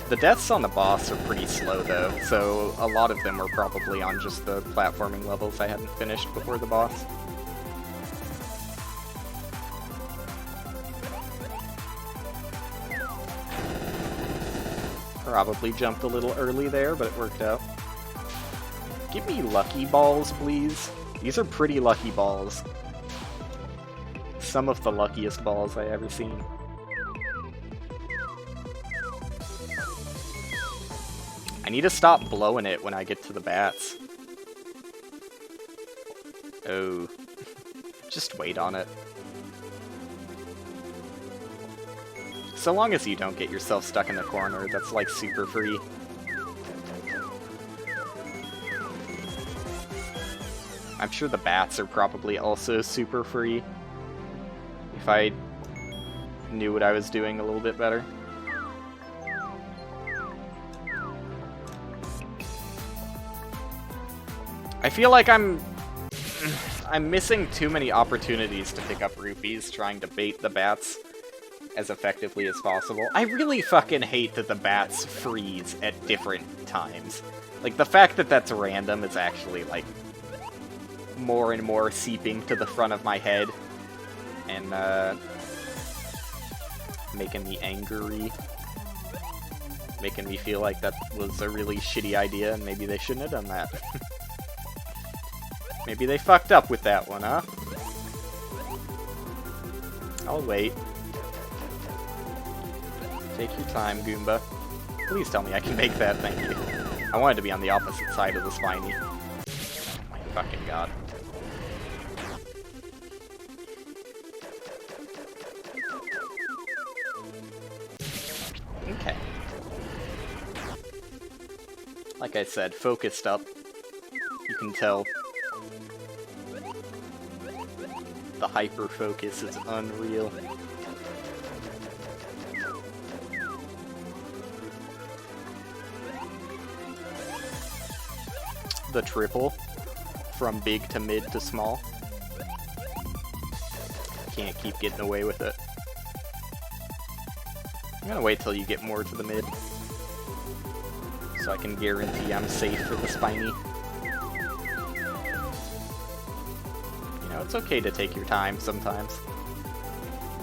A: The deaths on the boss are pretty slow though, so a lot of them are probably on just the platforming levels I hadn't finished before the boss. Probably jumped a little early there, but it worked out. Give me lucky balls, please. These are pretty lucky balls. Some of the luckiest balls I ever seen. I need to stop blowing it when I get to the bats. Oh. Just wait on it. So long as you don't get yourself stuck in the corner, that's like super free. I'm sure the bats are probably also super free. If I knew what I was doing a little bit better. I feel like I'm missing too many opportunities to pick up rupees trying to bait the bats as effectively as possible. I really fucking hate that the bats freeze at different times. Like, the fact that that's random is actually, like, more and more seeping to the front of my head. And, making me angry. Making me feel like that was a really shitty idea, and maybe they shouldn't have done that. Maybe they fucked up with that one, huh? I'll wait. Take your time, Goomba. Please tell me I can make that, thank you. I wanted to be on the opposite side of the spiny. Oh my fucking god. Okay. Like I said, focused up. You can tell. The hyper-focus is unreal. The triple from big to mid to small. Can't keep getting away with it. I'm gonna wait till you get more to the mid so I can guarantee I'm safe for the spiny. You know, it's okay to take your time sometimes.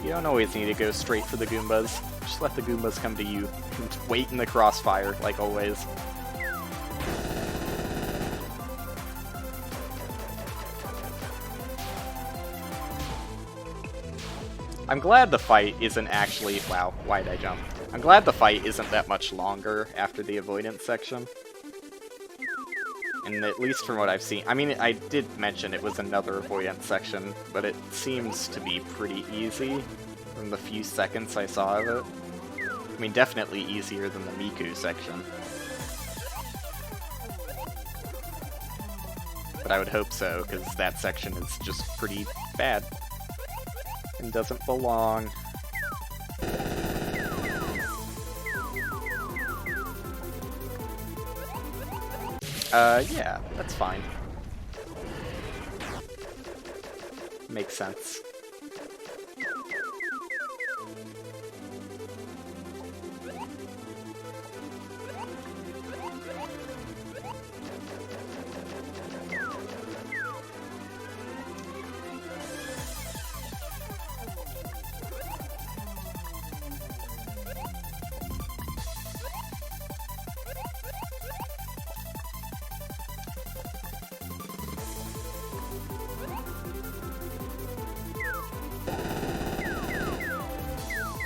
A: You don't always need to go straight for the Goombas. Just let the Goombas come to you. And wait in the crossfire, like always. I'm glad the fight isn't actually... Wow, why'd I jump? I'm glad the fight isn't that much longer after the avoidance section. And at least from what I've seen... I mean, I did mention it was another avoidance section, but it seems to be pretty easy from the few seconds I saw of it. I mean, definitely easier than the Miku section. But I would hope so, because that section is just pretty bad. And doesn't belong. Yeah, that's fine. Makes sense.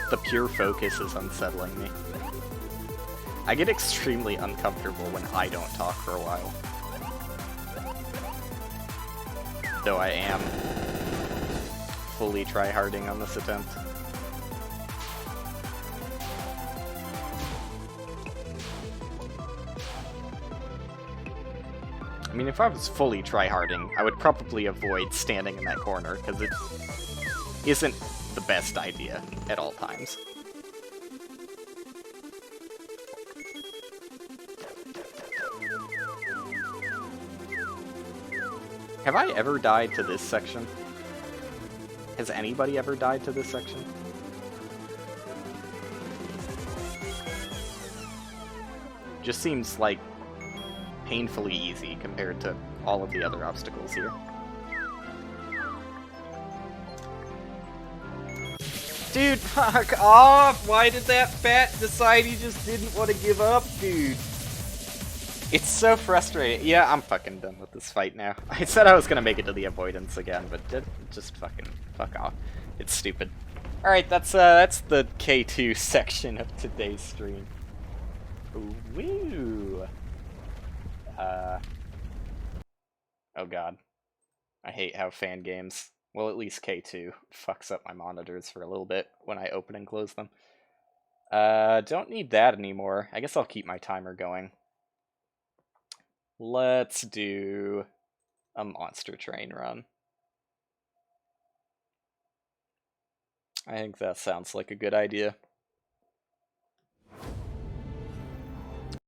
A: The pure focus is unsettling me. I get extremely uncomfortable when I don't talk for a while. Though I am fully tryharding on this attempt. I mean, if I was fully tryharding, I would probably avoid standing in that corner, because it isn't the best idea at all times. Have I ever died to this section? Has anybody ever died to this section? Just seems like painfully easy compared to all of the other obstacles here. Dude, fuck off! Why did that bat decide he just didn't want to give up, dude? It's so frustrating. Yeah, I'm fucking done with this fight now. I said I was gonna make it to the avoidance again, but just fucking fuck off. It's stupid. Alright, that's the K2 section of today's stream. Woo! Oh god. I hate how fan games, well at least K2, fucks up my monitors for a little bit when I open and close them. Don't need that anymore. I guess I'll keep my timer going. Let's do a monster train run. I think that sounds like a good idea.